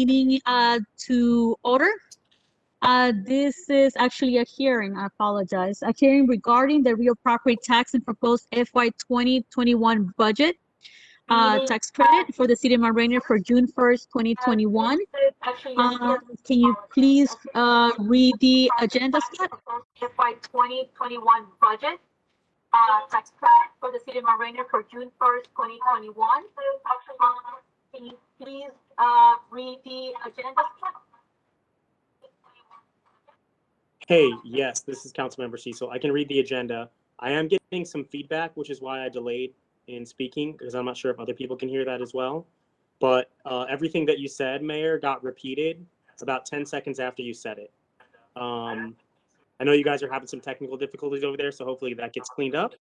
meeting to order. This is actually a hearing, I apologize, a hearing regarding the real property tax and proposed FY 2021 budget tax credit for the city of Rainier for June 1st, 2021. Can you please read the agenda, Scott? FY 2021 budget tax credit for the city of Rainier for June 1st, 2021. Can you please read the agenda, Scott? Hey, yes, this is Councilmember Cecil. I can read the agenda. I am getting some feedback, which is why I delayed in speaking, because I'm not sure if other people can hear that as well. But everything that you said, Mayor, got repeated about 10 seconds after you said it. I know you guys are having some technical difficulties over there, so hopefully that gets cleaned up.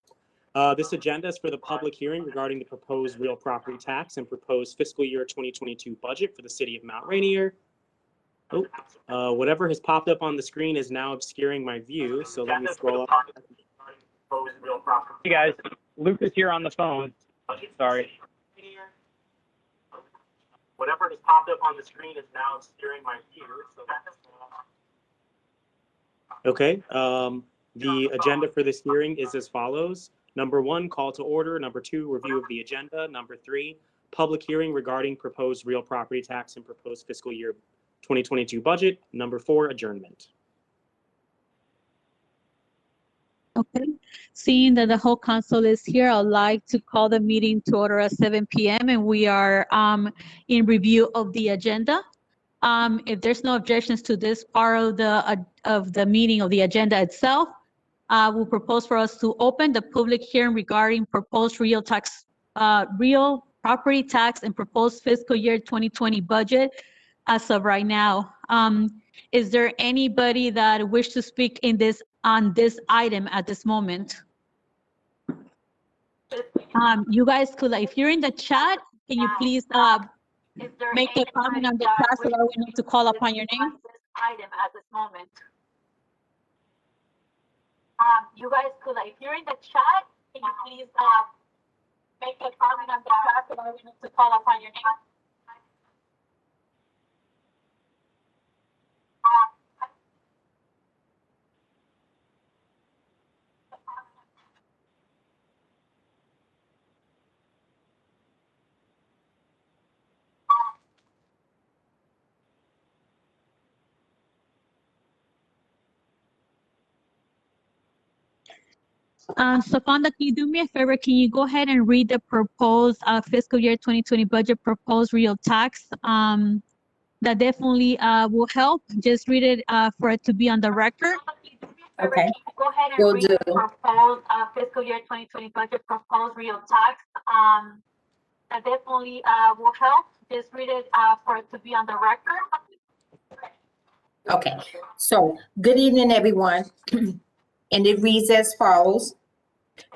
This agenda is for the public hearing regarding the proposed real property tax and proposed fiscal year 2022 budget for the city of Mount Rainier. Oh, whatever has popped up on the screen is now obscuring my view, so let me scroll up. Hey guys, Luke is here on the phone. Sorry. Whatever has popped up on the screen is now obscuring my view, so okay, the agenda for this hearing is as follows. Number 1, call to order. Number 2, review of the agenda. Number 3, public hearing regarding proposed real property tax and proposed fiscal year 2022 budget. Number 4, adjournment. Okay, seeing that the whole council is here, I'd like to call the meeting to order at 7 p.m. and we are in review of the agenda. If there's no objections to this part of the meeting of the agenda itself, we'll propose for us to open the public hearing regarding proposed real property tax and proposed fiscal year 2020 budget as of right now. Is there anybody that wish to speak on this item at this moment? You guys could, if you're in the chat, can you please make a comment on the chat so that we need to call upon your name? Item at this moment. You guys could, if you're in the chat, can you please make a comment on the chat so that we need to call upon your name? Safanda, can you do me a favor? Can you go ahead and read the proposed fiscal year 2020 budget proposed real tax? That definitely will help. Just read it for it to be on the record. Okay. Go ahead and read the proposed fiscal year 2020 budget proposed real tax. That definitely will help. Just read it for it to be on the record. Okay, so good evening, everyone. And it reads as follows.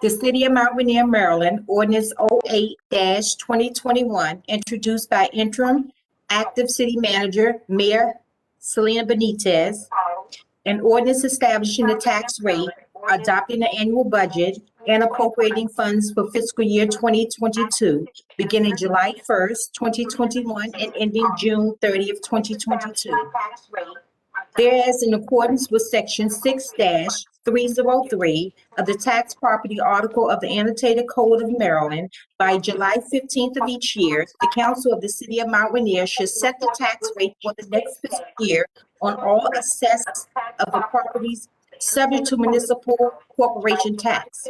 The City of Mount Rainier, Maryland, Ordinance 08-2021, introduced by interim active city manager, Mayor Selena Benitez, an ordinance establishing the tax rate, adopting the annual budget, and appropriating funds for fiscal year 2022, beginning July 1st, 2021, and ending June 30th, 2022. Whereas in accordance with Section 6-303 of the Tax Property Article of the Annotated Code of Maryland, by July 15th of each year, the Council of the City of Mount Rainier should set the tax rate for the next fiscal year on all assessed of the properties subject to municipal corporation tax.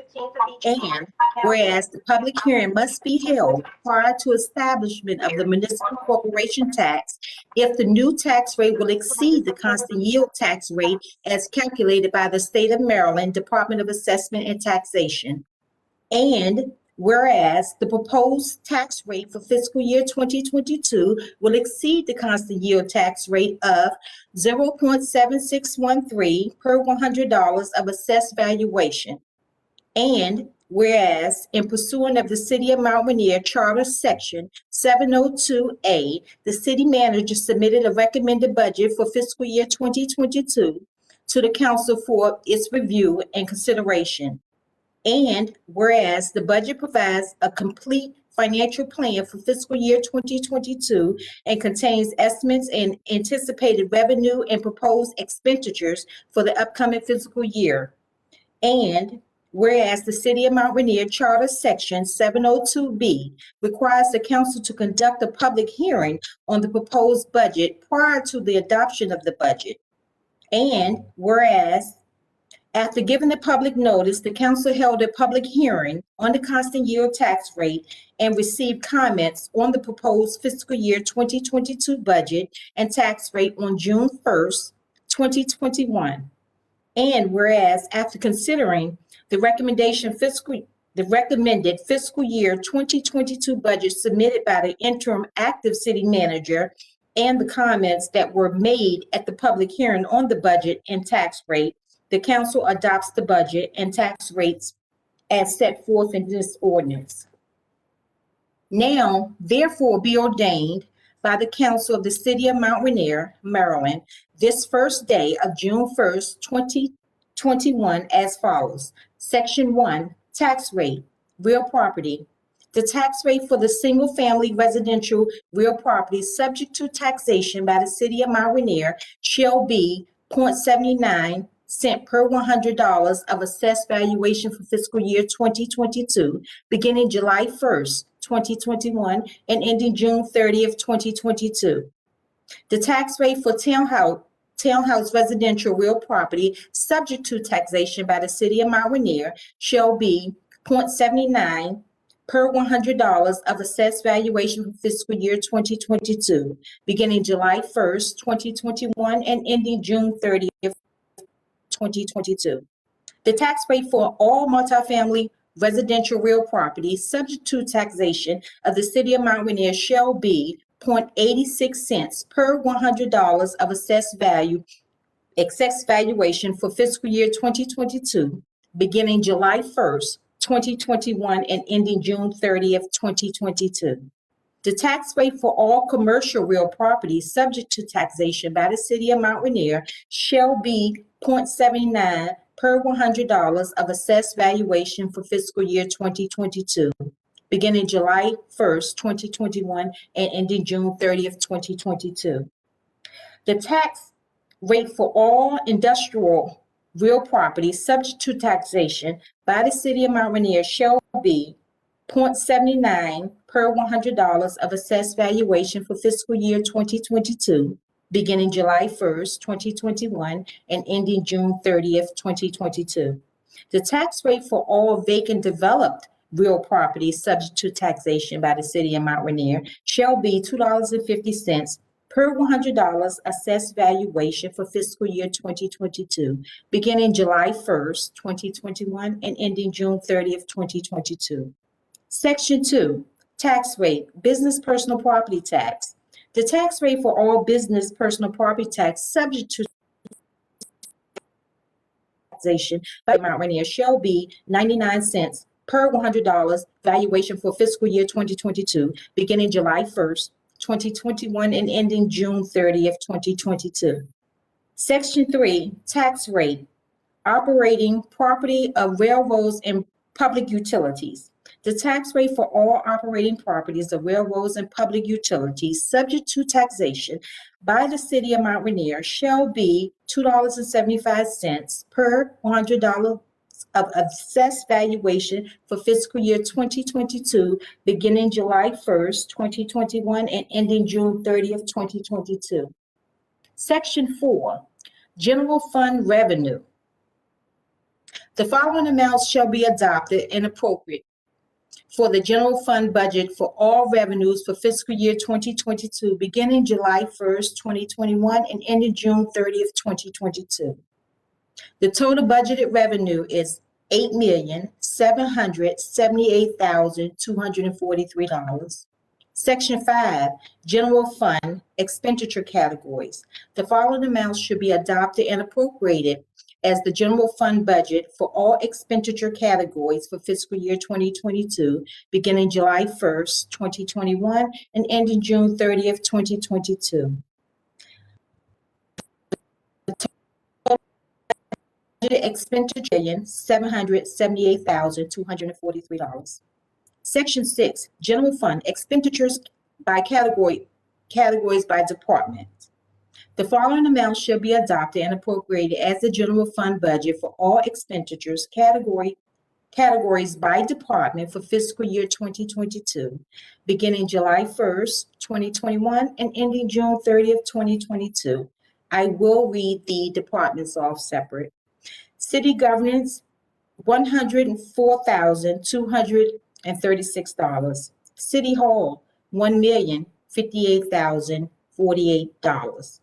And whereas the public hearing must be held prior to establishment of the municipal corporation tax if the new tax rate will exceed the constant yield tax rate as calculated by the State of Maryland Department of Assessment and Taxation. And whereas the proposed tax rate for fiscal year 2022 will exceed the constant yield tax rate of 0.7613 per $100 of assessed valuation. And whereas in pursuant of the City of Mount Rainier Charter Section 702A, the city manager submitted a recommended budget for fiscal year 2022 to the council for its review and consideration. And whereas the budget provides a complete financial plan for fiscal year 2022 and contains estimates and anticipated revenue and proposed expenditures for the upcoming fiscal year. And whereas the City of Mount Rainier Charter Section 702B requires the council to conduct a public hearing on the proposed budget prior to the adoption of the budget. And whereas after giving the public notice, the council held a public hearing on the constant yield tax rate and received comments on the proposed fiscal year 2022 budget and tax rate on June 1st, 2021. And whereas after considering the recommended fiscal year 2022 budget submitted by the interim active city manager and the comments that were made at the public hearing on the budget and tax rate, the council adopts the budget and tax rates as set forth in this ordinance. Now, therefore, be ordained by the council of the City of Mount Rainier, Maryland, this first day of June 1st, 2021 as follows. Section 1, tax rate, real property. The tax rate for the single-family residential real property subject to taxation by the City of Mount Rainier shall be 0.79 cent per $100 of assessed valuation for fiscal year 2022, beginning July 1st, 2021, and ending June 30th, 2022. The tax rate for townhouse residential real property subject to taxation by the City of Mount Rainier shall be 0.79 per $100 of assessed valuation for fiscal year 2022, beginning July 1st, 2021, and ending June 30th, 2022. The tax rate for all multifamily residential real property subject to taxation of the City of Mount Rainier shall be 0.86 cents per $100 of assessed valuation for fiscal year 2022, beginning July 1st, 2021, and ending June 30th, 2022. The tax rate for all commercial real property subject to taxation by the City of Mount Rainier shall be 0.79 per $100 of assessed valuation for fiscal year 2022, beginning July 1st, 2021, and ending June 30th, 2022. The tax rate for all industrial real property subject to taxation by the City of Mount Rainier shall be 0.79 per $100 of assessed valuation for fiscal year 2022, beginning July 1st, 2021, and ending June 30th, 2022. The tax rate for all vacant developed real property subject to taxation by the City of Mount Rainier shall be $2.50 per $100 assessed valuation for fiscal year 2022, beginning July 1st, 2021, and ending June 30th, 2022. Section 2, tax rate, business personal property tax. The tax rate for all business personal property tax subject to taxation by Mount Rainier shall be 99 cents per $100 valuation for fiscal year 2022, beginning July 1st, 2021, and ending June 30th, 2022. Section 3, tax rate, operating property of railroads and public utilities. The tax rate for all operating properties of railroads and public utilities subject to taxation by the City of Mount Rainier shall be $2.75 per $100 of assessed valuation for fiscal year 2022, beginning July 1st, 2021, and ending June 30th, 2022. Section 4, general fund revenue. The following amounts shall be adopted and appropriate for the general fund budget for all revenues for fiscal year 2022, beginning July 1st, 2021, and ending June 30th, 2022. The total budgeted revenue is $8,778,243. Section 5, general fund expenditure categories. The following amounts should be adopted and appropriated as the general fund budget for all expenditure categories for fiscal year 2022, beginning July 1st, 2021, and ending June 30th, 2022. Expenditure $778,243. Section 6, General Fund, expenditures by categories by department. The following amounts shall be adopted and appropriated as the general fund budget for all expenditures categories by department for fiscal year 2022, beginning July 1st, 2021, and ending June 30th, 2022. I will read the departments off separate. City governance, $104,236. City Hall, $1,058,048.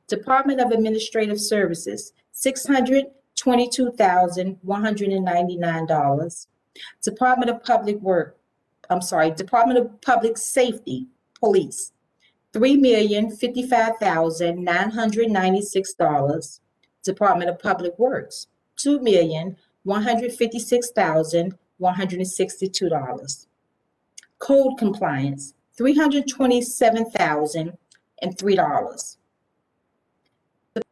Department of Administrative Services, $622,199. Department of Public Safety, Police, $3,055,996. Department of Public Works, $2,156,162. Code compliance, $327,003.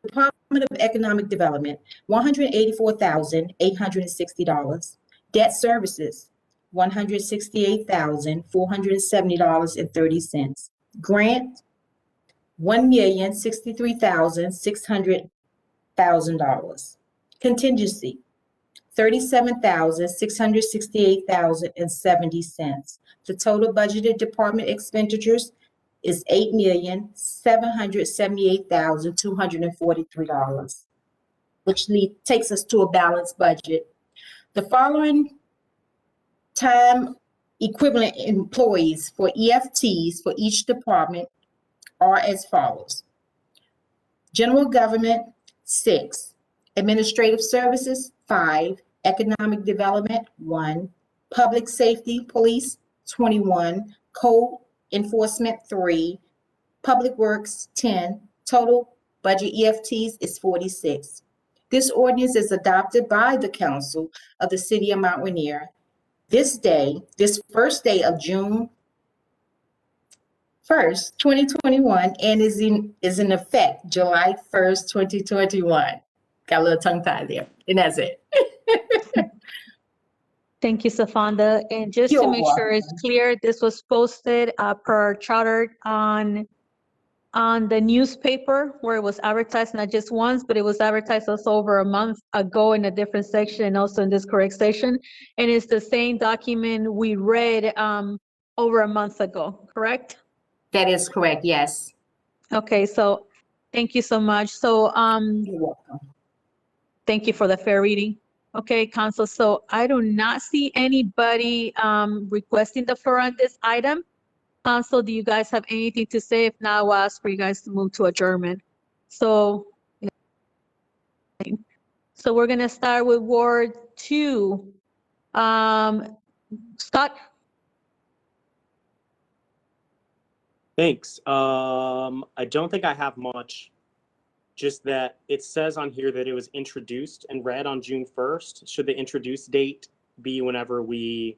Department of Economic Development, $184,860. Debt Services, $168,470.30. Grant, $1,063,600,000. Contingency, $37,668,070. The total budgeted department expenditures is $8,778,243, which takes us to a balanced budget. The following time equivalent employees for EFTs for each department are as follows. General Government, 6. Administrative Services, 5. Economic Development, 1. Public Safety, Police, 21. Code Enforcement, 3. Public Works, 10. Total budget EFTs is 46. This ordinance is adopted by the Council of the City of Mount Rainier this first day of June 1st, 2021, and is in effect July 1st, 2021. Got a little tongue tied there, and that's it. Thank you, Safanda. And just to You're make sure it's clear, this was posted per charter on the newspaper where it was advertised not just once, but it was advertised also over a month ago in a different section and also in this correct section. And it's the same document we read over a month ago, correct? That is correct, yes. Okay, so thank you so much. So You're welcome. thank you for the fair reading. Okay, Council, so I do not see anybody requesting the floor on this item. Council, do you guys have anything to say? If not, I'll ask for you guys to move to adjournment. So we're gonna start with Ward 2. Scott? Thanks. I don't think I have much, just that it says on here that it was introduced and read on June 1st. Should the introduce date be whenever we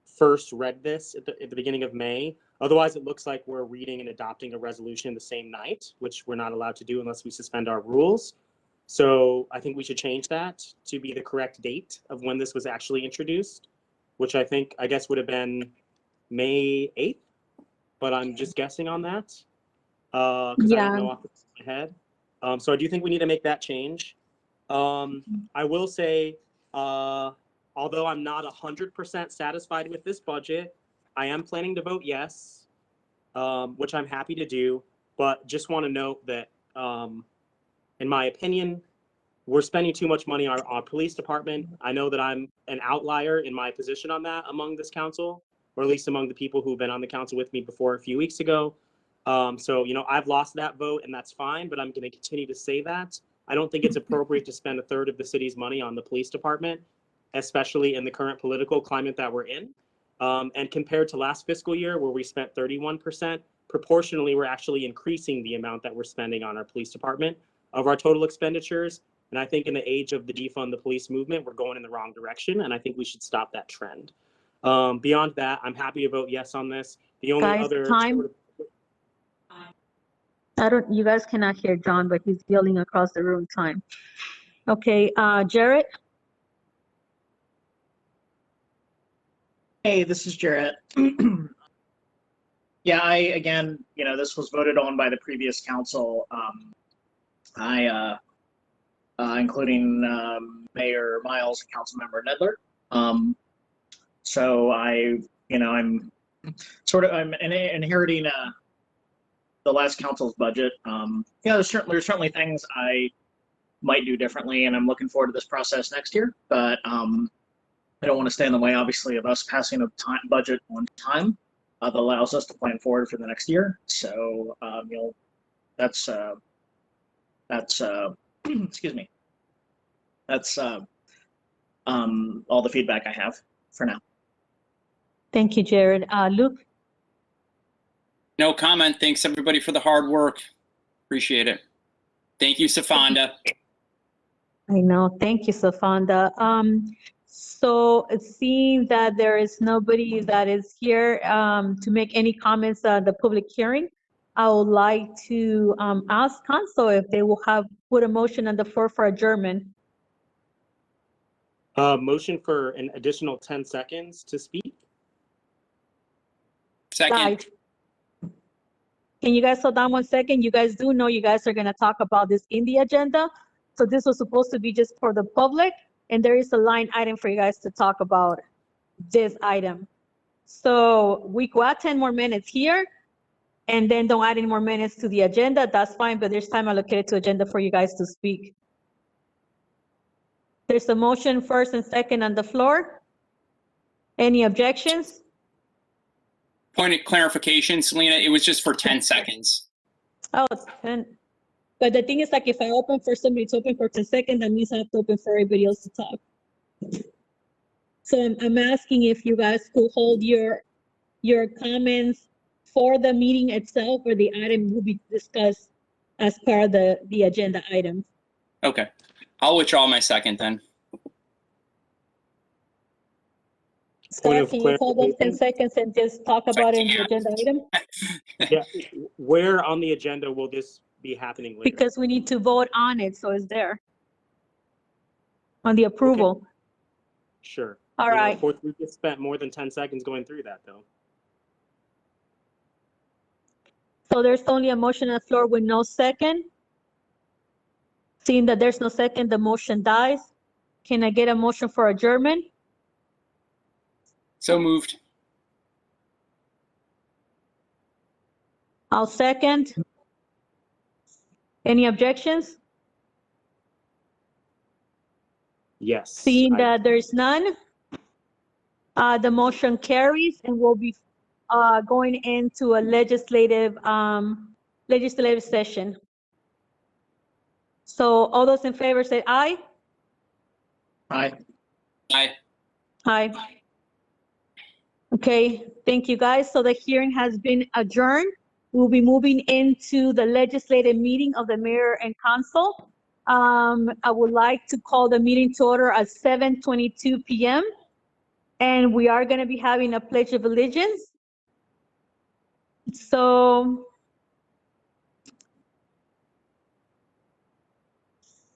first read this at the beginning of May? Otherwise, it looks like we're reading and adopting a resolution the same night, which we're not allowed to do unless we suspend our rules. So I think we should change that to be the correct date of when this was actually introduced, which I guess would have been May 8th, but I'm just guessing on that because I don't know off the top of my head. So I do think we need to make that change. I will say, although I'm not 100% satisfied with this budget, I am planning to vote yes, which I'm happy to do, but just want to note that, in my opinion, we're spending too much money on our police department. I know that I'm an outlier in my position on that among this council, or at least among the people who've been on the council with me before a few weeks ago. So, I've lost that vote and that's fine, but I'm going to continue to say that. I don't think it's appropriate to spend a third of the city's money on the police department, especially in the current political climate that we're in. And compared to last fiscal year where we spent 31%, proportionally, we're actually increasing the amount that we're spending on our police department of our total expenditures. And I think in the age of the defund the police movement, we're going in the wrong direction. And I think we should stop that trend. Beyond that, I'm happy to vote yes on this. The only other time. You guys cannot hear John, but he's yelling across the room time. Okay, Jarrett? Hey, this is Jarrett. Yeah, again, this was voted on by the previous council. Including Mayor Miles and Councilmember Nedler. So I'm inheriting the last council's budget. There's certainly things I might do differently, and I'm looking forward to this process next year. But I don't want to stand in the way, obviously, of us passing a budget on time that allows us to plan forward for the next year. So that's excuse me. That's all the feedback I have for now. Thank you, Jared. Luke? No comment. Thanks everybody for the hard work. Appreciate it. Thank you, Safanda. I know. Thank you, Safanda. So it seems that there is nobody that is here to make any comments on the public hearing. I would like to ask council if they will put a motion on the floor for adjournment. Motion for an additional 10 seconds to speak. Second. Live. Can you guys hold on 1 second? You guys do know you guys are going to talk about this in the agenda. So this was supposed to be just for the public, and there is a line item for you guys to talk about this item. So we go add 10 more minutes here, and then don't add any more minutes to the agenda. That's fine, but there's time allocated to agenda for you guys to speak. There's a motion first and second on the floor. Any objections? Point of clarification, Selena, it was just for 10 seconds. Oh, 10. But the thing is, like, if I open for somebody to open for 10 seconds, that means I have to open for everybody else to talk. So I'm asking if you guys could hold your comments for the meeting itself, or the item will be discussed as part of the agenda item. Okay. I'll withdraw my second then. Point Scott, of can you hold those 10 seconds and just talk about it in the agenda item? Yeah, where on the agenda will this be happening later? Because we need to vote on it, so it's there. On the approval. Okay. Sure. All You know, right. of course, we just spent more than 10 seconds going through that, though. So there's only a motion on the floor with no second. Seeing that there's no second, the motion dies. Can I get a motion for adjournment? So moved. I'll second. Any objections? Yes. Seeing that there's none, the motion carries, and we'll be going into a legislative session. So all those in favor say aye. Aye. Aye. Aye. Okay, thank you guys. So the hearing has been adjourned. We'll be moving into the legislative meeting of the mayor and council. I would like to call the meeting to order at 7:22 p.m. And we are going to be having a pledge of allegiance. So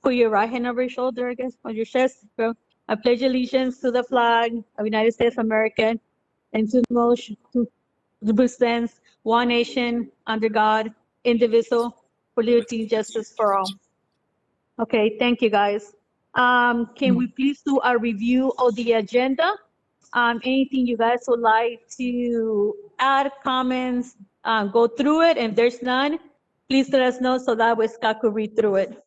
put your right hand over your shoulder, I guess, on your chest. Go. I pledge allegiance to the flag of the United States of America and to the motion to represents one nation under God, indivisible, for liberty and justice for all. Okay, thank you, guys. Can we please do a review of the agenda? Anything you guys would like to add, comments, go through it. If there's none, please let us know so that way Scott could read through it.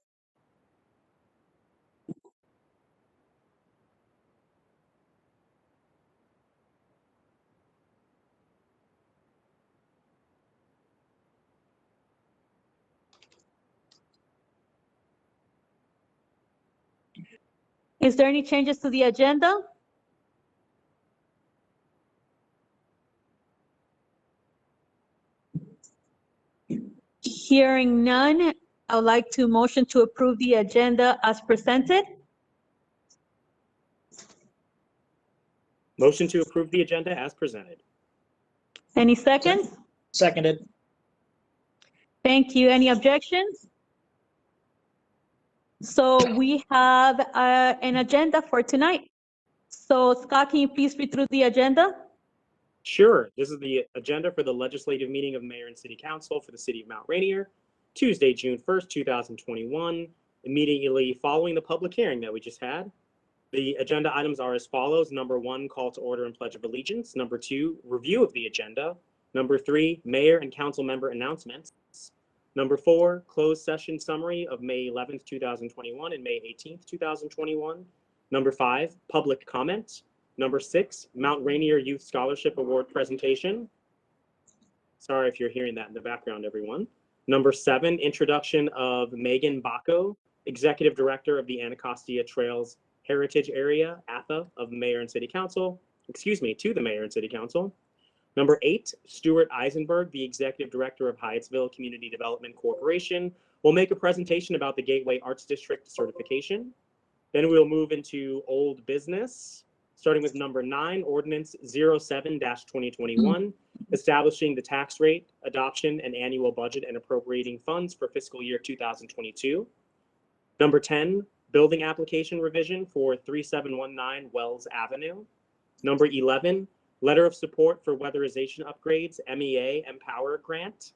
Is there any changes to the agenda? Hearing none, I would like to motion to approve the agenda as presented. Motion to approve the agenda as presented. Any seconds? Seconded. Thank you. Any objections? So we have an agenda for tonight. So Scott, can you please read through the agenda? Sure. This is the agenda for the legislative meeting of Mayor and City Council for the City of Mount Rainier, Tuesday, June 1st, 2021, immediately following the public hearing that we just had. The agenda items are as follows. Number 1, call to order and pledge of allegiance. Number 2, review of the agenda. Number 3, mayor and council member announcements. Number 4, closed session summary of May 11th, 2021 and May 18th, 2021. Number 5, public comment. Number 6, Mount Rainier Youth Scholarship Award presentation. Sorry if you're hearing that in the background, everyone. Number 7, introduction of Megan Bacco, Executive Director of the Anacostia Trails Heritage Area, ATHA, of Mayor and City Council, to the Mayor and City Council. Number 8, Stuart Eisenberg, the Executive Director of Hyattsville Community Development Corporation, will make a presentation about the Gateway Arts District certification. Then we'll move into old business, starting with number 9, Ordinance 07-2021, establishing the tax rate, adoption, and annual budget and appropriating funds for fiscal year 2022. Number 10, building application revision for 3719 Wells Avenue. Number 11, letter of support for weatherization upgrades, MEA Empower Grant.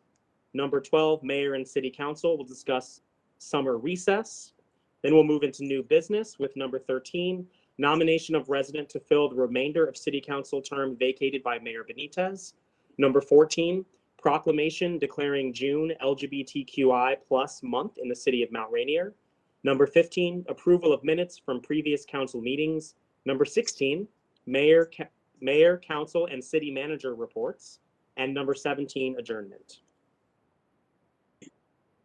Number 12, Mayor and City Council will discuss summer recess. Then we'll move into new business with number 13, nomination of resident to fill the remainder of City Council term vacated by Mayor Benitez. Number 14, proclamation declaring June LGBTQI+ month in the City of Mount Rainier. Number 15, approval of minutes from previous council meetings. Number 16, mayor, council, and city manager reports. And number 17, adjournment.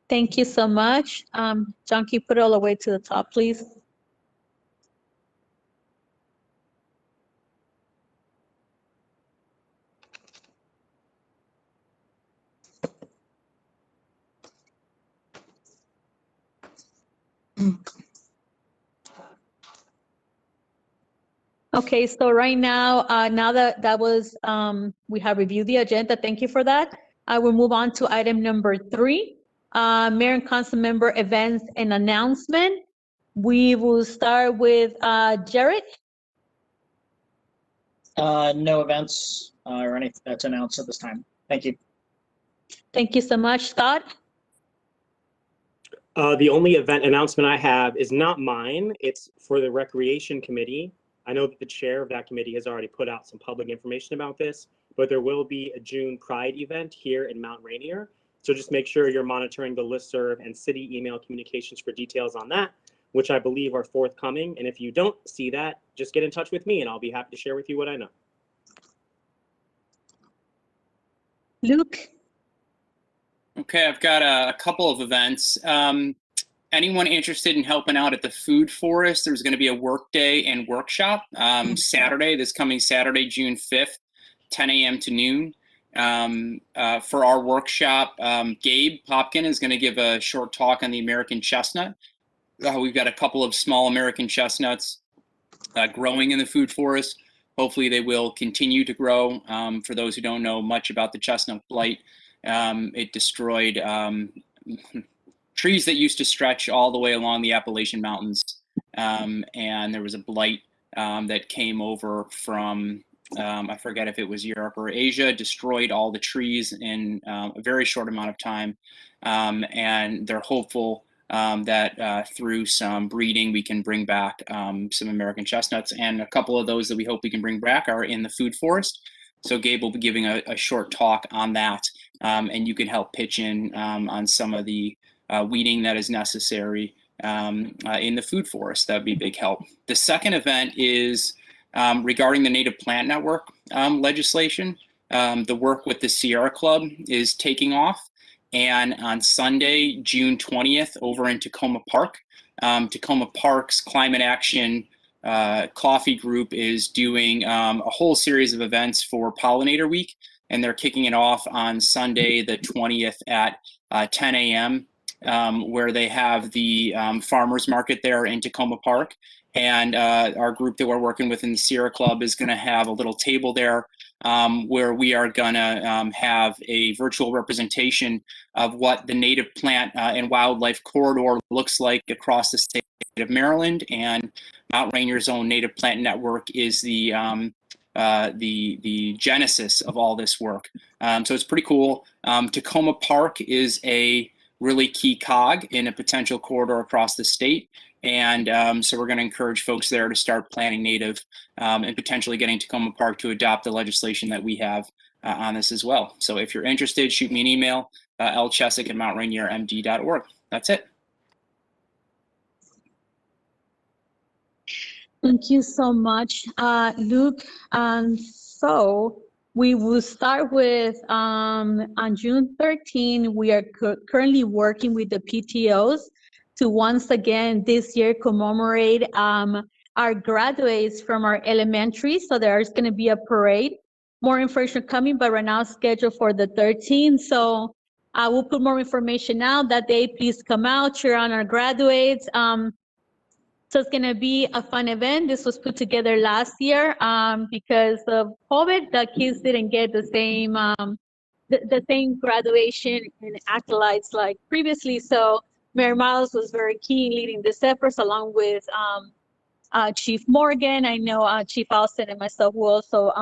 Thank you so much. John, can you put it all the way to the top, please? Okay, so right now, now that was, we have reviewed the agenda. Thank you for that. I will move on to item number 3, Mayor and Council Member events and announcement. We will start with Jared. No events or anything that's announced at this time. Thank you. Thank you so much, Scott. The only event announcement I have is not mine. It's for the Recreation Committee. I know that the chair of that committee has already put out some public information about this, but there will be a June Pride event here in Mount Rainier. So just make sure you're monitoring the listserv and city email communications for details on that, which I believe are forthcoming. And if you don't see that, just get in touch with me and I'll be happy to share with you what I know. Luke. Okay, I've got a couple of events. Anyone interested in helping out at the Food Forest, there's going to be a work day and workshop Saturday, this coming Saturday, June 5th, 10 a.m. to noon. For our workshop, Gabe Popkin is going to give a short talk on the American chestnut. We've got a couple of small American chestnuts growing in the Food Forest. Hopefully they will continue to grow. For those who don't know much about the chestnut blight, it destroyed trees that used to stretch all the way along the Appalachian Mountains. And there was a blight that came over from, I forget if it was Europe or Asia, destroyed all the trees in a very short amount of time. And they're hopeful that through some breeding, we can bring back some American chestnuts. And a couple of those that we hope we can bring back are in the Food Forest. So Gabe will be giving a short talk on that. And you can help pitch in on some of the weeding that is necessary in the Food Forest. That would be a big help. The second event is regarding the Native Plant Network legislation. The work with the Sierra Club is taking off. And on Sunday, June 20th, over in Tacoma Park, Tacoma Park's Climate Action Coffee Group is doing a whole series of events for Pollinator Week. And they're kicking it off on Sunday, the 20th at 10 a.m. Where they have the farmers market there in Tacoma Park. And our group that we're working with in the Sierra Club is going to have a little table there where we are going to have a virtual representation of what the native plant and wildlife corridor looks like across the state of Maryland. And Mount Rainier's own Native Plant Network is the the genesis of all this work. So it's pretty cool. Tacoma Park is a really key cog in a potential corridor across the state. And so we're going to encourage folks there to start planning native and potentially getting Tacoma Park to adopt the legislation that we have on this as well. So if you're interested, shoot me an email, lchesick@mountrainiermd.org. That's it. Thank you so much, Luke. So we will start with on June 13. We are currently working with the PTOs to once again this year commemorate our graduates from our elementary. So there's going to be a parade. More information coming, but right now scheduled for the 13th. So I will put more information out that day. Please come out, cheer on our graduates. So it's going to be a fun event. This was put together last year because of COVID. The kids didn't get the same the same graduation and acolytes like previously. So Mayor Miles was very keen leading this efforts along with Chief Morgan. I know Chief Alston and myself who also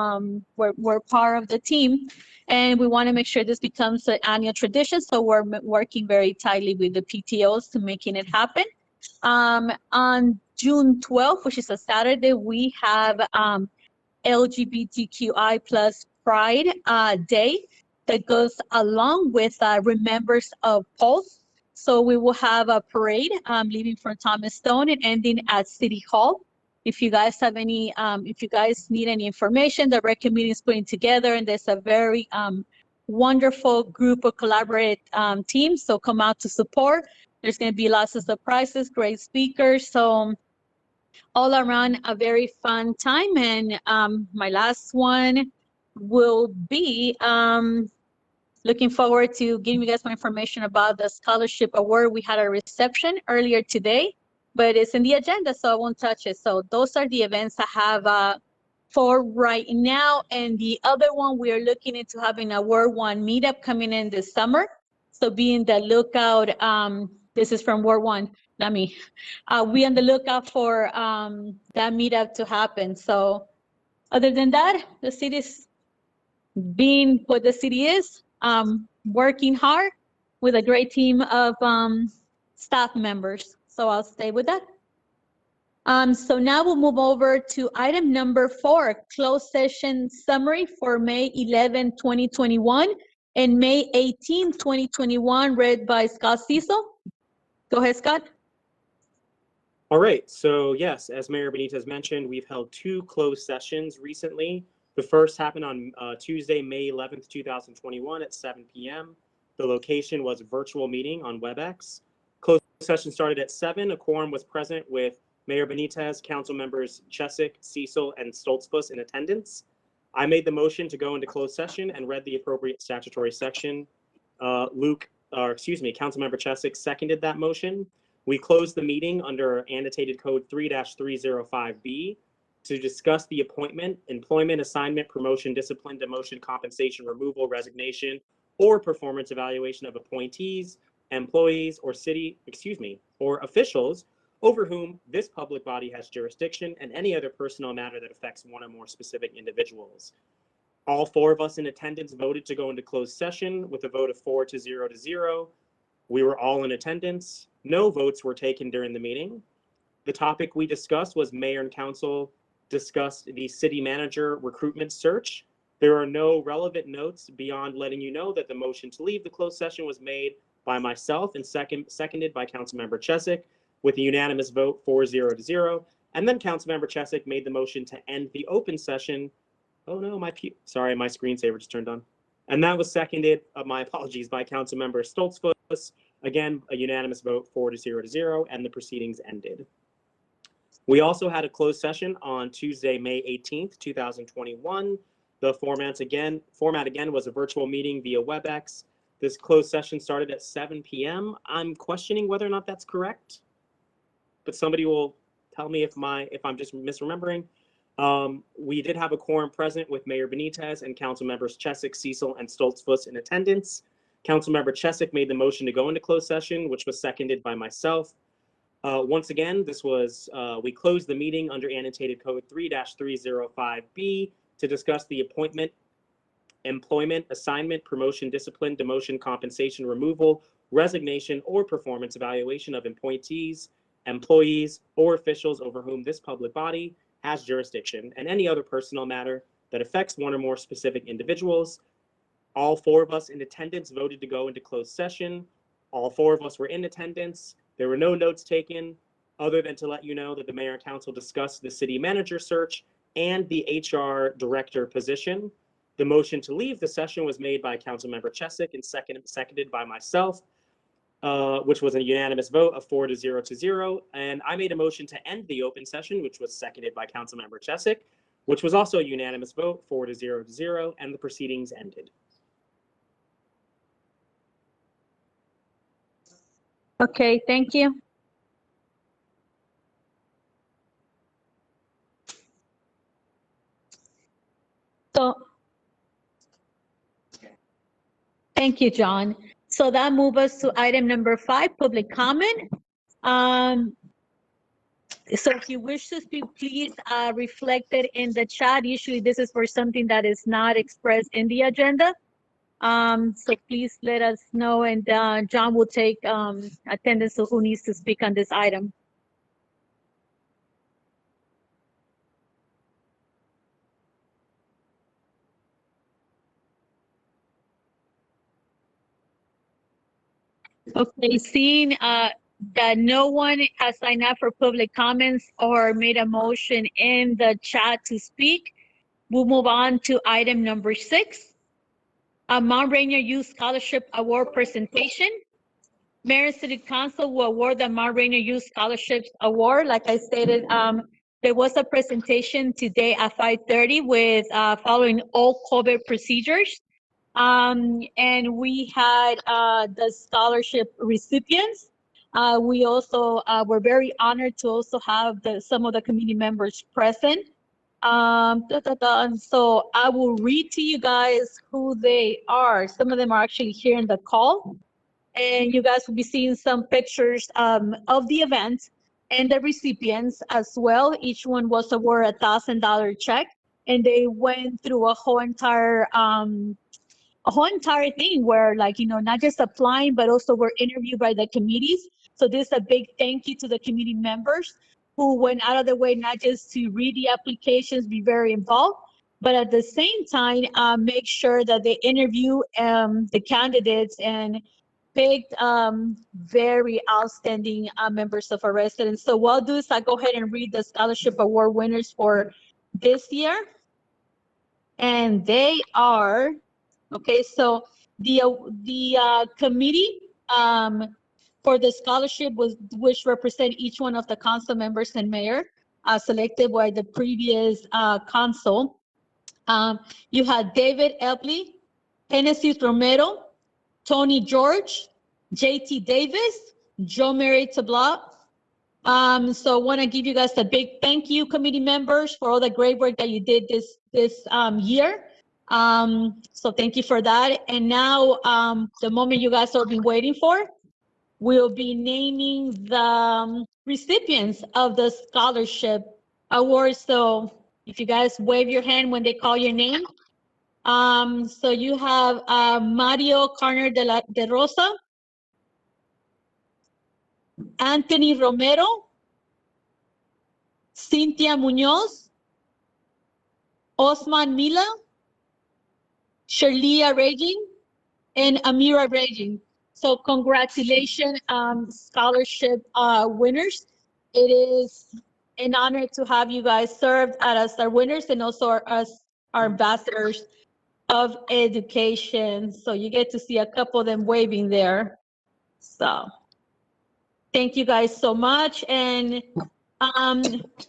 were part of the team. And we want to make sure this becomes an annual tradition. So we're working very tightly with the PTOs to making it happen. On June 12th, which is a Saturday, we have LGBTQI plus Pride Day that goes along with Remembers of Pulse. So we will have a parade leaving from Thomas Stone and ending at City Hall. If you guys have any, if you guys need any information, the rec committee is putting together, and there's a very wonderful group of collaborative teams. So come out to support. There's going to be lots of surprises, great speakers. So all around a very fun time. And my last one will be looking forward to giving you guys more information about the scholarship award. We had a reception earlier today, but it's in the agenda, so I won't touch it. So those are the events I have for right now. And the other one, we are looking into having a Ward 1 meetup coming in this summer. So be on the lookout. This is from Ward 1, not me. We on the lookout for that meetup to happen. So other than that, the city's being what the city is, working hard with a great team of staff members. So I'll stay with that. So now we'll move over to item number 4, closed session summary for May 11, 2021 and May 18, 2021, read by Scott Cecil. Go ahead, Scott. All right, so yes, as Mayor Benitez mentioned, we've held 2 closed sessions recently. The first happened on Tuesday, May 11th, 2021 at 7 p.m. The location was a virtual meeting on WebEx. Closed session started at 7. A quorum was present with Mayor Benitez, council members Chesick, Cecil, and Stoltzfus in attendance. I made the motion to go into closed session and read the appropriate statutory section. Councilmember Chesick seconded that motion. We closed the meeting under annotated code 3-305B to discuss the appointment, employment, assignment, promotion, discipline, demotion, compensation, removal, resignation, or performance evaluation of appointees, employees, or or officials over whom this public body has jurisdiction, and any other personnel matter that affects one or more specific individuals. All 4 of us in attendance voted to go into closed session with a vote of 4 to 0 to 0. We were all in attendance. No votes were taken during the meeting. The topic we discussed was Mayor and Council discussed the city manager recruitment search. There are no relevant notes beyond letting you know that the motion to leave the closed session was made by myself and seconded by Councilmember Chesick with a unanimous vote 4-0 to 0. And then Councilmember Chesick made the motion to end the open session. Oh no, my screensaver just turned on. And that was seconded, my apologies, by Councilmember Stoltzfus. Again, a unanimous vote 4-0 to 0, and the proceedings ended. We also had a closed session on Tuesday, May 18th, 2021. The format again was a virtual meeting via WebEx. This closed session started at 7 p.m. I'm questioning whether or not that's correct, but somebody will tell me if I'm just misremembering. We did have a quorum present with Mayor Benitez and council members Chesick, Cecil, and Stoltzfus in attendance. Councilmember Chesick made the motion to go into closed session, which was seconded by myself. Once again, we closed the meeting under annotated code 3-305B to discuss the appointment, employment, assignment, promotion, discipline, demotion, compensation, removal, resignation, or performance evaluation of appointees, employees, or officials over whom this public body has jurisdiction, and any other personal matter that affects one or more specific individuals. All four of us in attendance voted to go into closed session. All four of us were in attendance. There were no notes taken, other than to let you know that the mayor and council discussed the city manager search and the HR director position. The motion to leave the session was made by Councilmember Chesick and seconded by myself, which was a unanimous vote of 4-0 to 0. And I made a motion to end the open session, which was seconded by Councilmember Chesick, which was also a unanimous vote, 4-0 to 0, and the proceedings ended. Okay, thank you. So, thank you, John. So that moves us to item number 5, public comment. So if you wish to speak, please reflect it in the chat. Usually this is for something that is not expressed in the agenda. So please let us know, and John will take attendance of who needs to speak on this item. Okay, seeing that no one has signed up for public comments or made a motion in the chat to speak, we'll move on to item number 6. Mount Rainier Youth Scholarship Award presentation. Mayor and City Council will award the Mount Rainier Youth Scholarships Award. Like I stated, there was a presentation today at 5:30 with following all COVID procedures. And we had the scholarship recipients. We also were very honored to also have some of the committee members present. So I will read to you guys who they are. Some of them are actually here in the call. And you guys will be seeing some pictures of the event and the recipients as well. Each one was awarded $1,000 check, and they went through a whole entire thing where, like, you know, not just applying, but also were interviewed by the committees. So this is a big thank you to the committee members who went out of their way not just to read the applications, be very involved, but at the same time, make sure that they interview the candidates and picked very outstanding members of our residents. So what I'll do is I'll go ahead and read the scholarship award winners for this year. And they are, okay, so the committee for the scholarship which represent each one of the council members and mayor selected by the previous council. You had David Epley, Genesis Romero, Tony George, JT Davis, Joe Mary Tabla. So I want to give you guys a big thank you, committee members, for all the great work that you did this year. So thank you for that. And now the moment you guys have been waiting for, we'll be naming the recipients of the scholarship award. So if you guys wave your hand when they call your name. So you have Mario Carner de Rosa, Anthony Romero, Cynthia Munoz, Osman Mila, Shirlea Raging, and Amira Raging. So congratulations, scholarship winners. It is an honor to have you guys served as our winners and also as our ambassadors of education. So you get to see a couple of them waving there. So thank you guys so much. And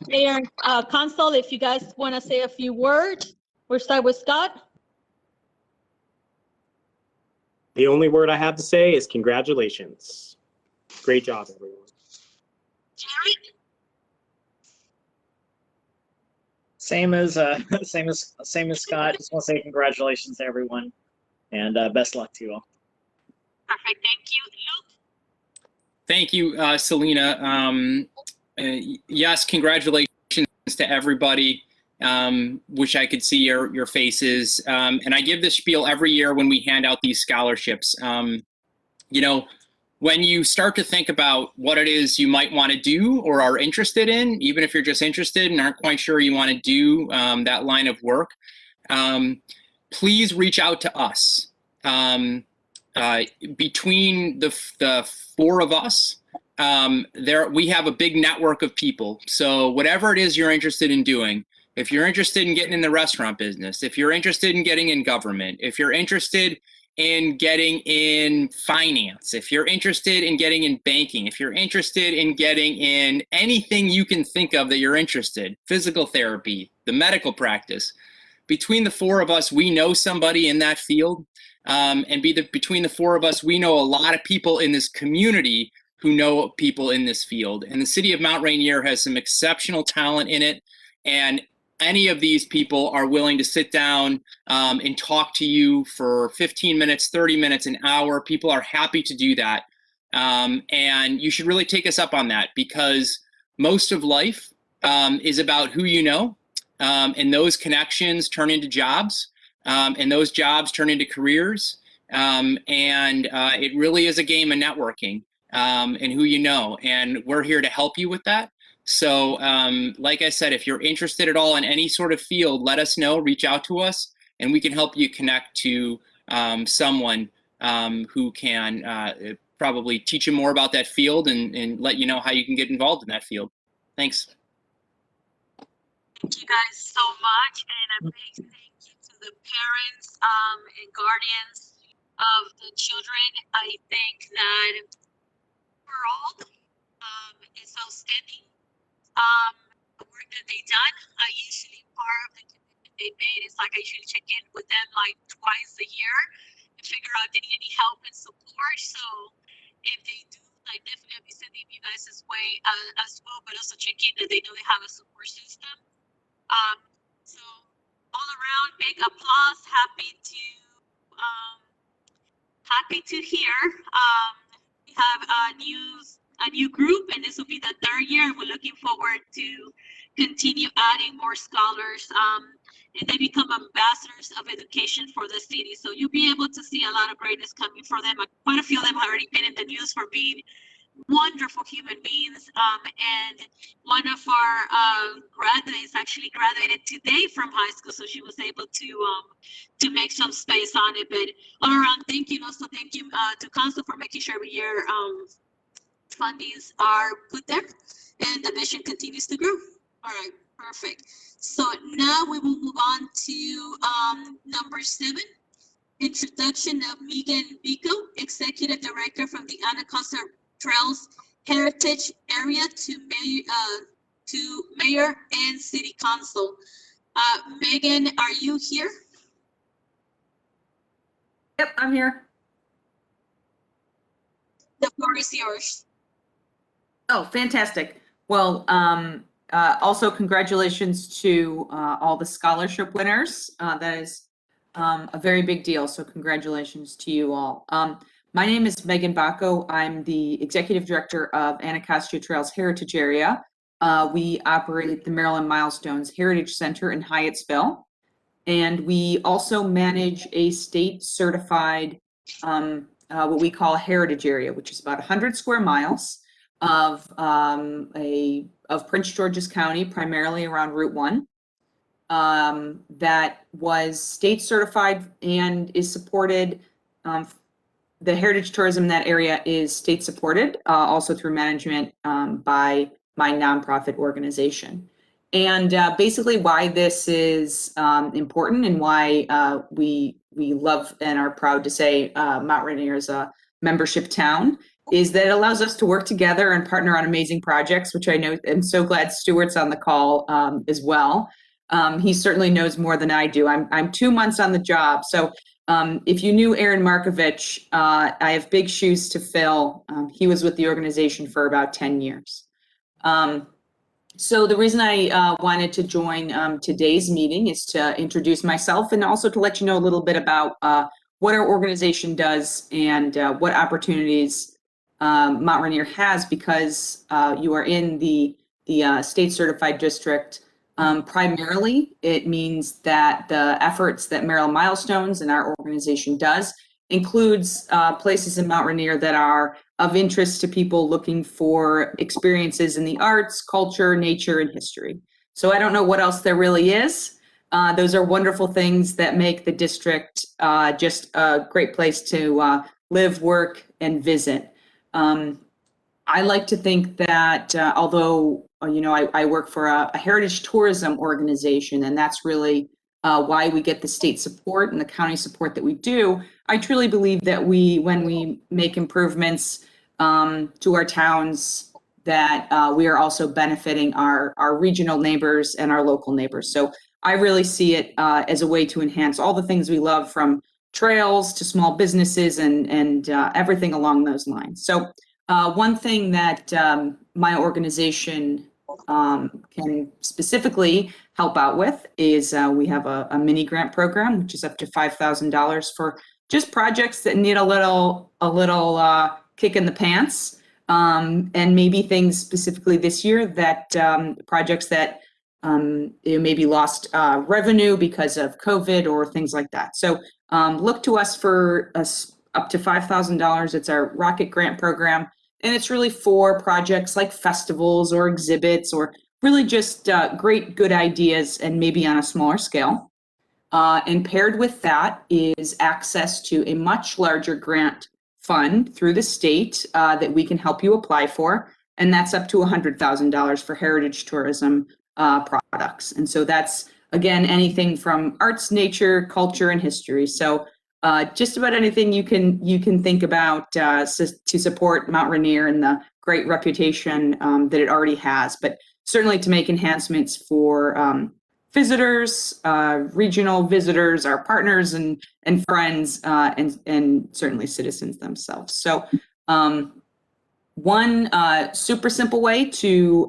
Mayor Council, if you guys want to say a few words, we'll start with Scott. The only word I have to say is congratulations. Great job, everyone. Jared? Same as Scott. Just want to say congratulations to everyone, and best luck to you all. Perfect, thank you. Luke? Thank you, Selena. Yes, congratulations to everybody. which I could see your faces. And I give this spiel every year when we hand out these scholarships. You know, when you start to think about what it is you might want to do or are interested in, even if you're just interested and aren't quite sure you want to do that line of work, please reach out to us. Between the four of us, we have a big network of people. So whatever it is you're interested in doing, if you're interested in getting in the restaurant business, if you're interested in getting in government, if you're interested in getting in finance, if you're interested in getting in banking, if you're interested in getting in anything you can think of that you're interested, physical therapy, the medical practice, between the four of us, we know somebody in that field. Between the four of us, we know a lot of people in this community who know people in this field. And the city of Mount Rainier has some exceptional talent in it. And any of these people are willing to sit down and talk to you for 15 minutes, 30 minutes, an hour. People are happy to do that. And you should really take us up on that, because most of life is about who you know. And those connections turn into jobs. And those jobs turn into careers. It really is a game of networking and who you know. And we're here to help you with that. So like I said, if you're interested at all in any sort of field, let us know, reach out to us, and we can help you connect to someone who can probably teach you more about that field and let you know how you can get involved in that field. Thanks. Thank you guys so much, and a big thank you to the parents and guardians of the children. I think that overall it's outstanding. The work that they done. Usually part of the commitment they made is like I usually check in with them like twice a year and figure out if they need any help and support. So if they do, I definitely be sending you guys this way as well, but also check in that they know they have a support system. So all around, big applause. Happy to hear. We have a new group, and this will be the third year. We're looking forward to continue adding more scholars, and they become ambassadors of education for the city. So you'll be able to see a lot of greatness coming for them. Quite a few of them have already been in the news for being wonderful human beings. And one of our graduates actually graduated today from high school, so she was able to make some space on it. But all around, thank you. And also thank you to council for making sure every year fundings are put there and the mission continues to grow. All right, perfect. So now we will move on to number 7, introduction of Megan Bico, Executive Director from the Anacostia Trails Heritage Area to Mayor and City Council. Megan, are you here? Yep, I'm here. The floor is yours. Oh, fantastic. Well, also congratulations to all the scholarship winners. That is a very big deal, so congratulations to you all. My name is Megan Bacco. I'm the Executive Director of Anacostia Trails Heritage Area. We operate the Maryland Milestones Heritage Center in Hyattsville. And we also manage a state certified, what we call a heritage area, which is about 100 square miles of Prince George's County, primarily around Route 1. That was state certified and is supported. The heritage tourism in that area is state supported, also through management by my nonprofit organization. And basically why this is important and why we love and are proud to say Mount Rainier is a membership town is that it allows us to work together and partner on amazing projects, which I know I'm so glad Stuart's on the call as well. He certainly knows more than I do. I'm 2 months on the job. So if you knew Aaron Markovich, I have big shoes to fill. He was with the organization for about 10 years. So the reason I wanted to join today's meeting is to introduce myself and also to let you know a little bit about what our organization does and what opportunities Mount Rainier has, because you are in the state certified district Primarily, it means that the efforts that Merrill Milestones and our organization does includes places in Mount Rainier that are of interest to people looking for experiences in the arts, culture, nature, and history. So I don't know what else there really is. Those are wonderful things that make the district just a great place to live, work, and visit. I like to think that although, I work for a heritage tourism organization, and that's really why we get the state support and the county support that we do. I truly believe that when we make improvements to our towns, that we are also benefiting our regional neighbors and our local neighbors. So I really see it as a way to enhance all the things we love, from trails to small businesses and everything along those lines. So one thing that my organization can specifically help out with is we have a mini grant program, which is up to $5,000 for just projects that need a little kick in the pants, and maybe things specifically this year that projects that maybe lost revenue because of COVID or things like that. So look to us for up to $5,000. It's our Rocket Grant program. And it's really for projects like festivals or exhibits, or really just great, good ideas, and maybe on a smaller scale. And paired with that is access to a much larger grant fund through the state that we can help you apply for. And that's up to $100,000 for heritage tourism products. And so that's, again, anything from arts, nature, culture, and history. So just about anything you can think about to support Mount Rainier and the great reputation that it already has, but certainly to make enhancements for visitors, regional visitors, our partners and friends, and certainly citizens themselves. So one super simple way to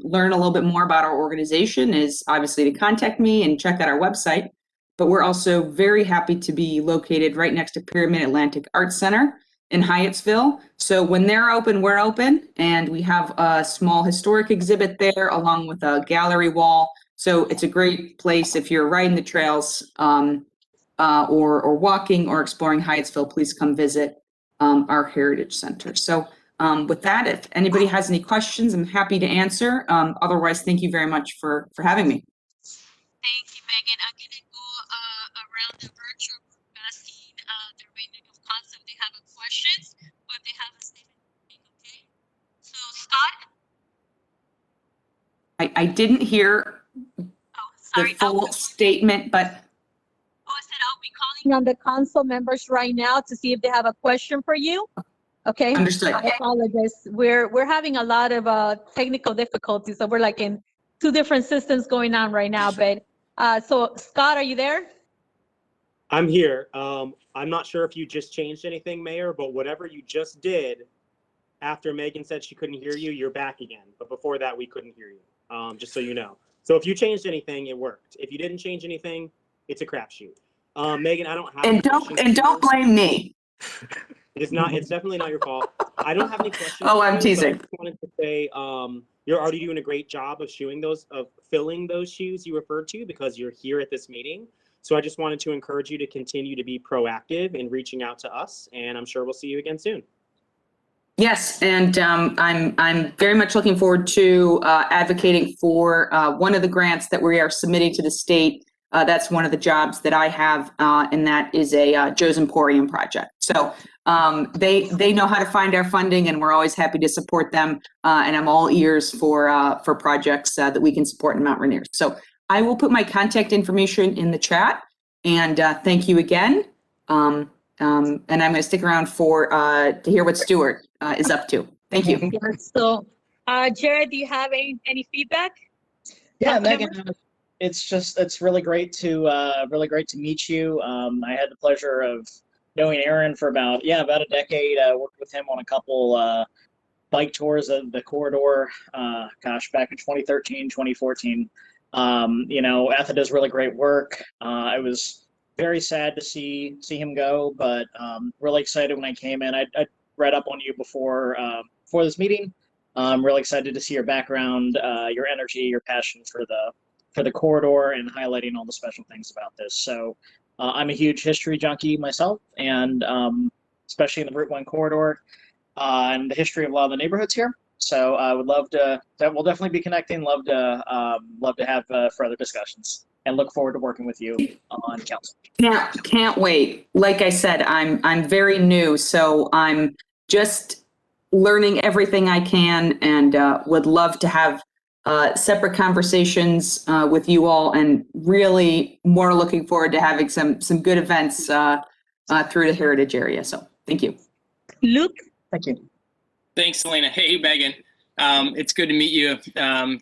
learn a little bit more about our organization is obviously to contact me and check out our website. But we're also very happy to be located right next to Pyramid Atlantic Arts Center in Hyattsville. So when they're open, we're open, and we have a small historic exhibit there along with a gallery wall. So it's a great place if you're riding the trails or walking or exploring Hyattsville. Please come visit our Heritage Center. So with that, if anybody has any questions, I'm happy to answer. Otherwise, thank you very much for having me. Thank you, Megan. I'm going to go around the virtual group asking the remaining of council if they have questions or if they have a statement. Okay. So, Scott? I didn't hear the full statement, but. Oh, I said I'll be calling On the council members right now to see if they have a question for you. Okay. Understood. I apologize. We're having a lot of technical difficulties, so we're like in two different systems going on right now. But so Scott, are you there? I'm here. I'm not sure if you just changed anything, Mayor, but whatever you just did after Megan said she couldn't hear you, you're back again. But before that, we couldn't hear you, just so you know. So if you changed anything, it worked. If you didn't change anything, it's a crapshoot. Megan, I don't have any questions. And don't blame me. It's definitely not your fault. I don't have any questions. Oh, I'm teasing. I just wanted to say you're already doing a great job of filling those shoes you referred to because you're here at this meeting. So I just wanted to encourage you to continue to be proactive in reaching out to us, and I'm sure we'll see you again soon. Yes, and I'm very much looking forward to advocating for one of the grants that we are submitting to the state. That's one of the jobs that I have, and that is a Joe's Emporium project. So they know how to find our funding, and we're always happy to support them. And I'm all ears for projects that we can support in Mount Rainier. So I will put my contact information in the chat, and thank you again. And I'm going to stick around to hear what Stuart is up to. Thank you. So, Jared, do you have any feedback? Yeah, Megan, it's really great to meet you. I had the pleasure of knowing Aaron for about a decade. Worked with him on a couple bike tours of the corridor. Back in 2013, 2014. Etha does really great work. I was very sad to see him go, but really excited when I came in. I read up on you before this meeting. I'm really excited to see your background, your energy, your passion for for the corridor and highlighting all the special things about this. So I'm a huge history junkie myself, and especially in the Route 1 corridor and the history of a lot of the neighborhoods here. So I would love to, that we'll definitely be connecting, love to have further discussions, and look forward to working with you on council. Can't wait. Like I said, I'm very new, so I'm just learning everything I can, and would love to have separate conversations with you all, and really more looking forward to having some good events through the heritage area. So thank you. Luke? Thank you. Thanks, Selena. Hey, Megan. It's good to meet you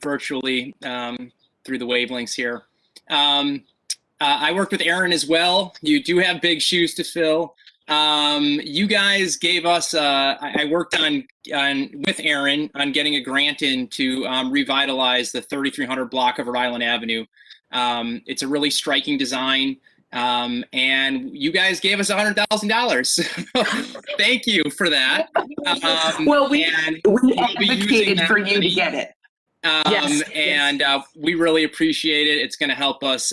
virtually through the wavelengths here. I worked with Aaron as well. You do have big shoes to fill. You guys gave us, I worked on with Aaron on getting a grant in to revitalize the 3300 block of Rhode Island Avenue. It's a really striking design. And you guys gave us $100,000. Thank you for that. Well, we advocated for you to get it. Yes. And we really appreciate it. It's going to help us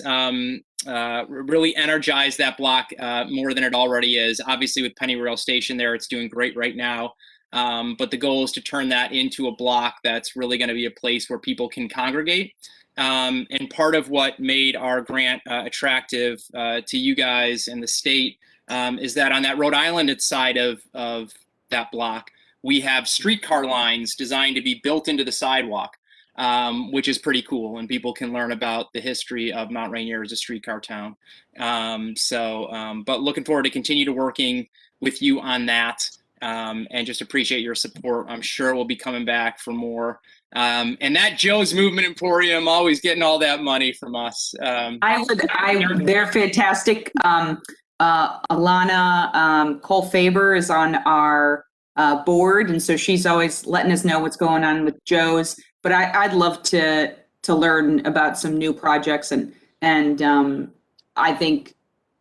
really energize that block more than it already is. Obviously, with Pennyroyal Station there, it's doing great right now. But the goal is to turn that into a block that's really going to be a place where people can congregate. And part of what made our grant attractive to you guys and the state is that on that Rhode Island side of that block, we have streetcar lines designed to be built into the sidewalk, which is pretty cool, and people can learn about the history of Mount Rainier as a streetcar town. But looking forward to continue to working with you on that, and just appreciate your support. I'm sure we'll be coming back for more. And that Joe's Movement Emporium always getting all that money from us. They're fantastic. Alana Cole Faber is on our board, and so she's always letting us know what's going on with Joe's. But I'd love to learn about some new projects, and I think,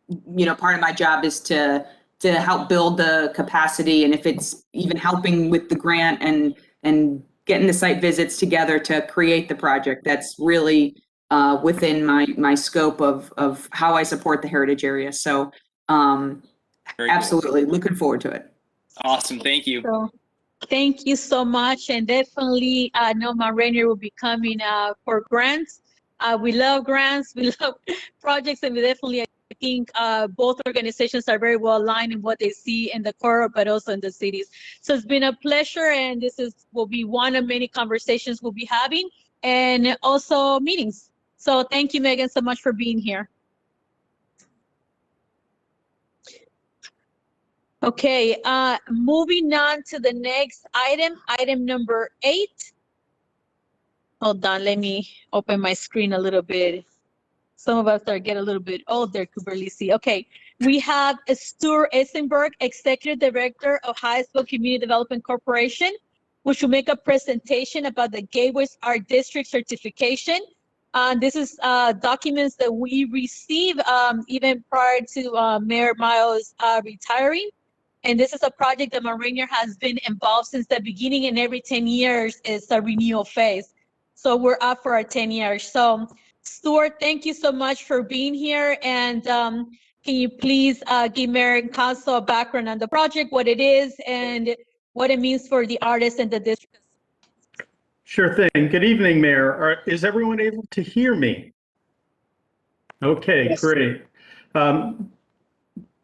you know, part of my job is to help build the capacity, and if it's even helping with the grant and getting the site visits together to create the project, that's really within my scope of how I support the heritage area. So absolutely looking forward to it. Awesome. Thank you. So, thank you so much. And definitely, I know Mount Rainier will be coming for grants. We love grants, we love projects, and we definitely, I think both organizations are very well aligned in what they see in the corridor, but also in the cities. So it's been a pleasure, and this will be one of many conversations we'll be having, and also meetings. So thank you, Megan, so much for being here. Okay, moving on to the next item number 8. Hold on, let me open my screen a little bit. Some of us are getting a little bit older, could barely see. Okay, we have Stuart Eisenberg, Executive Director of Hyattsville Community Development Corporation, which will make a presentation about the Gateways Art District certification. This is documents that we receive even prior to Mayor Miles retiring. And this is a project that Mount Rainier has been involved since the beginning, and every 10 years is a renewal phase. So we're up for our 10 years. So Stuart, thank you so much for being here. And can you please give Mayor and Council a background on the project, what it is, and what it means for the artists and the district? Sure thing. Good evening, Mayor. Is everyone able to hear me? Okay, yes. Great.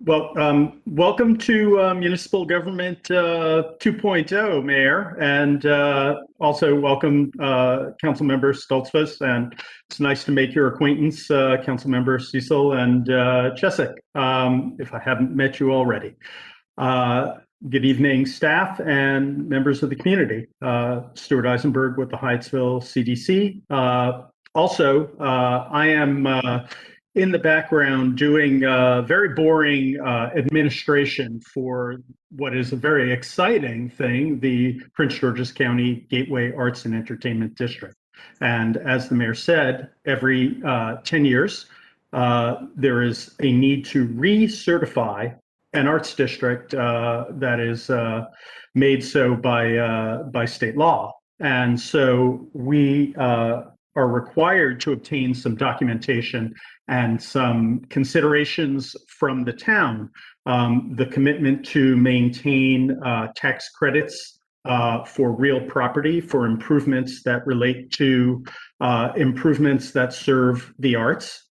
Welcome to Municipal Government 2.0, Mayor, and also welcome Councilmember Stoltzfus, and it's nice to make your acquaintance, Councilmember Cecil and Chesick, if I haven't met you already. Good evening, staff and members of the community. Stuart Eisenberg with the Hyattsville CDC. Also, I am in the background doing very boring administration for what is a very exciting thing, the Prince George's County Gateway Arts and Entertainment District. And as the mayor said, every 10 years, there is a need to recertify an arts district that is made so by state law. And so we are required to obtain some documentation and some considerations from the town. The commitment to maintain tax credits for real property for improvements that relate to improvements that serve the arts.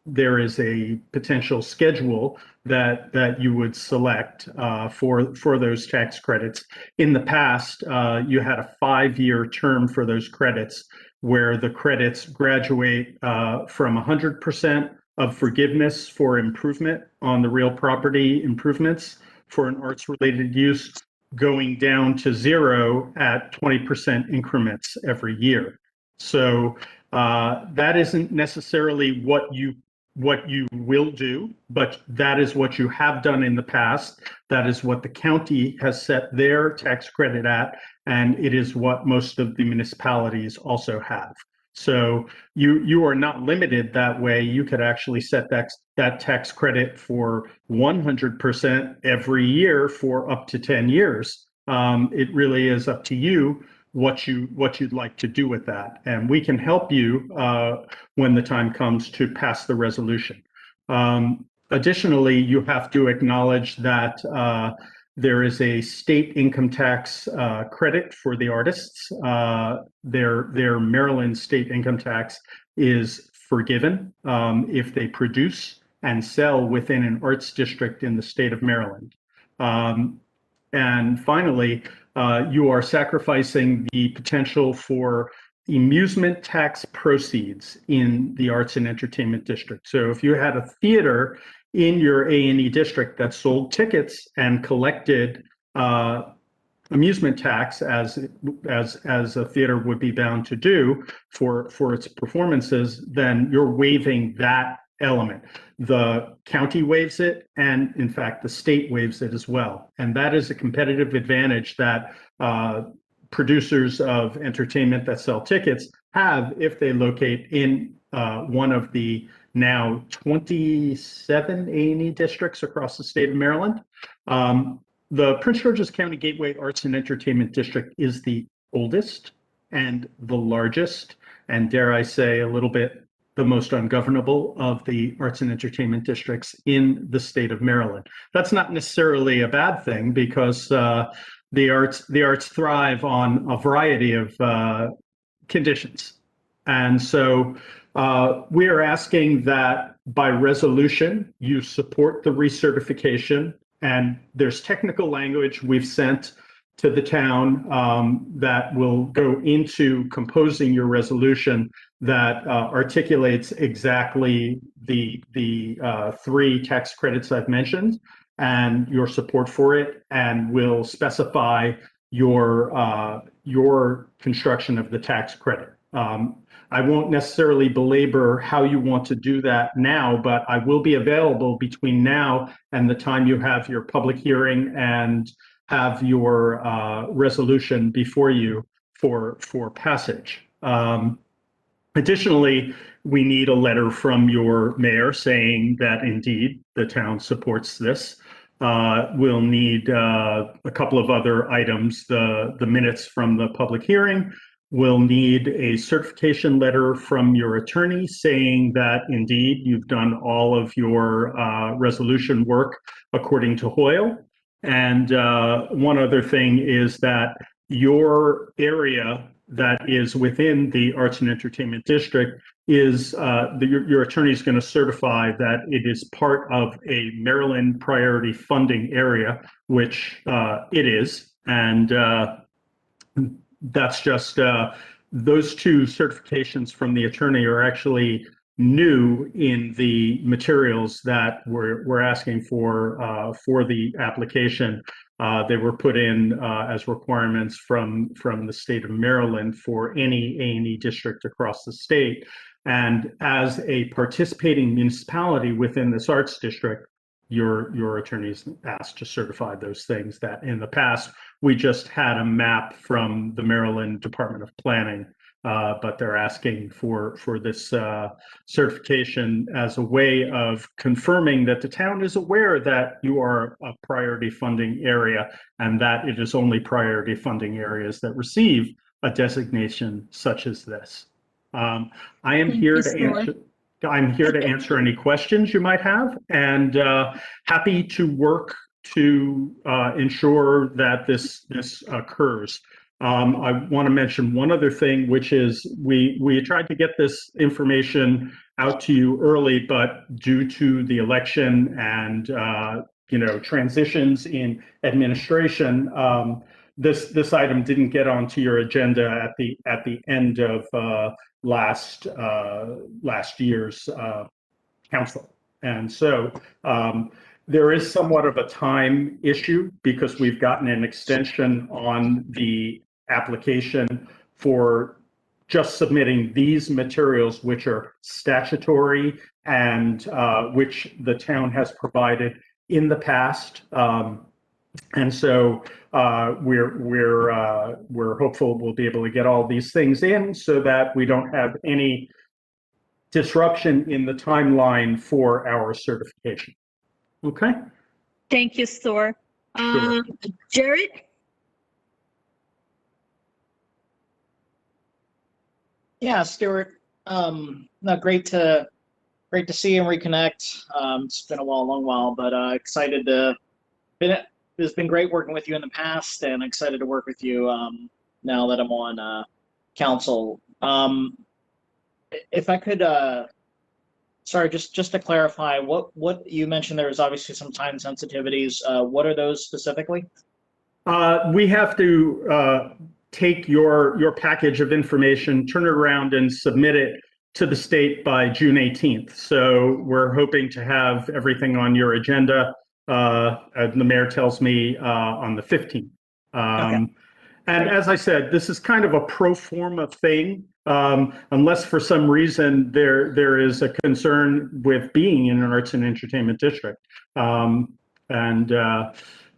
There is a potential schedule that you would select for those tax credits. In the past, you had a 5-year term for those credits, where the credits graduate from 100% of forgiveness for improvement on the real property improvements for an arts-related use, going down to 0 at 20% increments every year. So that isn't necessarily what you will do, but that is what you have done in the past. That is what the county has set their tax credit at, and it is what most of the municipalities also have. So you are not limited that way. You could actually set that tax credit for 100% every year for up to 10 years. It really is up to you what you'd like to do with that, and we can help you when the time comes to pass the resolution. Additionally, you have to acknowledge that there is a state income tax credit for the artists. Their Maryland state income tax is forgiven if they produce and sell within an arts district in the state of Maryland. And finally, you are sacrificing the potential for amusement tax proceeds in the arts and entertainment district. So if you had a theater in your A&E district that sold tickets and collected amusement tax as a theater would be bound to do for its performances, then you're waiving that element. The county waives it, and in fact, the state waives it as well. And that is a competitive advantage that producers of entertainment that sell tickets have if they locate in one of the now 27 A&E districts across the state of Maryland. The Prince George's County Gateway Arts and Entertainment District is the oldest and the largest, and dare I say a little bit the most ungovernable of the arts and entertainment districts in the state of Maryland. That's not necessarily a bad thing, because the arts thrive on a variety of conditions. And so we are asking that by resolution, you support the recertification, and there's technical language we've sent to the town that will go into composing your resolution that articulates exactly the 3 tax credits I've mentioned and your support for it, and will specify your construction of the tax credit. I won't necessarily belabor how you want to do that now, but I will be available between now and the time you have your public hearing and have your resolution before you for passage. Additionally, we need a letter from your mayor saying that indeed the town supports this. We'll need a couple of other items, the minutes from the public hearing. We'll need a certification letter from your attorney saying that indeed you've done all of your resolution work according to Hoyle. And one other thing is that your area that is within the Arts and Entertainment District is your attorney is going to certify that it is part of a Maryland priority funding area, which it is. And that's just those 2 certifications from the attorney are actually new in the materials that we're asking for the application. They were put in as requirements from the state of Maryland for any A&E district across the state. And as a participating municipality within this arts district, your attorney's asked to certify those things that in the past we just had a map from the Maryland Department of Planning, but they're asking for this certification as a way of confirming that the town is aware that you are a priority funding area and that it is only priority funding areas that receive a designation such as this. I am Thank here you, to Stuart. answer. I'm here to answer any questions you might have, and happy to work to ensure that this occurs. I want to mention one other thing, which is we tried to get this information out to you early, but due to the election and transitions in administration, this item didn't get onto your agenda at the end of last year's council, and so there is somewhat of a time issue because we've gotten an extension on the application for just submitting these materials, which are statutory and which the town has provided in the past. And so we're hopeful we'll be able to get all these things in so that we don't have any disruption in the timeline for our certification. Okay. Thank you, Stuart. Sure. Jared? Yeah, Stuart. Great to see and reconnect. It's been a long while, but excited to. It's been great working with you in the past, and excited to work with you now that I'm on council. If I could, sorry, just to clarify, what you mentioned, there was obviously some time sensitivities. What are those specifically? We have to take your package of information, turn it around, and submit it to the state by June 18th. So we're hoping to have everything on your agenda. The mayor tells me on the 15th. Okay. And as I said, this is kind of a pro forma thing, unless for some reason there is a concern with being in an arts and entertainment district.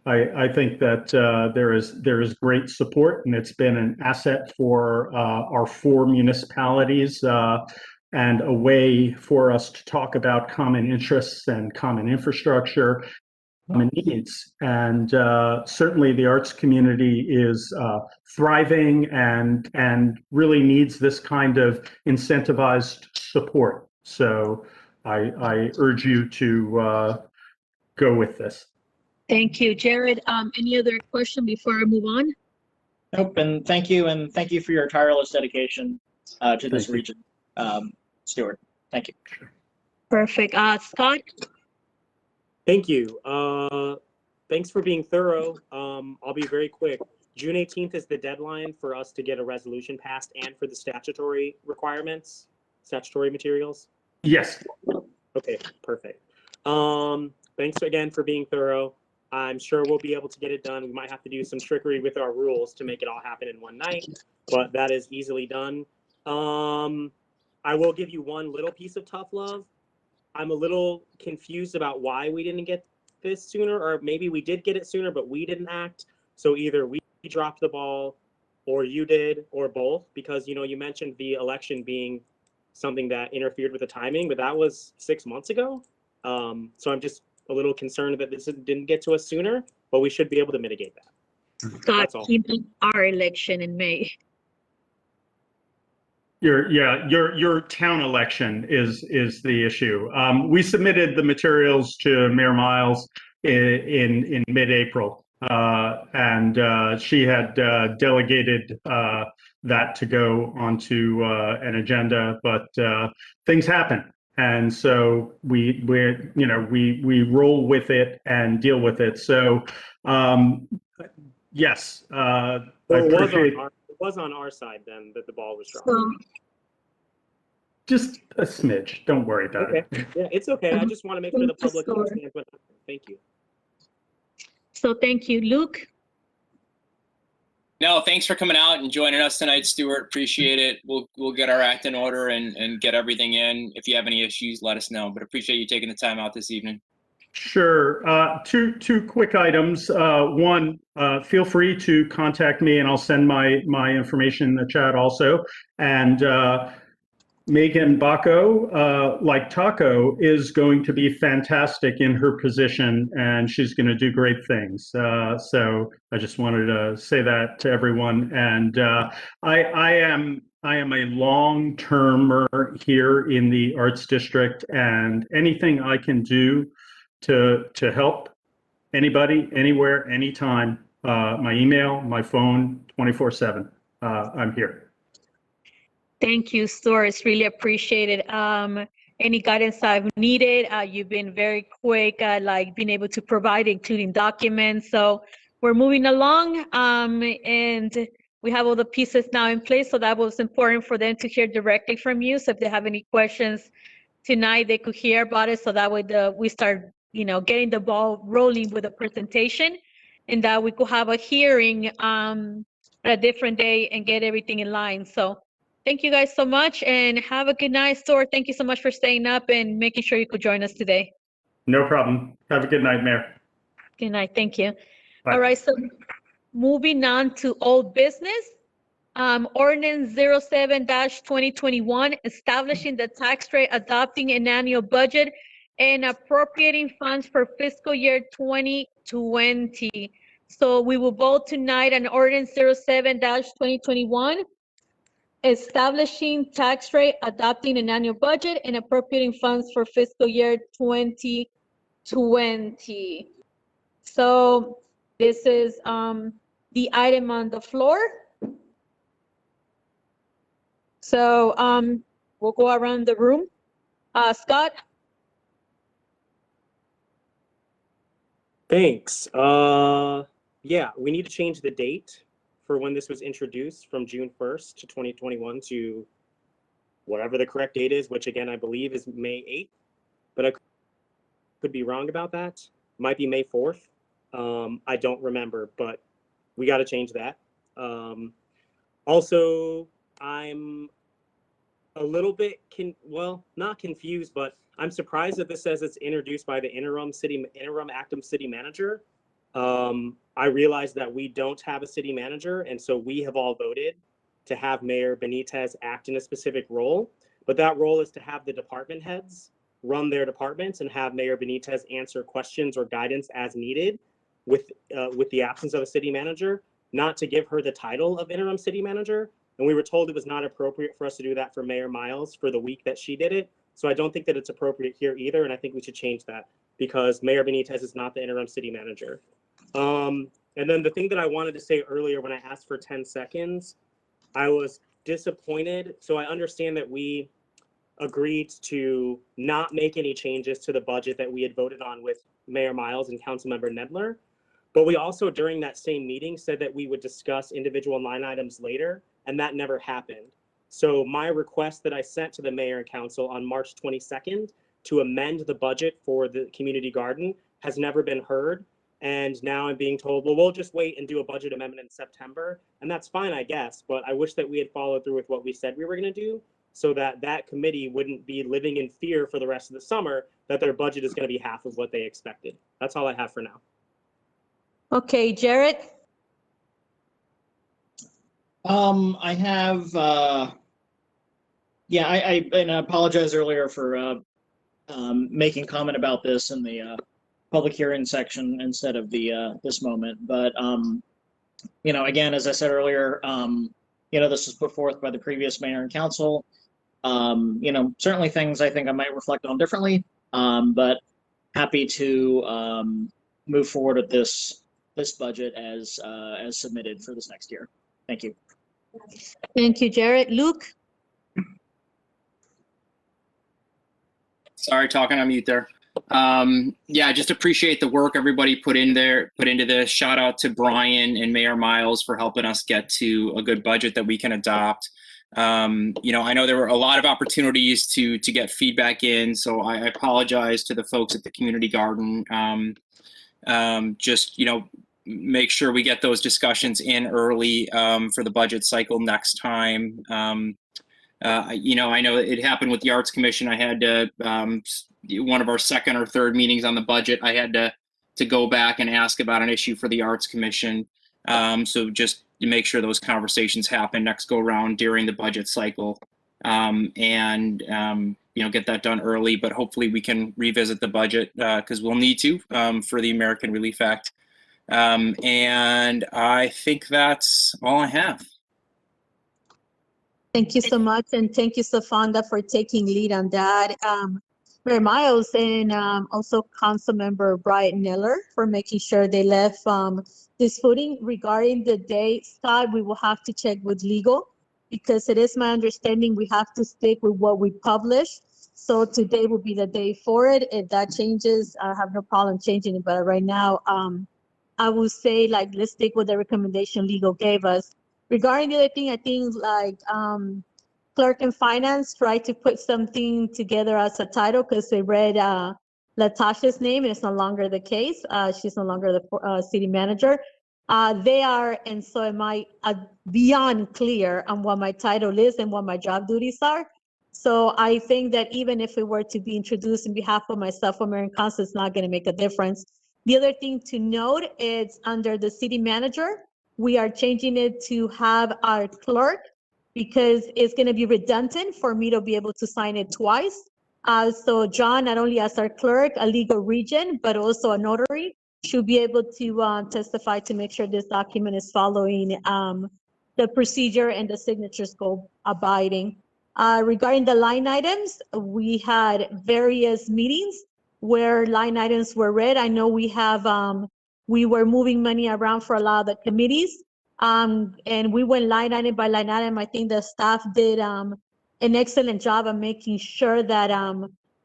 I think that there is great support, and it's been an asset for our 4 municipalities and a way for us to talk about common interests and common infrastructure, common needs. And certainly the arts community is thriving and really needs this kind of incentivized support. So I urge you to go with this. Thank you, Jared. Any other question before I move on? Nope. And thank you for your tireless dedication to this region, Stuart. Thank you. Perfect. Scott? Thank you. Thanks for being thorough. I'll be very quick. June 18th is the deadline for us to get a resolution passed and for the statutory requirements, statutory materials. Yes. Okay, perfect. Thanks again for being thorough. I'm sure we'll be able to get it done. We might have to do some trickery with our rules to make it all happen in one night, but that is easily done. I will give you one little piece of tough love. I'm a little confused about why we didn't get this sooner, or maybe we did get it sooner, but we didn't act. So either we dropped the ball or you did, or both, because, you mentioned the election being something that interfered with the timing, but that was 6 months ago. So I'm just a little concerned that this didn't get to us sooner, but we should be able to mitigate that. Scott, keeping our election in May. Your town election is the issue. We submitted the materials to Mayor Miles in mid-April, and she had delegated that to go onto an agenda, but things happen, and so we roll with it and deal with it. So yes, I appreciate. It was on our side then that the ball was dropped. Just a smidge. Don't worry about it. Yeah, it's okay. I just want to make sure the public understands what happened. Thank you. So thank you, Luke. No, thanks for coming out and joining us tonight, Stuart. Appreciate it. We'll get our act in order and get everything in. If you have any issues, let us know. But appreciate you taking the time out this evening. Sure. Two quick items. One, feel free to contact me, and I'll send my information in the chat also. And Megan Bacco, like Taco, is going to be fantastic in her position, and she's going to do great things. So I just wanted to say that to everyone. And I am a long-termer here in the Arts District, and anything I can do to help anybody, anywhere, anytime, my email, my phone, 24/7. I'm here. Thank you, Stuart. It's really appreciated. Any guidance I've needed, you've been very quick, like being able to provide, including documents. So we're moving along, and we have all the pieces now in place. So that was important for them to hear directly from you. So if they have any questions tonight, they could hear about it. So that way we start, getting the ball rolling with the presentation, and that we could have a hearing at a different day and get everything in line. So thank you guys so much, and have a good night. Stuart, thank you so much for staying up and making sure you could join us today. No problem. Have a good night, Mayor. Good night. Thank you. Bye. All right, so moving on to old business. Ordinance 07-2021, establishing the tax rate, adopting an annual budget, and appropriating funds for fiscal year 2020. So we will vote tonight on ordinance 07-2021. Establishing tax rate, adopting an annual budget, and appropriating funds for fiscal year 2020. So this is the item on the floor. So we'll go around the room. Scott? Thanks. Yeah, we need to change the date for when this was introduced from June 1st to 2021 to whatever the correct date is, which again, I believe is May 8th, but I could be wrong about that. Might be May 4th. I don't remember, but we got to change that. Also, I'm a little bit, not confused, but I'm surprised that this says it's introduced by the interim acting city manager. I realize that we don't have a city manager, and so we have all voted to have Mayor Benitez act in a specific role, but that role is to have the department heads run their departments and have Mayor Benitez answer questions or guidance as needed with the absence of a city manager, not to give her the title of interim city manager. And we were told it was not appropriate for us to do that for Mayor Miles for the week that she did it. So I don't think that it's appropriate here either, and I think we should change that because Mayor Benitez is not the interim city manager. And then the thing that I wanted to say earlier when I asked for 10 seconds, I was disappointed. So I understand that we agreed to not make any changes to the budget that we had voted on with Mayor Miles and Councilmember Nedler. But we also, during that same meeting, said that we would discuss individual line items later, and that never happened. So my request that I sent to the mayor and council on March 22nd to amend the budget for the community garden has never been heard. And now I'm being told, well, we'll just wait and do a budget amendment in September. And that's fine, I guess, but I wish that we had followed through with what we said we were going to do so that that committee wouldn't be living in fear for the rest of the summer that their budget is going to be half of what they expected. That's all I have for now. Okay, Jared? I have, and I apologize earlier for making comment about this in the public hearing section instead of the this moment. But again, as I said earlier, this was put forth by the previous mayor and council. Certainly things I think I might reflect on differently, but happy to move forward with this budget as submitted for this next year. Thank you. Thank you, Jared. Luke? Sorry, talking on mute there. Yeah, just appreciate the work everybody put into this. Shout out to Brian and Mayor Miles for helping us get to a good budget that we can adopt. I know there were a lot of opportunities to get feedback in, so I apologize to the folks at the community garden. Make sure we get those discussions in early for the budget cycle next time. I know it happened with the Arts Commission. I had to, one of our second or third meetings on the budget, I had to go back and ask about an issue for the Arts Commission. So just to make sure those conversations happen next go around during the budget cycle. get that done early. But hopefully we can revisit the budget because we'll need to for the American Relief Act. And I think that's all I have. Thank you so much, and thank you, Safanda, for taking lead on that. Mayor Miles and also Councilmember Brian Miller for making sure they left this footing. Regarding the date, Scott, we will have to check with legal because it is my understanding we have to stick with what we published. So today will be the day for it. If that changes, I have no problem changing it. But right now, I would say let's stick with the recommendation legal gave us. Regarding the other thing, I think clerk and finance tried to put something together as a title because they read Latasha's name and it's no longer the case. She's no longer the city manager. They are, and so am I, beyond clear on what my title is and what my job duties are. So I think that even if it were to be introduced on behalf of myself or Mayor and Council, it's not going to make a difference. The other thing to note is under the city manager, we are changing it to have our clerk because it's going to be redundant for me to be able to sign it twice. So John, not only as our clerk, a legal regent, but also a notary, should be able to testify to make sure this document is following the procedure and the signatures go abiding. Regarding the line items, we had various meetings where line items were read. I know we have, we were moving money around for a lot of the committees. And we went line item by line item. I think the staff did an excellent job of making sure that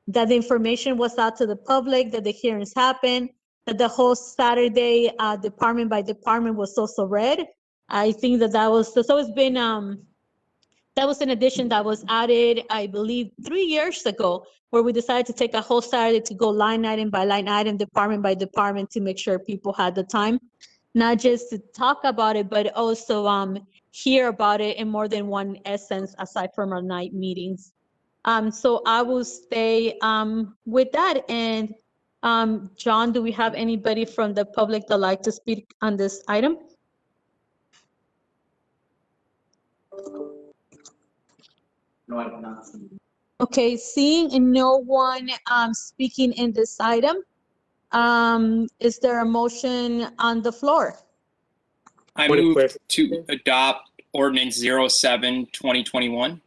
that the information was out to the public, that the hearings happened, that the whole Saturday department by department was also read. I think that was, so it's been, that was an addition that was added, I believe, 3 years ago, where we decided to take a whole Saturday to go line item by line item, department by department to make sure people had the time, not just to talk about it, but also hear about it in more than one essence aside from our night meetings. So I will stay with that. And John, do we have anybody from the public that like to speak on this item? No, I have not. Okay, seeing no one speaking in this item, is there a motion on the floor? I Point of move clarification. to adopt ordinance 07-2021.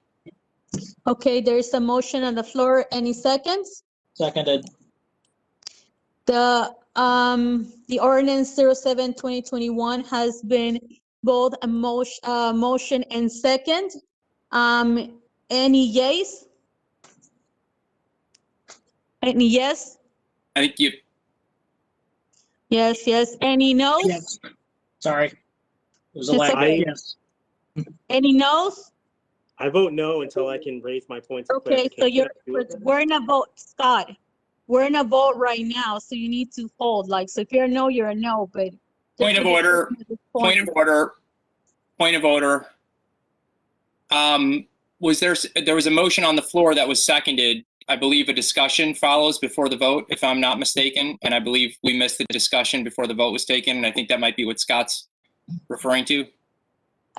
Okay, there's a motion on the floor. Any seconds? Seconded. The ordinance 07-2021 has been both a motion and second. Any yays? Any yes? I think you. Yes, yes. Any no's? Yes. Sorry. It was a It's lag. okay. Yes. Any no's? I vote no until I can raise my points of Okay, so clarification. we're in a vote, Scott. We're in a vote right now, so you need to hold. So if you're a no, you're a no, but. Point of order. Point of order. Point of order. There was a motion on the floor that was seconded. I believe a discussion follows before the vote, if I'm not mistaken. And I believe we missed the discussion before the vote was taken. And I think that might be what Scott's referring to.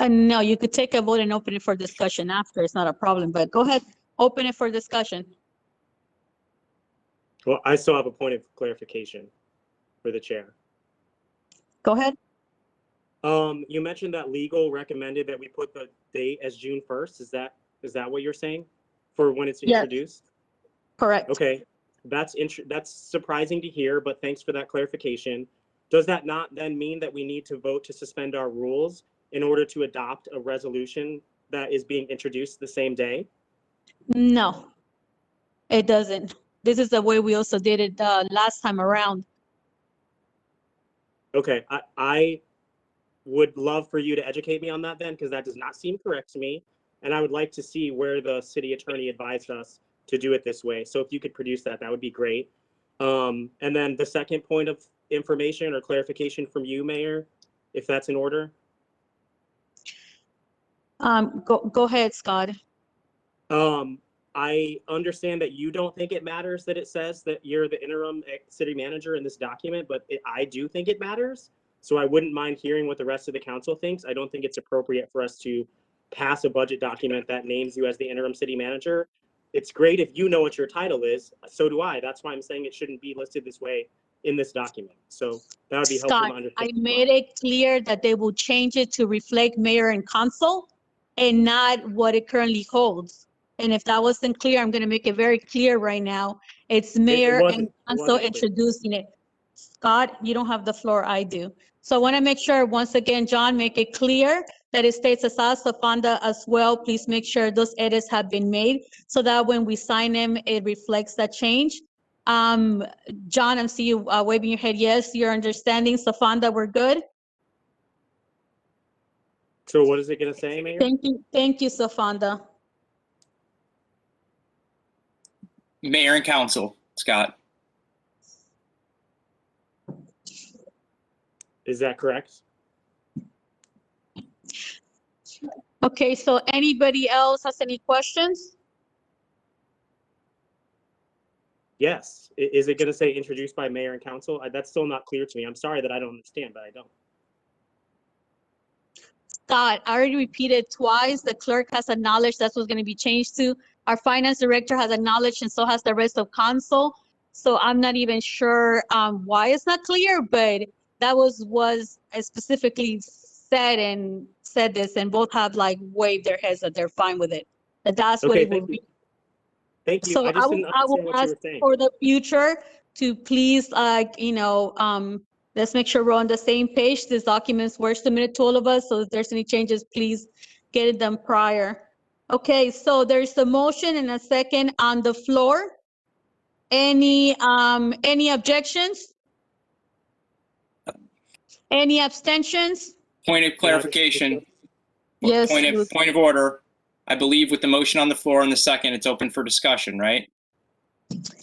No, you could take a vote and open it for discussion after. It's not a problem, but go ahead, open it for discussion. Well, I still have a point of clarification for the chair. Go ahead. You mentioned that legal recommended that we put the date as June 1st. Is that what you're saying for when it's Yes. introduced? Correct. Okay, that's surprising to hear, but thanks for that clarification. Does that not then mean that we need to vote to suspend our rules in order to adopt a resolution that is being introduced the same day? No, it doesn't. This is the way we also did it last time around. Okay, I would love for you to educate me on that then, because that does not seem correct to me. And I would like to see where the city attorney advised us to do it this way. So if you could produce that, that would be great. And then the second point of information or clarification from you, Mayor, if that's in order. Go ahead, Scott. I understand that you don't think it matters that it says that you're the interim city manager in this document, but I do think it matters. So I wouldn't mind hearing what the rest of the council thinks. I don't think it's appropriate for us to pass a budget document that names you as the interim city manager, it's great if you know what your title is. So do I. That's why I'm saying it shouldn't be listed this way in this document. So that would be helpful Scott, to understand. I made it clear that they will change it to reflect mayor and council and not what it currently holds. And if that wasn't clear, I'm going to make it very clear right now. It's mayor and council introducing it. Scott, you don't have the floor, I do. So I want to make sure, once again, John, make it clear that it states Asasa Fonda as well. Please make sure those edits have been made so that when we sign them, it reflects that change. John, I see you waving your head. Yes, you're understanding. Safanda, we're good. So what is it going to say, Mayor? Thank you, Safanda. Mayor and council, Scott. Is that correct? Okay, so anybody else has any questions? Yes. Is it going to say introduced by mayor and council? That's still not clear to me. I'm sorry that I don't understand, but I don't. Scott, I already repeated twice. The clerk has acknowledged that's what's going to be changed to. Our finance director has acknowledged, and so has the rest of council. So I'm not even sure why it's not clear, but that was specifically said and said this, and both have like waved their heads that they're fine with it. That's what Okay, it will be. Thank you. So I just didn't I understand will what you ask were saying. for the future to please, let's make sure we're on the same page. These documents were submitted to all of us, so if there's any changes, please get them prior. Okay, so there's a motion and a second on the floor. Any objections? Any abstentions? Point of clarification. Yes, Point of order. I believe with the motion on the floor and the second, it's open for discussion, right?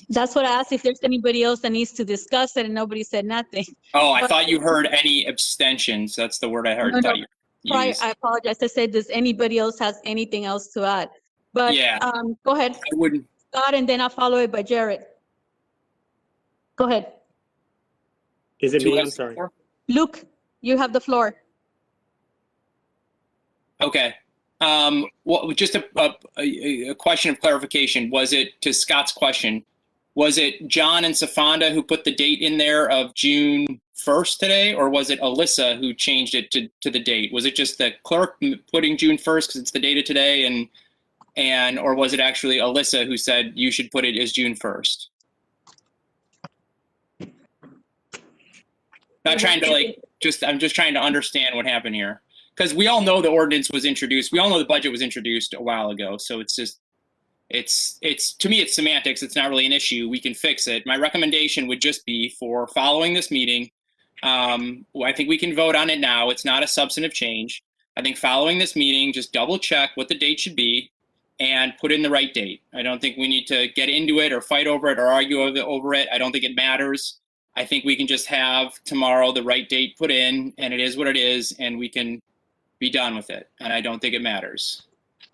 That's what I asked, if there's anybody else that needs to discuss it, and nobody said nothing. Oh, I thought you heard any abstentions. That's the word I heard. No, Thought you used. I apologize. I said, does anybody else has anything else to add? But Yeah. go ahead, I wouldn't. Scott, and then I'll follow it by Jared. Go ahead. Is it Who me? has I'm the sorry. floor? Luke, you have the floor. Okay. Well, just a question of clarification. Was it, to Scott's question, was it John and Safanda who put the date in there of June 1st today, or was it Alyssa who changed it to the date? Was it just the clerk putting June 1st because it's the date of today, or was it actually Alyssa who said you should put it as June 1st? Not trying to I'm just trying to understand what happened here. Because we all know the ordinance was introduced. We all know the budget was introduced a while ago. So it's just, to me, it's semantics. It's not really an issue. We can fix it. My recommendation would just be for following this meeting. I think we can vote on it now. It's not a substantive change. I think following this meeting, just double check what the date should be and put in the right date. I don't think we need to get into it or fight over it or argue over it. I don't think it matters. I think we can just have tomorrow the right date put in, and it is what it is, and we can be done with it. And I don't think it matters.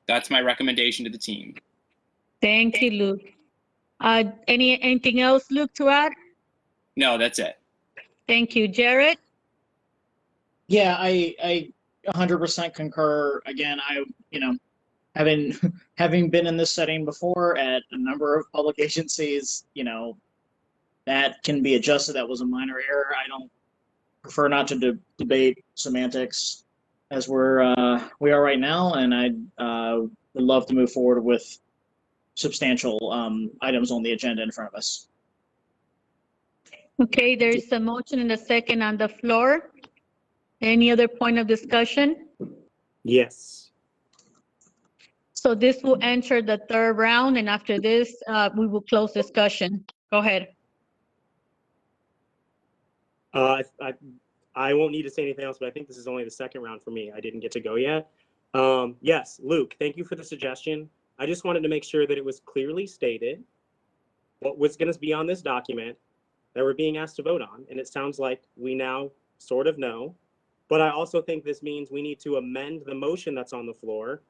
That's my recommendation to the team. Thank you, Luke. Anything else, Luke, to add? No, that's it. Thank you, Jared. Yeah, I 100% concur. Again, having been in this setting before at a number of public agencies, that can be adjusted. That was a minor error. I don't prefer not to debate semantics as we are right now, and I would love to move forward with substantial items on the agenda in front of us. Okay, there's a motion and a second on the floor. Any other point of discussion? Yes. So this will enter the third round, and after this, we will close discussion. Go ahead. I won't need to say anything else, but I think this is only the second round for me. I didn't get to go yet. Yes, Luke, thank you for the suggestion. I just wanted to make sure that it was clearly stated what was going to be on this document that we're being asked to vote on. And it sounds like we now sort of know. But I also think this means we need to amend the motion that's on the floor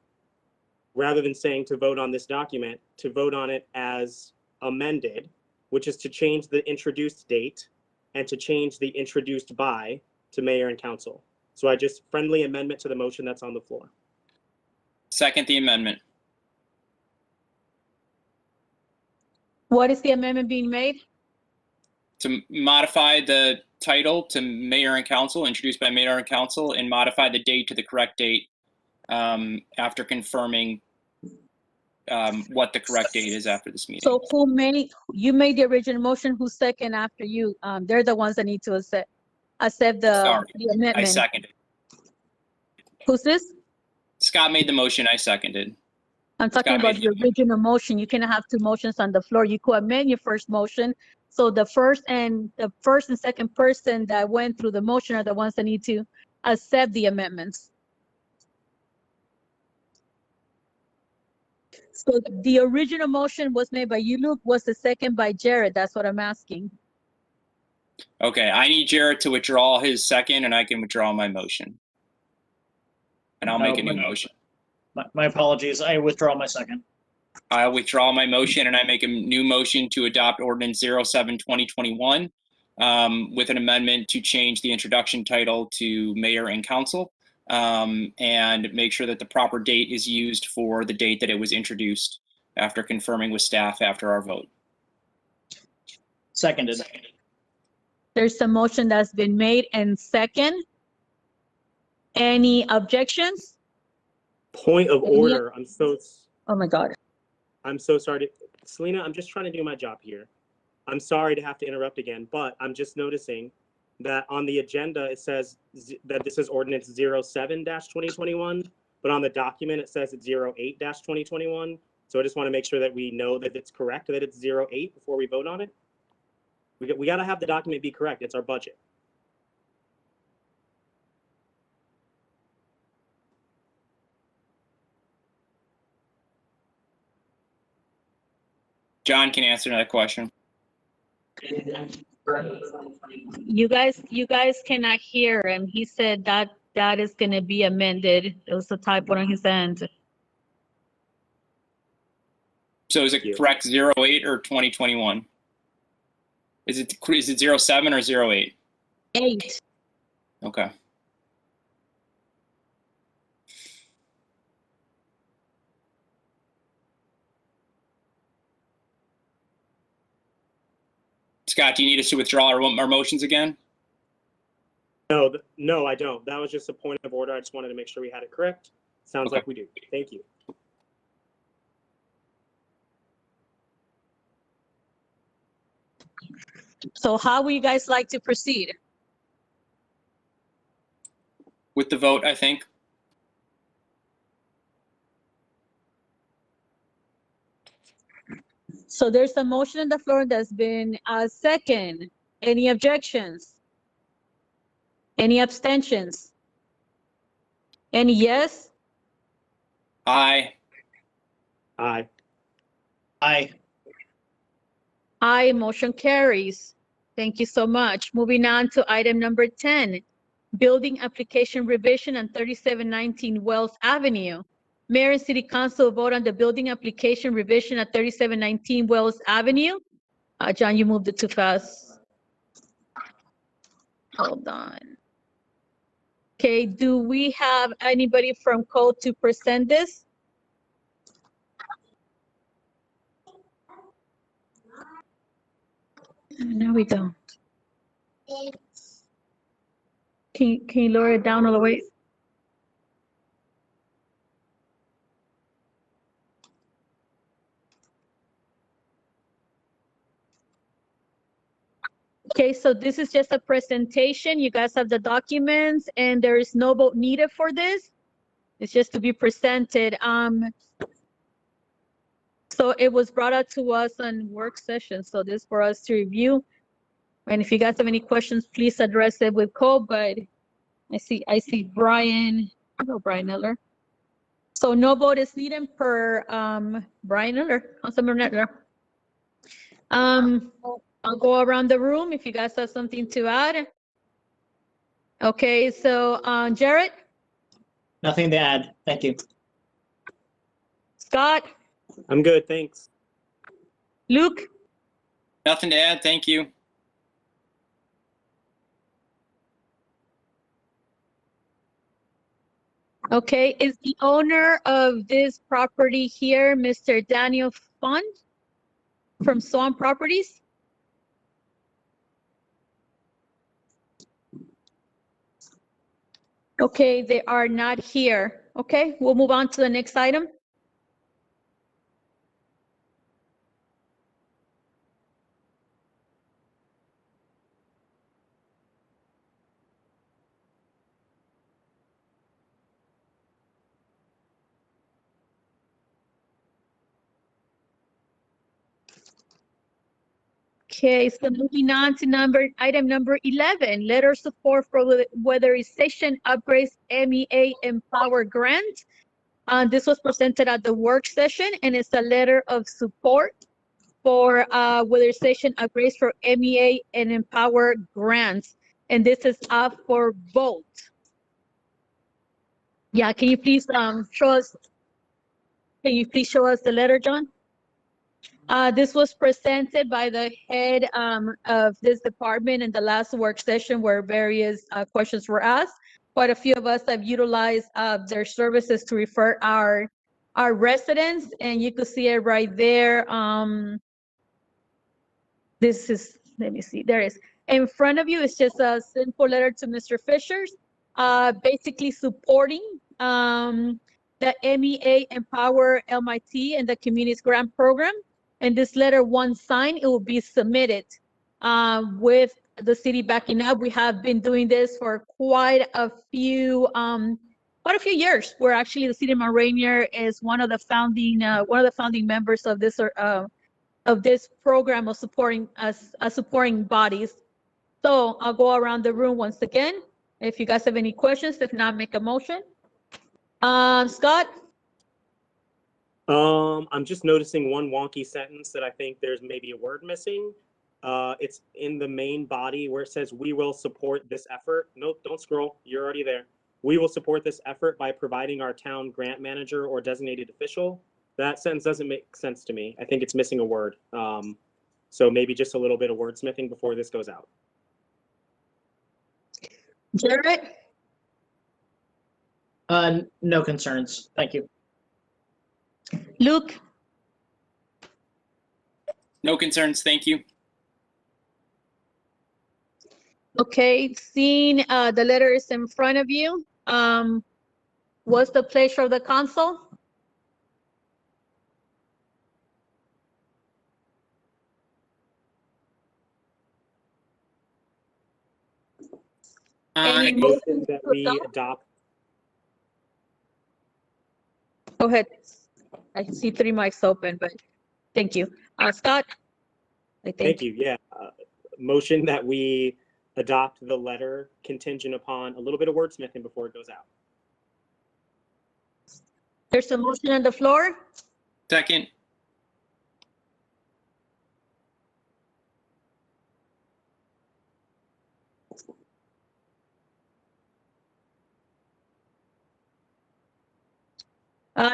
rather than saying to vote on this document, to vote on it as amended, which is to change the introduced date and to change the introduced by to mayor and council. So I just friendly amendment to the motion that's on the floor. Second the amendment. What is the amendment being made? To modify the title to mayor and council, introduced by mayor and council, and modify the date to the correct date after confirming what the correct date is after this meeting. So you made the original motion, who's second after you? They're the ones that need to accept Sorry, the amendment. I seconded. Who's this? Scott made the motion, I seconded. I'm talking Scott about made the the original motion. You cannot have two motions on the floor. You could amend your first motion. So the first and second person that went through the motion are the ones that need to accept the amendments. So the original motion was made by you, Luke, was the second by Jared. That's what I'm asking. Okay, I need Jared to withdraw his second and I can withdraw my motion. And I'll make a new motion. My apologies. I withdraw my second. I'll withdraw my motion and I make a new motion to adopt ordinance 07-2021 with an amendment to change the introduction title to mayor and council and make sure that the proper date is used for the date that it was introduced after confirming with staff after our vote. Seconded. There's a motion that's been made and second. Any objections? Point of order. Oh my God. I'm so sorry. Selena, I'm just trying to do my job here. I'm sorry to have to interrupt again, but I'm just noticing that on the agenda, it says that this is ordinance 07-2021, but on the document, it says it's 08-2021. So I just want to make sure that we know that it's correct, that it's 08 before we vote on it. We got to have the document be correct. It's our budget. John can answer that question. You guys cannot hear him. He said that is going to be amended. It was a typo on his end. So is it correct 08 or 2021? Is it 07 or 08? 8. Okay. Scott, do you need us to withdraw our motions again? No, I don't. That was just a point of order. I just wanted to make sure we had it correct. Sounds like we do. Thank you. So how would you guys like to proceed? With the vote, I think. So there's a motion on the floor that's been second. Any objections? Any abstentions? Any yes? Aye. Aye. Aye. Aye, motion carries. Thank you so much. Moving on to item number 10, building application revision on 3719 Wells Avenue. Mayor and City Council vote on the building application revision at 3719 Wells Avenue. John, you moved it too fast. Hold on. Okay, do we have anybody from code to present this? No, we don't. Can you lower it down all the way? Okay, so this is just a presentation. You guys have the documents and there is no vote needed for this. It's just to be presented. So it was brought out to us on work session. So this for us to review. And if you guys have any questions, please address it with Cole, but I see Brian, hello, Brian Eller. So no vote is needed per Brian Eller, Councilmember Eller. I'll go around the room if you guys have something to add. Okay, so Jared? Nothing to add. Thank you. Scott? I'm good, thanks. Luke? Nothing to add, thank you. Okay, is the owner of this property here, Mr. Daniel Fund from Swan Properties? Okay, they are not here. Okay, we'll move on to the next item. Okay, so moving on to item number 11, letter of support for weatherization upgrades MEA Empower grant. This was presented at the work session, and it's a letter of support for weatherization upgrades for MEA and Empower grants. And this is up for vote. Yeah, can you please show us the letter, John? This was presented by the head of this department in the last work session where various questions were asked. Quite a few of us have utilized their services to refer our residents, and you can see it right there. This is, let me see, there it is. In front of you, it's just a simple letter to Mr. Fishers, basically supporting the MEA Empower LMIT and the Communities Grant Program. And this letter, once signed, it will be submitted with the city backing up. We have been doing this for quite a few years. Where actually the city of Mount Rainier is one of the founding members of this program of supporting bodies. So I'll go around the room once again. If you guys have any questions, if not, make a motion. Scott? I'm just noticing one wonky sentence that I think there's maybe a word missing. It's in the main body where it says, "We will support this effort." Nope, don't scroll. You're already there. "We will support this effort by providing our town grant manager or designated official." That sentence doesn't make sense to me. I think it's missing a word. So maybe just a little bit of wordsmithing before this goes out. Jared? No concerns. Thank you. Luke? No concerns, thank you. Okay, seeing the letters in front of you, what's the pleasure of the council? Any motion Motion that to we adopt? adopt. Go ahead. I see 3 mics open, but thank you. Scott? Thank you. Yeah. Motion that we adopt the letter contingent upon a little bit of wordsmithing before it goes out. There's a motion on the floor. Second.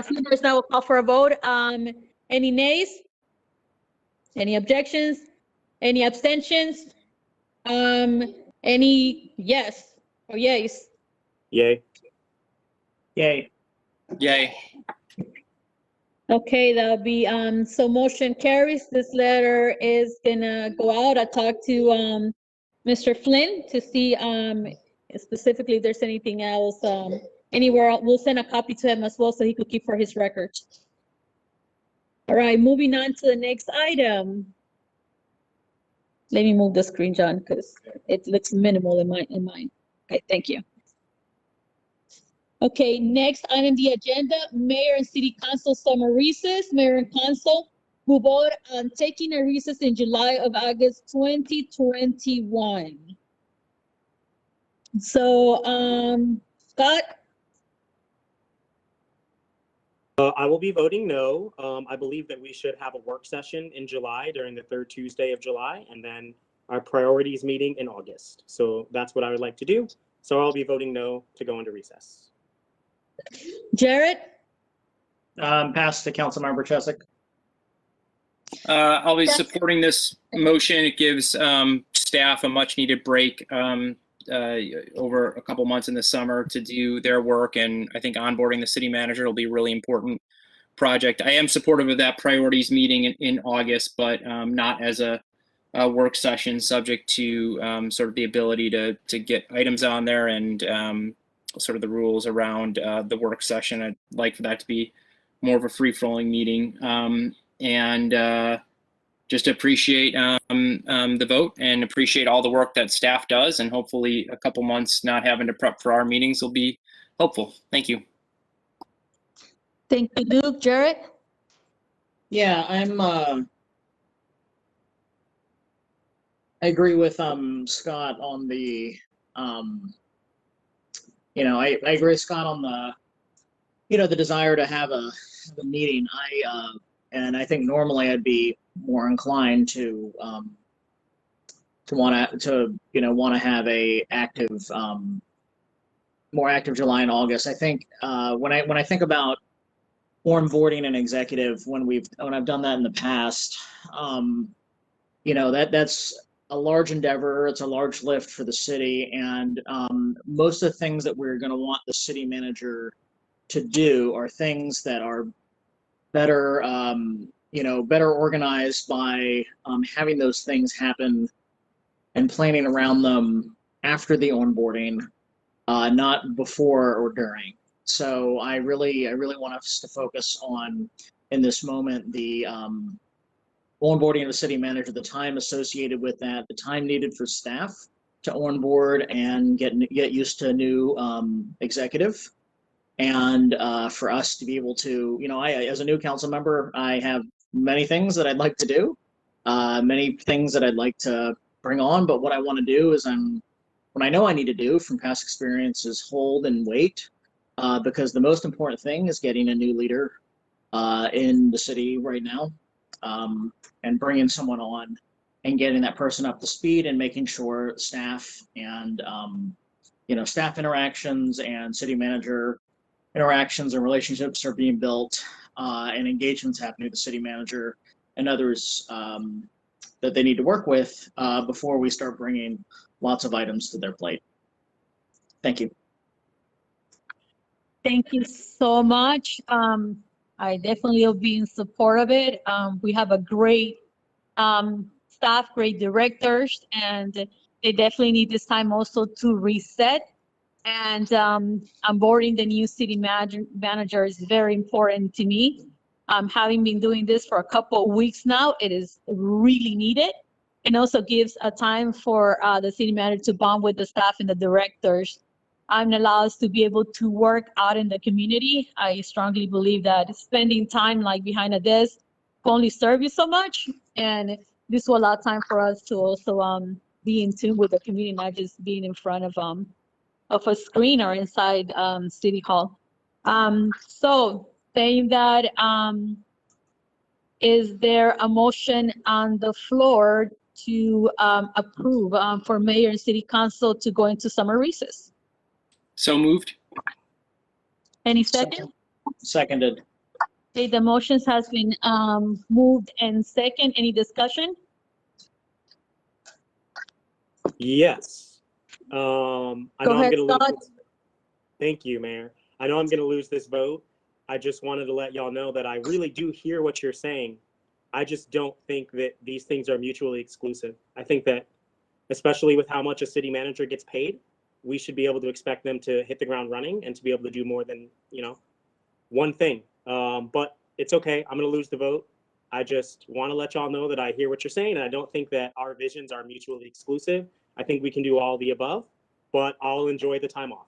Seeing there's now a call for a vote. Any nays? Any objections? Any abstentions? Any yes or yays? Yay. Yay. Yay. Okay, that'll be, so motion carries. This letter is gonna go out. I talked to, Mr. Flynn to see, specifically if there's anything else, anywhere else. We'll send a copy to him as well so he could keep for his records. All right, moving on to the next item. Let me move the screen, John, because it looks minimal in mine. Okay, thank you. Okay, next item on the agenda, Mayor and City Council summer recess. Mayor and Council who vote on taking a recess in July of August 2021. So, Scott? I will be voting no. I believe that we should have a work session in July during the 3rd Tuesday of July, and then our priorities meeting in August. So that's what I would like to do. So I'll be voting no to go into recess. Jared? Pass to Councilmember Chesick. I'll be supporting this motion. It gives staff a much needed break. over a couple months in the summer to do their work, and I think onboarding the city manager will be a really important project. I am supportive of that priorities meeting in August, but not as a work session, subject to sort of the ability to get items on there and sort of the rules around the work session. I'd like for that to be more of a free-flowing meeting, and just appreciate the vote and appreciate all the work that staff does, and hopefully a couple months not having to prep for our meetings will be helpful. Thank you. Thank you, Luke. Jared? Yeah, I agree with Scott on the I agree with Scott on the the desire to have a meeting. And I think normally I'd be more inclined to want to have a active more active July and August. I think when I think about onboarding an executive, when I've done that in the past, that's a large endeavor. It's a large lift for the city, and most of the things that we're going to want the city manager to do are things that are better, better organized by having those things happen and planning around them after the onboarding, not before or during. So I really want us to focus on, in this moment, the onboarding of the city manager, the time associated with that, the time needed for staff to onboard and get used to a new executive, and for us to be able to, I, as a new council member, I have many things that I'd like to do, many things that I'd like to bring on, but what I want to do is what I know I need to do from past experience is hold and wait, because the most important thing is getting a new leader in the city right now, and bringing someone on and getting that person up to speed and making sure staff and staff interactions and city manager interactions and relationships are being built, and engagements happening with the city manager and others that they need to work with before we start bringing lots of items to their plate. Thank you. Thank you so much. I definitely will be in support of it. We have a great staff, great directors, and they definitely need this time also to reset. And onboarding the new city manager is very important to me. Having been doing this for a couple of weeks now, it is really needed, and also gives a time for the city manager to bond with the staff and the directors, and allow us to be able to work out in the community. I strongly believe that spending time like behind a desk will only serve you so much, and this will allow time for us to also be in tune with the community, not just being in front of a screen or inside City Hall. So saying that, is there a motion on the floor to approve for mayor and city council to go into summer recess? So moved. Any second? Seconded. Okay, the motions has been moved and second. Any discussion? Yes. I know Go I'm ahead, going to Scott. lose. Thank you, Mayor. I know I'm going to lose this vote. I just wanted to let y'all know that I really do hear what you're saying. I just don't think that these things are mutually exclusive. I think that, especially with how much a city manager gets paid, we should be able to expect them to hit the ground running and to be able to do more than, one thing. But it's okay. I'm going to lose the vote. I just want to let y'all know that I hear what you're saying, and I don't think that our visions are mutually exclusive. I think we can do all the above, but I'll enjoy the time off.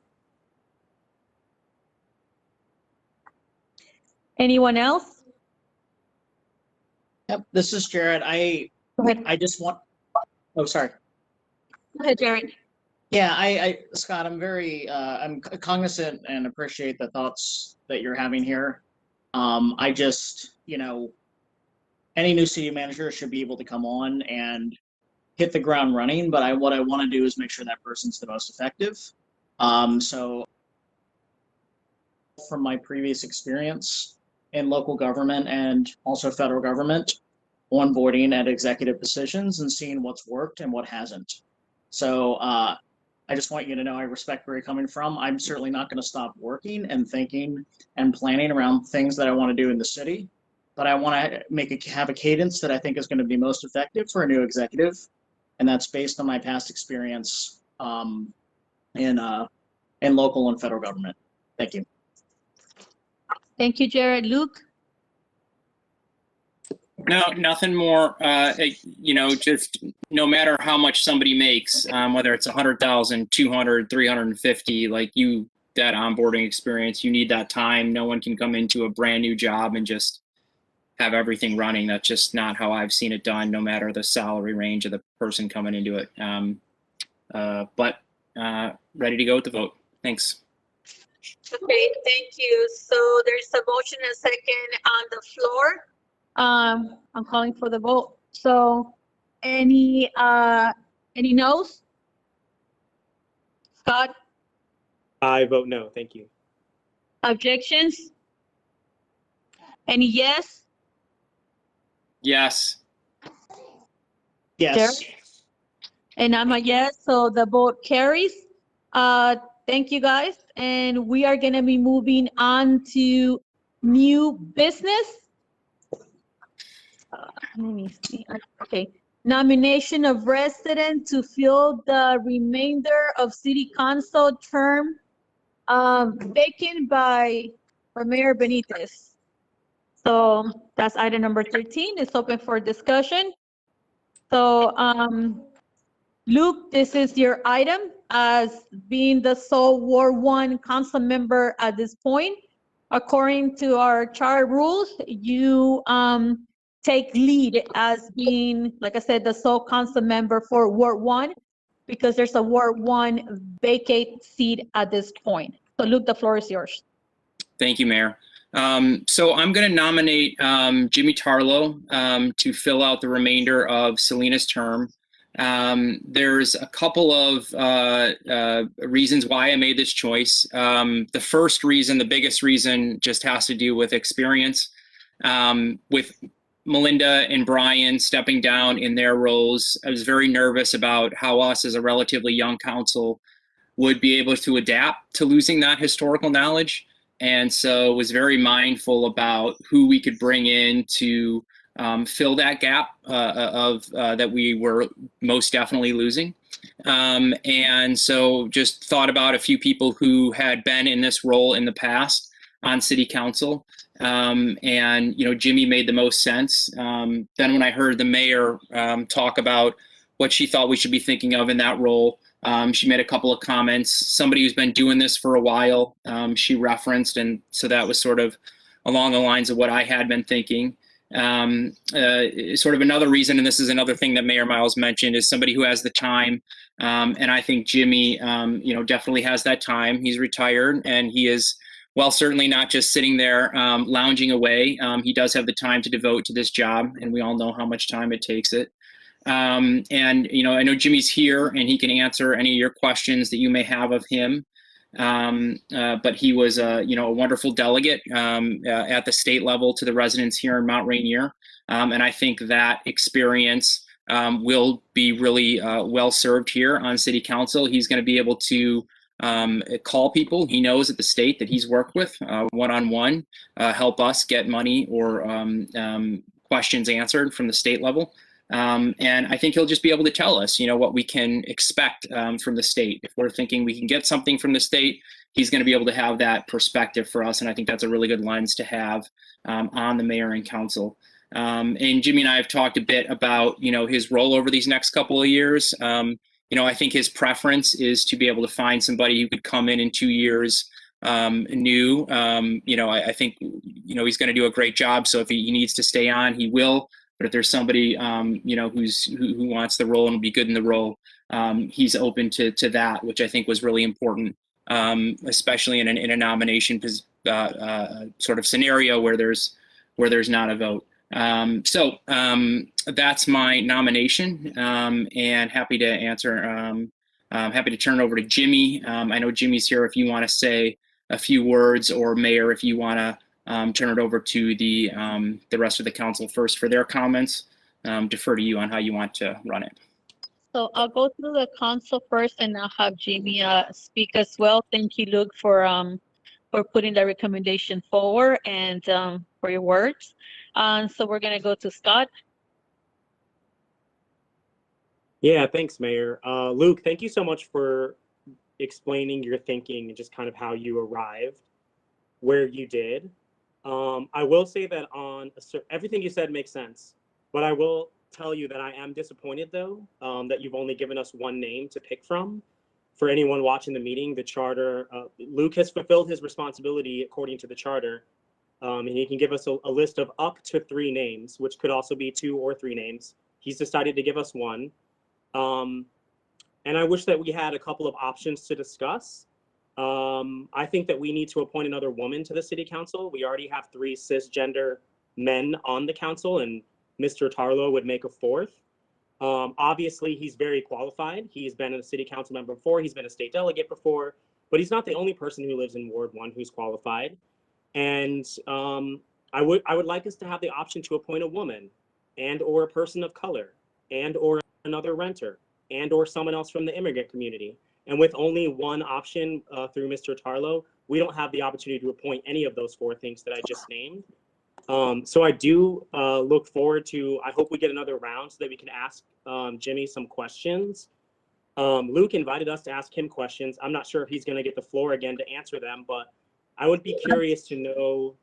Anyone else? Yep, this is Jared. Go ahead. I just want, oh, sorry. Go ahead, Jared. Yeah, Scott, I'm cognizant and appreciate the thoughts that you're having here. I just, any new city manager should be able to come on and hit the ground running, but what I want to do is make sure that person's the most effective. So from my previous experience in local government and also federal government, onboarding at executive positions and seeing what's worked and what hasn't. So I just want you to know I respect where you're coming from. I'm certainly not going to stop working and thinking and planning around things that I want to do in the city. But I want to have a cadence that I think is going to be most effective for a new executive, and that's based on my past experience in local and federal government. Thank you. Thank you, Jared. Luke? No, nothing more. Just no matter how much somebody makes, whether it's 100,000, 200, 350, like that onboarding experience, you need that time. No one can come into a brand new job and just have everything running. That's just not how I've seen it done, no matter the salary range of the person coming into it. But ready to go with the vote. Thanks. Okay, thank you. So there's a motion and a second on the floor. I'm calling for the vote. So any no's? Scott, I vote no. Thank you. objections? Any yes? Yes. Yes. And I'm a yes, so the vote carries. Thank you, guys. And we are gonna be moving on to new business. Let me see. Okay. Nomination of resident to fill the remainder of city council term vacant by Mayor Benitez. So that's item number 13. It's open for discussion. So Luke, this is your item as being the sole Ward 1 council member at this point. According to our charter rules, you take lead as being, like I said, the sole council member for Ward 1 because there's a Ward 1 vacant seat at this point. So Luke, the floor is yours. Thank you, Mayor. So I'm going to nominate Jimmy Tarlow to fill out the remainder of Selena's term. There's a couple of reasons why I made this choice. The first reason, the biggest reason, just has to do with experience. With Melinda and Brian stepping down in their roles, I was very nervous about how us as a relatively young council would be able to adapt to losing that historical knowledge. And so was very mindful about who we could bring in to fill that gap that we were most definitely losing. And so just thought about a few people who had been in this role in the past on city council. And, Jimmy made the most sense. Then when I heard the mayor talk about what she thought we should be thinking of in that role, she made a couple of comments. Somebody who's been doing this for a while, she referenced, and so that was sort of along the lines of what I had been thinking. Sort of another reason, and this is another thing that Mayor Miles mentioned, is somebody who has the time. And I think Jimmy, definitely has that time. He's retired, and he is, well, certainly not just sitting there lounging away. He does have the time to devote to this job, and we all know how much time it takes it. And, I know Jimmy's here and he can answer any of your questions that you may have of him. But he was a wonderful delegate at the state level to the residents here in Mount Rainier. And I think that experience will be really well served here on city council. He's going to be able to call people he knows at the state that he's worked with one-on-one, help us get money or questions answered from the state level. And I think he'll just be able to tell us, what we can expect from the state. If we're thinking we can get something from the state, he's going to be able to have that perspective for us. And I think that's a really good lens to have on the mayor and council. And Jimmy and I have talked a bit about, his role over these next couple of years. I think his preference is to be able to find somebody who could come in 2 years new. I think, he's going to do a great job. So if he needs to stay on, he will. But if there's somebody, who wants the role and will be good in the role, he's open to that, which I think was really important, especially in a nomination sort of scenario where there's not a vote. So that's my nomination, and happy to answer. Happy to turn it over to Jimmy. I know Jimmy's here if you want to say a few words, or Mayor, if you want to turn it over to the rest of the council first for their comments. Defer to you on how you want to run it. So I'll go through the council first and I'll have Jamie speak as well. Thank you, Luke, for putting that recommendation forward and for your words. So we're gonna go to Scott. Yeah, thanks, Mayor. Luke, thank you so much for explaining your thinking and just kind of how you arrived where you did. I will say that everything you said makes sense, but I will tell you that I am disappointed though, that you've only given us one name to pick from. For anyone watching the meeting, the charter, Luke has fulfilled his responsibility according to the charter, and he can give us a list of up to 3 names, which could also be 2 or 3 names. He's decided to give us one. And I wish that we had a couple of options to discuss. I think that we need to appoint another woman to the city council. We already have 3 cisgender men on the council, and Mr. Tarlow would make a 4th. Obviously, he's very qualified. He's been a city council member before. He's been a state delegate before, but he's not the only person who lives in Ward 1 who's qualified. And I would like us to have the option to appoint a woman and or a person of color and or another renter and or someone else from the immigrant community. And with only one option through Mr. Tarlow, we don't have the opportunity to appoint any of those 4 things that I just named. So I do look forward to, I hope we get another round so that we can ask Jimmy some questions. Luke invited us to ask him questions. I'm not sure if he's going to get the floor again to answer them, but I would be curious to know.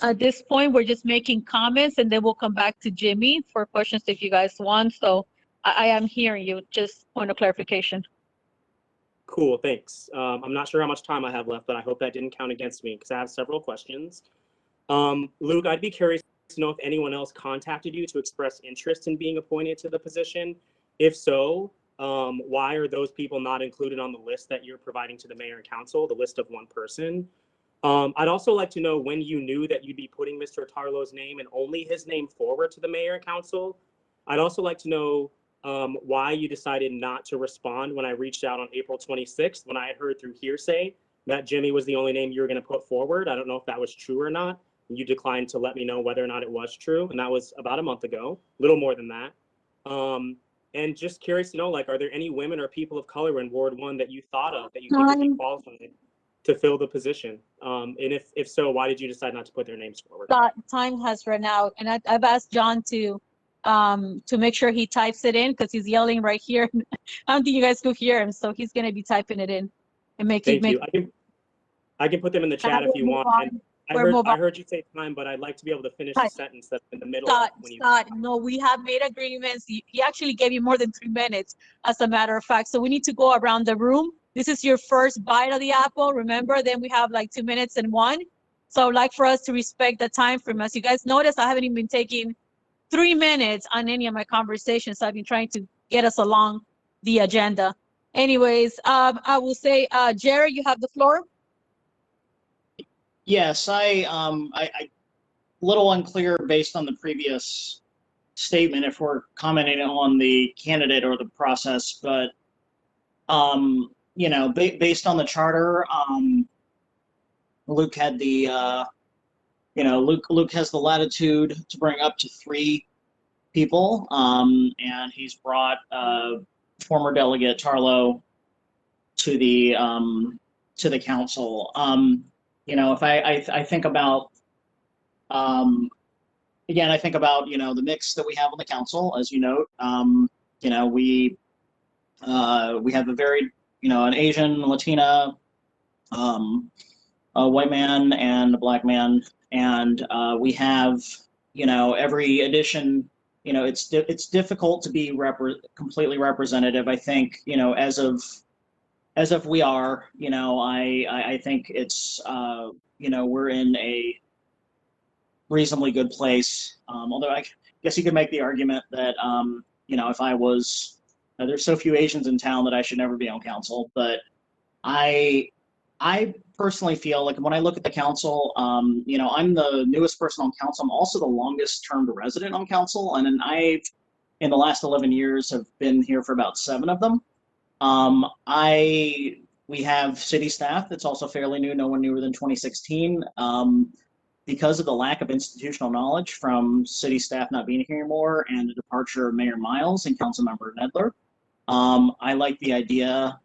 At this point, we're just making comments and then we'll come back to Jimmy for questions if you guys want. So I am hearing you, just point of clarification. Cool, thanks. I'm not sure how much time I have left, but I hope that didn't count against me because I have several questions. Luke, I'd be curious to know if anyone else contacted you to express interest in being appointed to the position. If so, why are those people not included on the list that you're providing to the mayor and council, the list of 1 person? I'd also like to know when you knew that you'd be putting Mr. Tarlow's name and only his name forward to the mayor and council. I'd also like to know why you decided not to respond when I reached out on April 26th, when I had heard through hearsay that Jimmy was the only name you were going to put forward. I don't know if that was true or not. You declined to let me know whether or not it was true. And that was about a month ago, a little more than that. And just curious to know, like, are there any women or people of color in Ward 1 that you thought of that you think would be qualified to fill the position? And if so, why did you decide not to put their names forward? Time has run out, and I've asked John to make sure he types it in because he's yelling right here. I don't think you guys could hear him, so he's going to be typing it in and making. Thank you. I can put them in the chat if you want. And I heard you say time, but I'd like to be able to finish the sentence that's in the middle. Scott, no, we have made agreements. He actually gave you more than 3 minutes, as a matter of fact. So we need to go around the room. This is your first bite of the apple, remember? Then we have like 2 minutes and 1. So I'd like for us to respect the time frame. As you guys notice, I haven't even been taking 3 minutes on any of my conversations. So I've been trying to get us along the agenda. Anyways, I will say, Jerry, you have the floor. Yes, I little unclear based on the previous statement if we're commenting on the candidate or the process, but you know, based on the charter, Luke had the Luke has the latitude to bring up to 3 people, and he's brought former delegate Tarlow to the council. You know, if I think about, again, I think about, you know, the mix that we have on the council, as you note. You know, we have a very, you know, an Asian, Latina, a white man and a black man, and we have, you know, every edition, you know, it's difficult to be completely representative. I think, you know, as of we are, you know, I think it's, you know, we're in a reasonably good place. Although I guess you could make the argument that, you know, if I was, there's so few Asians in town that I should never be on council. But I personally feel like when I look at the council, you know, I'm the newest person on council. I'm also the longest termed resident on council. And then in the last 11 years, have been here for about 7 of them. We have city staff that's also fairly new, no one newer than 2016. because of the lack of institutional knowledge from city staff not being here anymore and the departure of Mayor Miles and Councilmember Nedler, I like the idea,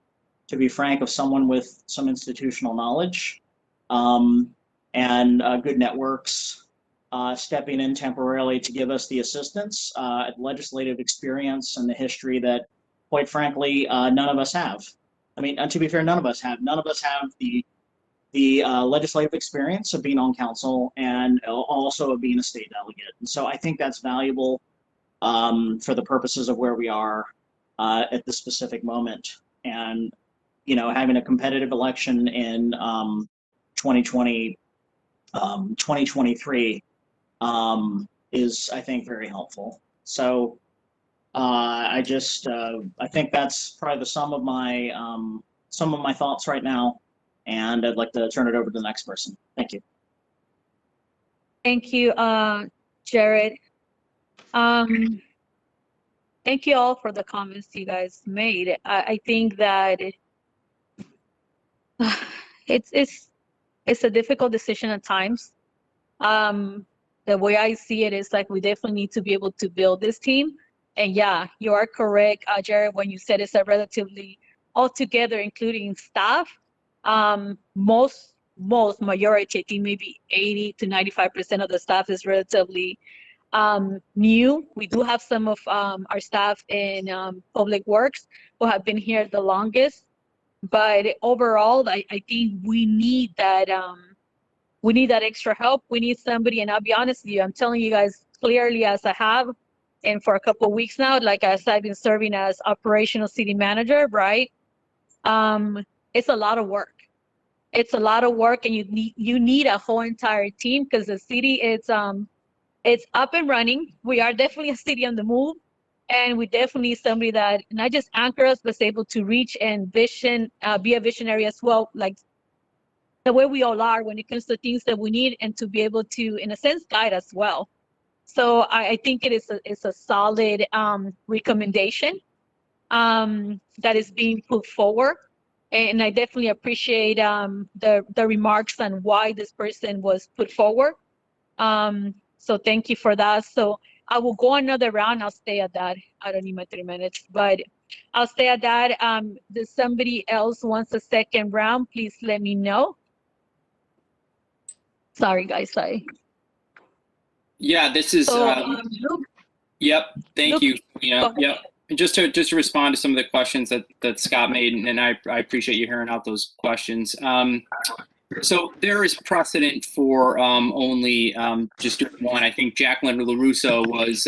to be frank, of someone with some institutional knowledge and good networks stepping in temporarily to give us the assistance, legislative experience, and the history that, quite frankly, none of us have. I mean, to be fair, none of us have. None of us have the legislative experience of being on council and also of being a state delegate. And so I think that's valuable for the purposes of where we are at this specific moment. And, you know, having a competitive election in 2023 is, I think, very helpful. So I think that's probably the sum of my thoughts right now. And I'd like to turn it over to the next person. Thank you. Thank you, Jared. Thank you all for the comments you guys made. I think that it's a difficult decision at times. The way I see it is like we definitely need to be able to build this team. And yeah, you are correct, Jared, when you said it's a relatively altogether, including staff. Most majority, I think maybe 80 to 95% of the staff is relatively new. We do have some of our staff in public works who have been here the longest, but overall, I think we need that extra help. We need somebody, and I'll be honest with you, I'm telling you guys clearly as I have, and for a couple of weeks now, like as I've been serving as operational city manager, right? It's a lot of work. It's a lot of work, and you need a whole entire team because the city it's up and running. We are definitely a city on the move, and we definitely need somebody that not just anchor us, but is able to reach and vision, be a visionary as well, like the way we all are when it comes to things that we need, and to be able to, in a sense, guide as well. So I think it's a solid recommendation that is being put forward. And I definitely appreciate the remarks on why this person was put forward. So thank you for that. So I will go another round. I'll stay at that. I don't need my 3 minutes, but I'll stay at that. Does somebody else wants a second round? Please let me know. Sorry, guys. Sorry. Yeah, this is. Yep. Thank you. Yeah. Yep. And just to respond to some of the questions that Scott made, and I appreciate you hearing out those questions. So there is precedent for only just doing one. I think Jacqueline LaRusso was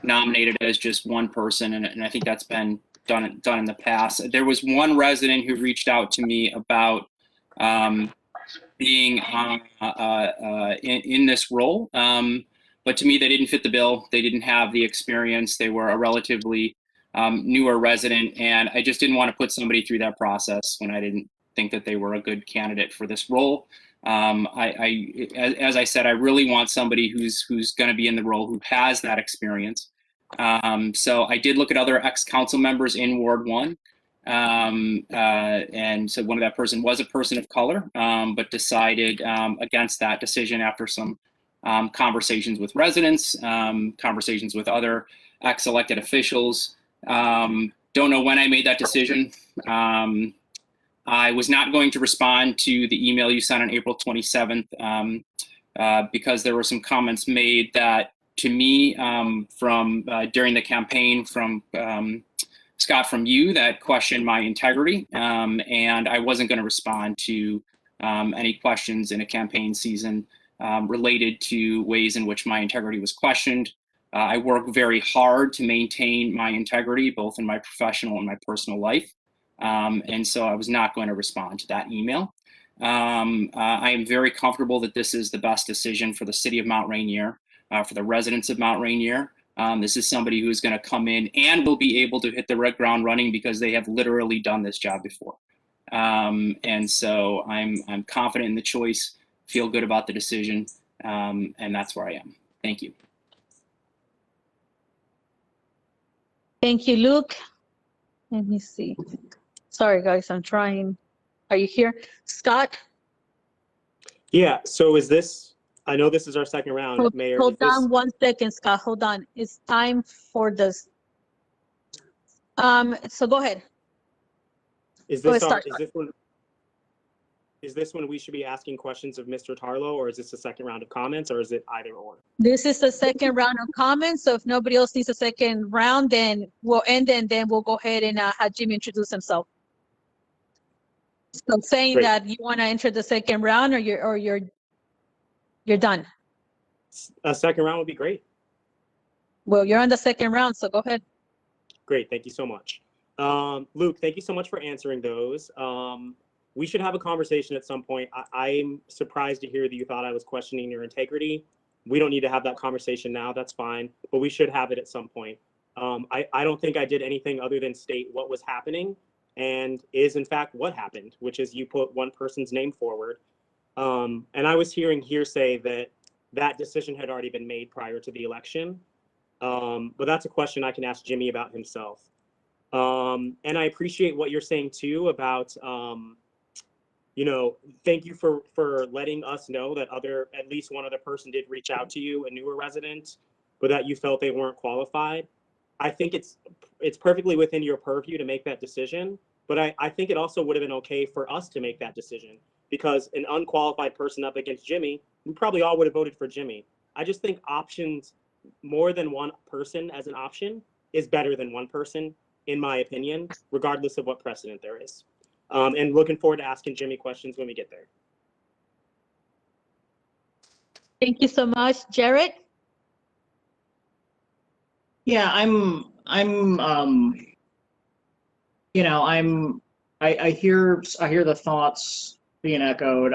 nominated as just one person, and I think that's been done in the past. There was one resident who reached out to me about being in this role. But to me, they didn't fit the bill. They didn't have the experience. They were a relatively newer resident, and I just didn't want to put somebody through that process when I didn't think that they were a good candidate for this role. As I said, I really want somebody who's going to be in the role who has that experience. So I did look at other ex-council members in Ward 1. And so one of that person was a person of color, but decided against that decision after some conversations with residents, conversations with other ex-elected officials. Don't know when I made that decision. I was not going to respond to the email you sent on April 27th because there were some comments made that, to me, from during the campaign from Scott, from you, that questioned my integrity, and I wasn't going to respond to any questions in a campaign season related to ways in which my integrity was questioned. I work very hard to maintain my integrity, both in my professional and my personal life. And so I was not going to respond to that email. I am very comfortable that this is the best decision for the city of Mount Rainier, for the residents of Mount Rainier. This is somebody who's going to come in and will be able to hit the ground running because they have literally done this job before. And so I'm confident in the choice, feel good about the decision, and that's where I am. Thank you. Thank you, Luke. Let me see. Sorry, guys, I'm trying. Are you here? Scott? Yeah, so is this I know this is our second round, Mayor. Hold Is this, on 1 second, Scott. Hold on. It's time for this. So go ahead. is Go this ahead, our, start. is this when we should be asking questions of Mr. Tarlow, or is this the second round of comments, or is it either or? This is the second round of comments. So if nobody else needs a second round, then we'll end and then we'll go ahead and have Jimmy introduce himself. So saying Great. that you want to enter the second round, or you're done. A second round would be great. Well, you're on the second round, so go ahead. Great, thank you so much. Luke, thank you so much for answering those. We should have a conversation at some point. I'm surprised to hear that you thought I was questioning your integrity. We don't need to have that conversation now, that's fine, but we should have it at some point. I don't think I did anything other than state what was happening and is in fact what happened, which is you put one person's name forward. And I was hearing hearsay that that decision had already been made prior to the election. But that's a question I can ask Jimmy about himself. And I appreciate what you're saying too about, you know, thank you for letting us know that at least one other person did reach out to you, a newer resident, but that you felt they weren't qualified. I think it's perfectly within your purview to make that decision, but I think it also would have been okay for us to make that decision, because an unqualified person up against Jimmy, we probably all would have voted for Jimmy. I just think options, more than one person as an option, is better than one person, in my opinion, regardless of what precedent there is. And looking forward to asking Jimmy questions when we get there. Thank you so much. Jared? Yeah, you know, I hear the thoughts being echoed.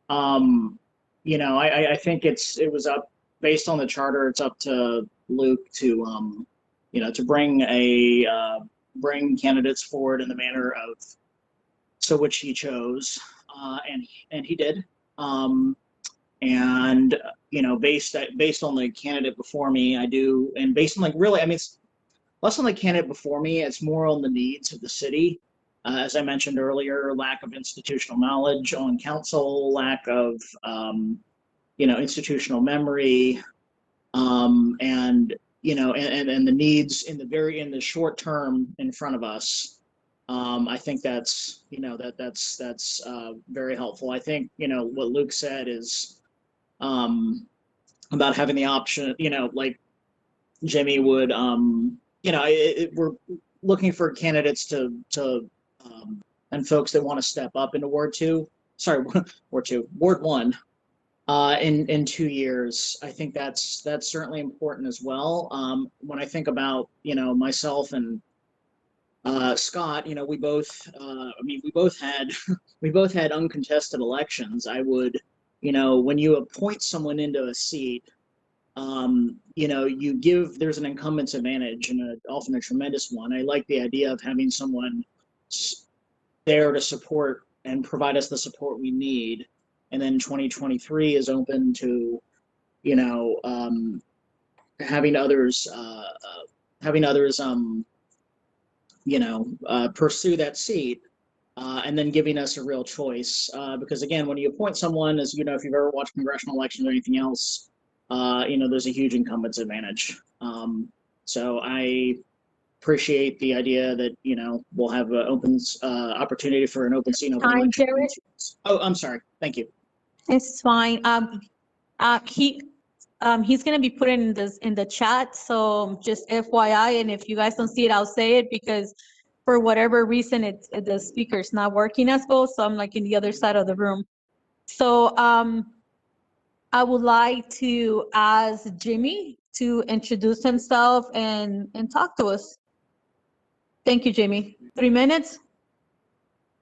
You know, I think it was up, based on the charter, it's up to Luke to, you know, to bring candidates forward in the manner of which he chose, and he did. And you know, based on the candidate before me, I do, and based on like really, I mean, it's less on the candidate before me, it's more on the needs of the city. As I mentioned earlier, lack of institutional knowledge on council, lack of you know, institutional memory, and you know, and the needs in the short term in front of us. I think that's, you know, that's very helpful. I think, you know, what Luke said is about having the option, you know, like Jimmy would, you know, we're looking for candidates to and folks that want to step up into Ward 1 in 2 years. I think that's certainly important as well. When I think about, you know, myself and Scott, you know, we both, I mean, we both had uncontested elections. I would, you know, when you appoint someone into a seat, you know, there's an incumbent's advantage, and often a tremendous one. I like the idea of having someone there to support and provide us the support we need. And then 2023 is open to, you know, having others, you know, pursue that seat, and then giving us a real choice. Because again, when you appoint someone, as you know, if you've ever watched congressional elections or anything else, you know, there's a huge incumbent's advantage. So I appreciate the idea that, you know, we'll have an open opportunity for an open seat. Time, Jared. Oh, I'm sorry. Thank you. It's fine. He's gonna be putting this in the chat, so just FYI, and if you guys don't see it, I'll say it, because for whatever reason, the speaker's not working as well, so I'm like in the other side of the room. So I would like to ask Jimmy to introduce himself and talk to us. Thank you, Jimmy. 3 minutes?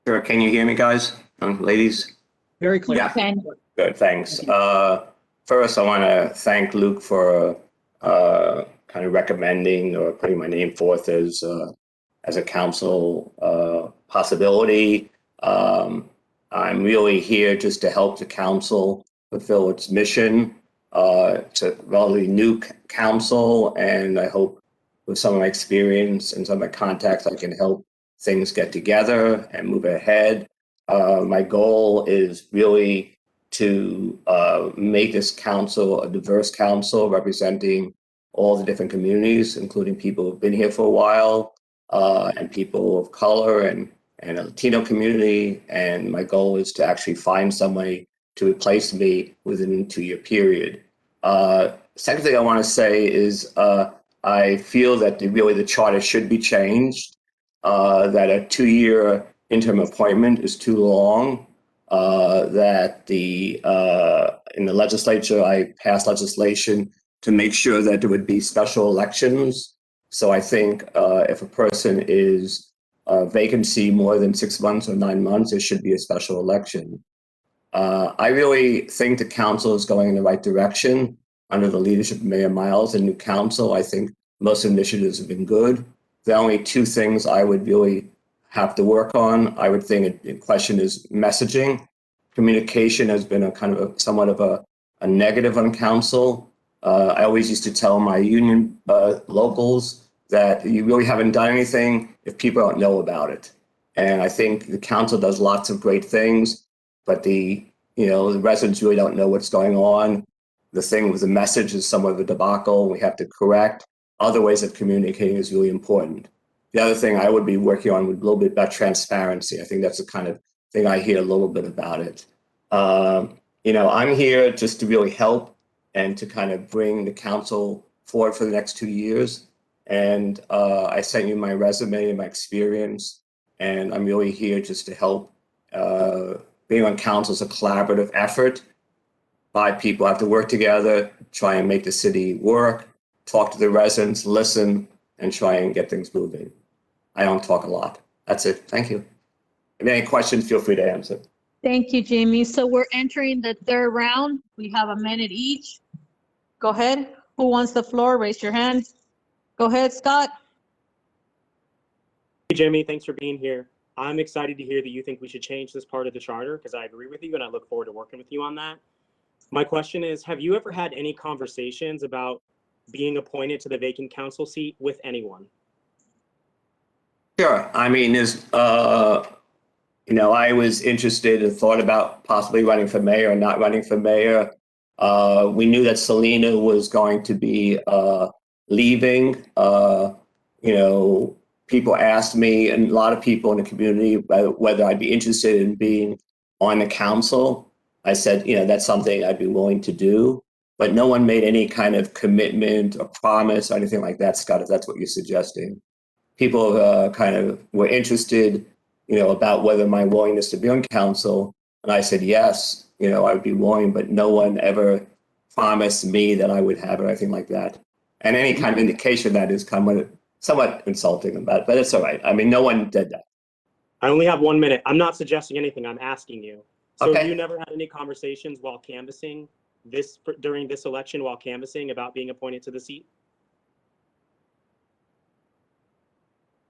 Sure. Can you hear me, guys and ladies? Very clear. Yeah. Good. Thanks. First, I want to thank Luke for kind of recommending or putting my name forth as a council possibility. I'm really here just to help the council fulfill its mission. It's a relatively new council, and I hope with some of my experience and some of my contacts, I can help things get together and move ahead. My goal is really to make this council a diverse council representing all the different communities, including people who've been here for a while, and people of color and a Latino community. And my goal is to actually find somebody to replace me within a 2-year period. Second thing I want to say is I feel that the charter should be changed, that a 2-year interim appointment is too long, that in the legislature, I passed legislation to make sure that there would be special elections. So I think if a person is vacancy more than 6 months or 9 months, there should be a special election. I really think the council is going in the right direction under the leadership of Mayor Miles and new council. I think most initiatives have been good. The only 2 things I would really have to work on, I would think the question is messaging. Communication has been a kind of somewhat of a negative on council. I always used to tell my union locals that you really haven't done anything if people don't know about it. And I think the council does lots of great things, but the residents really don't know what's going on. The thing with the message is somewhat of a debacle. We have to correct. Other ways of communicating is really important. The other thing I would be working on would be a little bit about transparency. I think that's the kind of thing I hear a little bit about it. I'm here just to really help and to kind of bring the council forward for the next 2 years. And I sent you my resume and my experience, and I'm really here just to help. Being on council is a collaborative effort. 5 people have to work together, try and make the city work, talk to the residents, listen, and try and get things moving. I don't talk a lot. That's it. Thank you. If you have any questions, feel free to answer. Thank you, Jamie. So we're entering the 3rd round. We have a minute each. Go ahead. Who wants the floor? Raise your hand. Go ahead, Scott. Hey, Jimmy, thanks for being here. I'm excited to hear that you think we should change this part of the charter because I agree with you and I look forward to working with you on that. My question is, have you ever had any conversations about being appointed to the vacant council seat with anyone? Sure. I mean, I was interested and thought about possibly running for mayor or not running for mayor. We knew that Selena was going to be leaving. People asked me, and a lot of people in the community, whether I'd be interested in being on the council. I said, that's something I'd be willing to do, but no one made any kind of commitment or promise or anything like that, Scott, if that's what you're suggesting. People kind of were interested, about whether my willingness to be on council. And I said, yes, I would be willing, but no one ever promised me that I would have it or anything like that. And any kind of indication that is somewhat insulting about it, but it's all right. I mean, no one did that. I only have 1 minute. I'm not suggesting anything. I'm asking you. So Okay. Have you never had any conversations while canvassing during this election while canvassing about being appointed to the seat?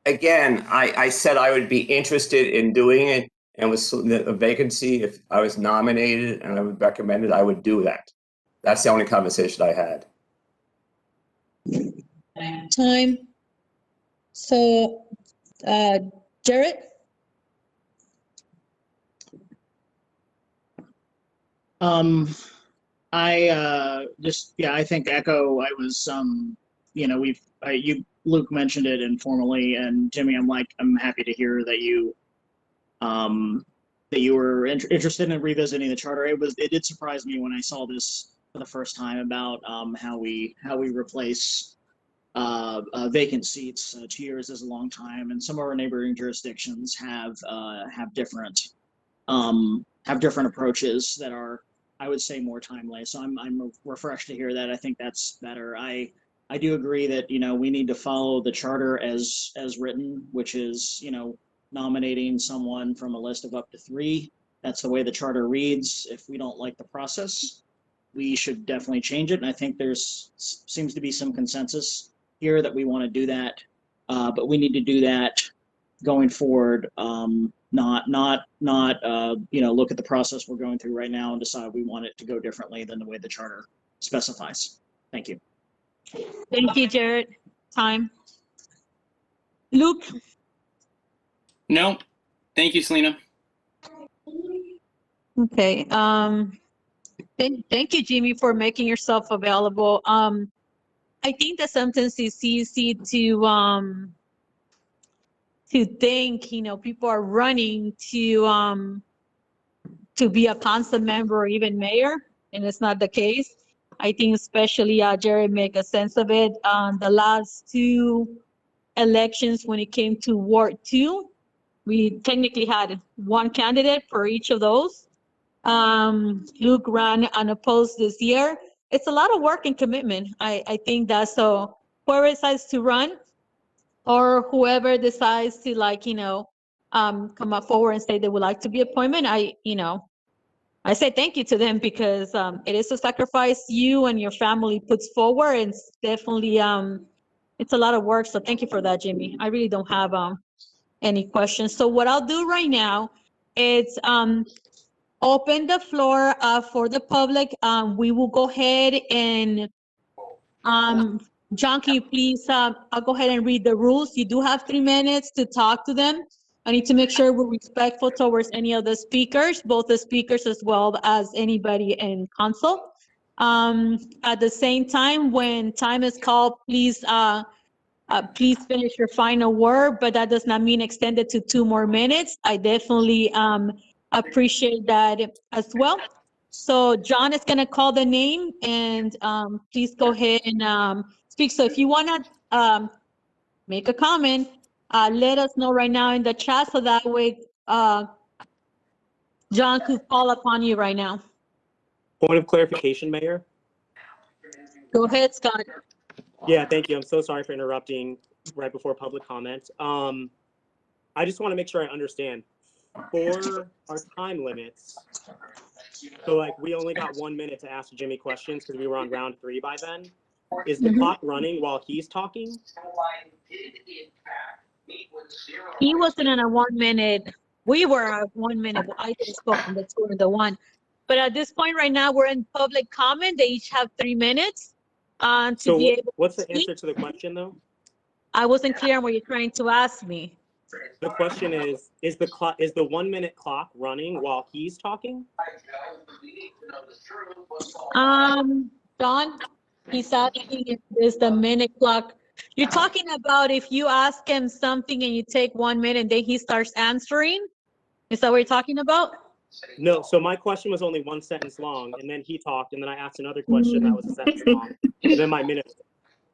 Again, I said I would be interested in doing it, and with a vacancy, if I was nominated and I would recommend it, I would do that. That's the only conversation I had. Time. So, Jarrett? I think echo. I was, Luke mentioned it informally, and Jimmy, I'm happy to hear that you were interested in revisiting the charter. It did surprise me when I saw this for the first time about how we replace vacant seats. 2 years is a long time, and some of our neighboring jurisdictions have different approaches that are, I would say, more timely. So I'm refreshed to hear that. I think that's better. I do agree that we need to follow the charter as written, which is nominating someone from a list of up to 3. That's the way the charter reads. If we don't like the process, we should definitely change it. And I think seems to be some consensus here that we want to do that, but we need to do that going forward. Not look at the process we're going through right now and decide we want it to go differently than the way the charter specifies. Thank you. Thank you, Jarrett. Time. Luke? No, thank you, Selena. Okay, Thank you, Jimmy, for making yourself available. I think that sometimes it's easy to think, people are running to be a council member or even mayor, and it's not the case. I think especially Jerry make a sense of it. The last two elections, when it came to Ward 2, we technically had one candidate for each of those. Luke ran unopposed this year. It's a lot of work and commitment. I think that's so whoever decides to run or whoever decides to come up forward and say they would like to be appointed, I say thank you to them because it is a sacrifice you and your family puts forward. And it's definitely it's a lot of work. So thank you for that, Jimmy. I really don't have any questions. So what I'll do right now is open the floor for the public. We will go ahead and John, can you please, I'll go ahead and read the rules. You do have 3 minutes to talk to them. I need to make sure we're respectful towards any of the speakers, both the speakers as well as anybody in council. At the same time, when time is called, please finish your final word, but that does not mean extend it to 2 more minutes. I definitely appreciate that as well. So John is going to call the name and please go ahead and speak. So if you want to make a comment, let us know right now in the chat so that way John could call upon you right now. Point of clarification, Mayor. Go ahead, Scott. Yeah, thank you. I'm so sorry for interrupting right before public comment. I just want to make sure I understand. For our time limits, so like we only got 1 minute to ask Jimmy questions because we were on round 3 by then. Is the clock running while he's talking? He wasn't in a 1 minute. We were at 1 minute. I just spoke on the 2 and the 1. But at this point right now, we're in public comment. They each have 3 minutes to So be able what's the to speak. answer to the question though? I wasn't clear on what you're trying to ask me. The question is the 1 minute clock running while he's talking? Don, he's asking if there's the minute clock. You're talking about if you ask him something and you take 1 minute and then he starts answering? Is that what you're talking about? No, so my question was only 1 sentence long, and then he talked, and then I asked another question that was a sentence long, and then my minute.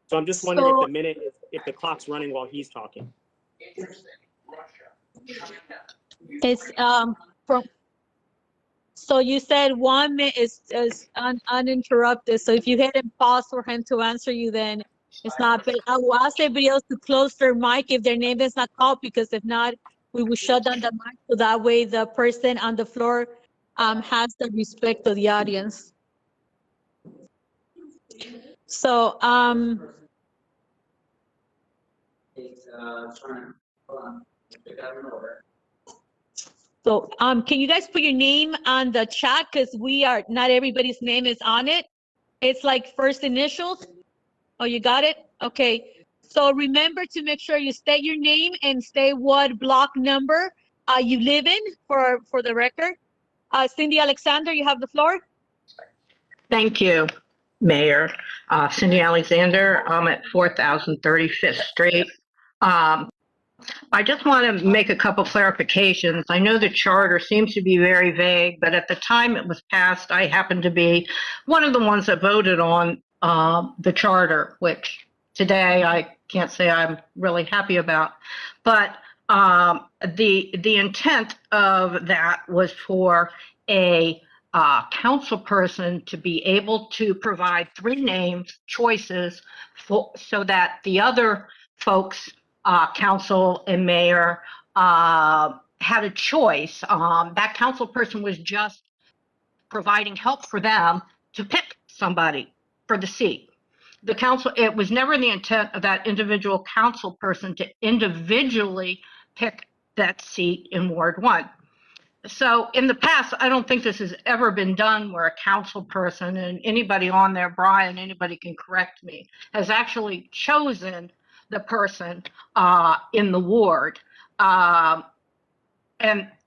So I'm just wondering if the minute is, if the clock's running while he's talking. It's from. So you said 1 minute is uninterrupted. So if you hit and pause for him to answer you, then it's not. But I will ask everybody else to close their mic if their name is not called, because if not, we will shut down the mic. So that way the person on the floor has the respect of the audience. So can you guys put your name on the chat, because not everybody's name is on it. It's like first initials. Oh, you got it? Okay. So remember to make sure you state your name and state what block number you live in for the record. Cindy Alexander, you have the floor. Thank you, Mayor. Cindy Alexander, I'm at 4035th Street. I just want to make a couple clarifications. I know the charter seems to be very vague, but at the time it was passed, I happened to be one of the ones that voted on the charter, which today I can't say I'm really happy about. But the intent of that was for a council person to be able to provide 3 names choices so that the other folks, council and mayor, had a choice. That council person was just providing help for them to pick somebody for the seat. The council, it was never the intent of that individual council person to individually pick that seat in Ward 1. So in the past, I don't think this has ever been done where a council person, and anybody on there, Brian, anybody can correct me, has actually chosen the person in the ward. And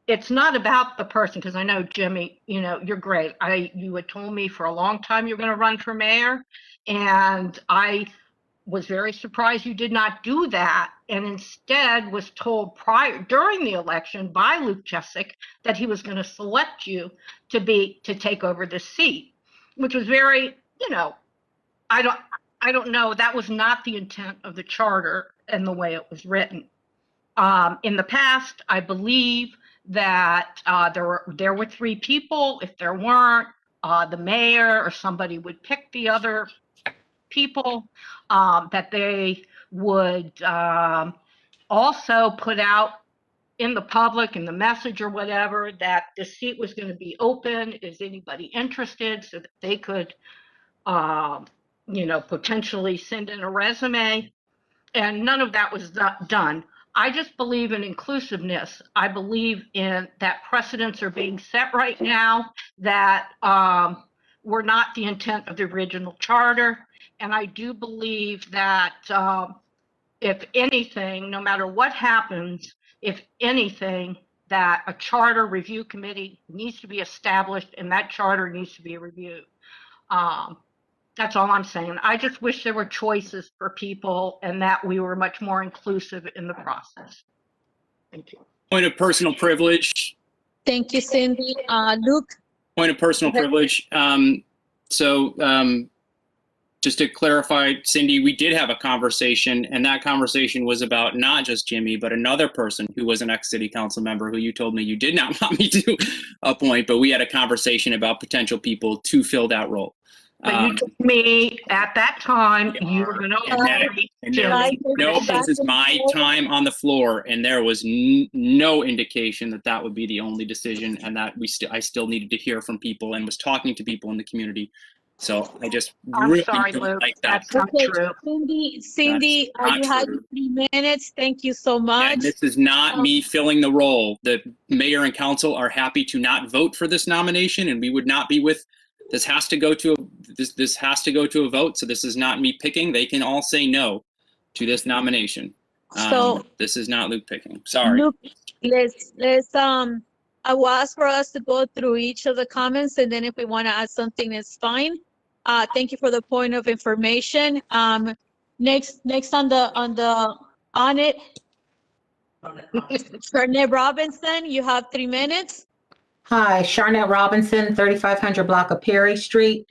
it's not about the person, because I know, Jimmy, you're great. You had told me for a long time you're going to run for mayor, and I was very surprised you did not do that, and instead was told during the election by Luke Jessic that he was going to select you to take over the seat, which was very, I don't know. That was not the intent of the charter and the way it was written. In the past, I believe that there were 3 people. If there weren't, the mayor or somebody would pick the other people, that they would also put out in the public, in the message or whatever, that the seat was going to be open. Is anybody interested? So that they could, potentially send in a resume. And none of that was done. I just believe in inclusiveness. I believe in that precedents are being set right now that were not the intent of the original charter. And I do believe that if anything, no matter what happens, if anything, that a charter review committee needs to be established and that charter needs to be reviewed. That's all I'm saying. I just wish there were choices for people and that we were much more inclusive in the process. Thank you. Point of personal privilege. Thank you, Cindy. Luke? Point of personal privilege. Just to clarify, Cindy, we did have a conversation, and that conversation was about not just Jimmy, but another person who was an ex-city council member who you told me you did not want me to appoint, but we had a conversation about potential people to fill that role. But you told me at that time you were going to. This is my time on the floor, and there was no indication that that would be the only decision, and that I still needed to hear from people and was talking to people in the community. So I just really don't like that. That's not true. Cindy, you had 3 minutes. Thank you so much. And this is not me filling the role. The mayor and council are happy to not vote for this nomination, and we would not be with. This has to go to a vote. So this is not me picking. They can all say no to this nomination. So this is not Luke picking. Sorry. Luke, let's I will ask for us to go through each of the comments, and then if we want to add something, it's fine. Thank you for the point of information. Next on it, Renee Robinson, you have 3 minutes. Hi, Charnette Robinson, 3500 block of Perry Street.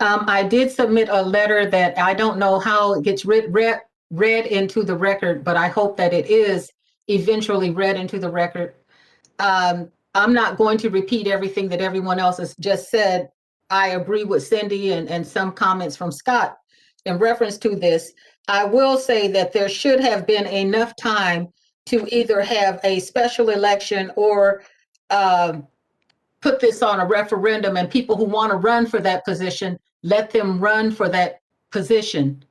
I did submit a letter that I don't know how it gets read into the record, but I hope that it is eventually read into the record. I'm not going to repeat everything that everyone else has just said. I agree with Cindy and some comments from Scott in reference to this. I will say that there should have been enough time to either have a special election or put this on a referendum, and people who want to run for that position, let them run for that position.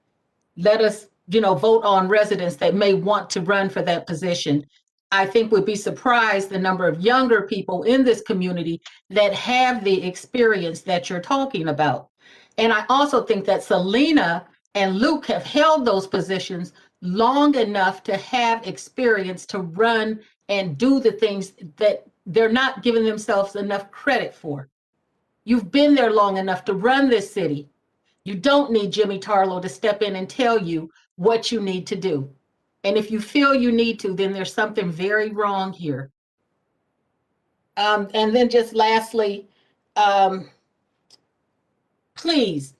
Let us, vote on residents that may want to run for that position. I think we'd be surprised the number of younger people in this community that have the experience that you're talking about. And I also think that Selena and Luke have held those positions long enough to have experience to run and do the things that they're not giving themselves enough credit for. You've been there long enough to run this city. You don't need Jimmy Tarlow to step in and tell you what you need to do. And if you feel you need to, then there's something very wrong here. And then just lastly, please,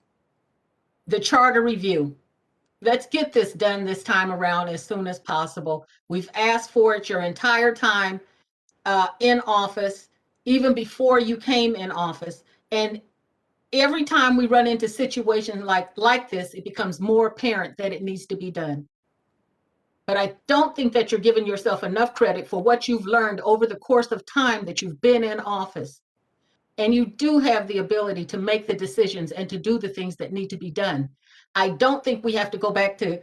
the charter review. Let's get this done this time around as soon as possible. We've asked for it your entire time in office, even before you came in office. And every time we run into situations like this, it becomes more apparent that it needs to be done. But I don't think that you're giving yourself enough credit for what you've learned over the course of time that you've been in office. And you do have the ability to make the decisions and to do the things that need to be done. I don't think we have to go back to,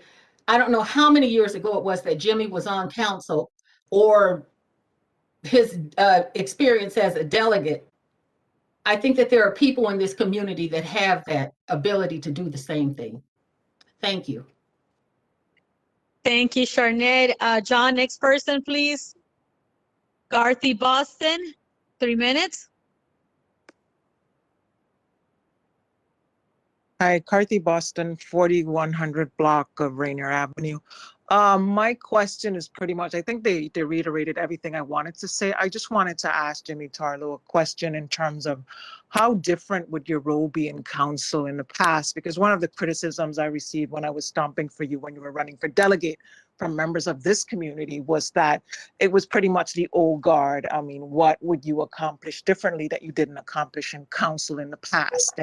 I don't know how many years ago it was that Jimmy was on council, or his experience as a delegate. I think that there are people in this community that have that ability to do the same thing. Thank you. Thank you, Charnette. John, next person, please. Carthy Boston, 3 minutes. Hi, Carthy Boston, 4100 block of Rainier Avenue. My question is pretty much, I think they reiterated everything I wanted to say. I just wanted to ask Jimmy Tarlow a question in terms of how different would your role be in council in the past? Because one of the criticisms I received when I was stomping for you when you were running for delegate from members of this community was that it was pretty much the old guard. I mean, what would you accomplish differently that you didn't accomplish in council in the past?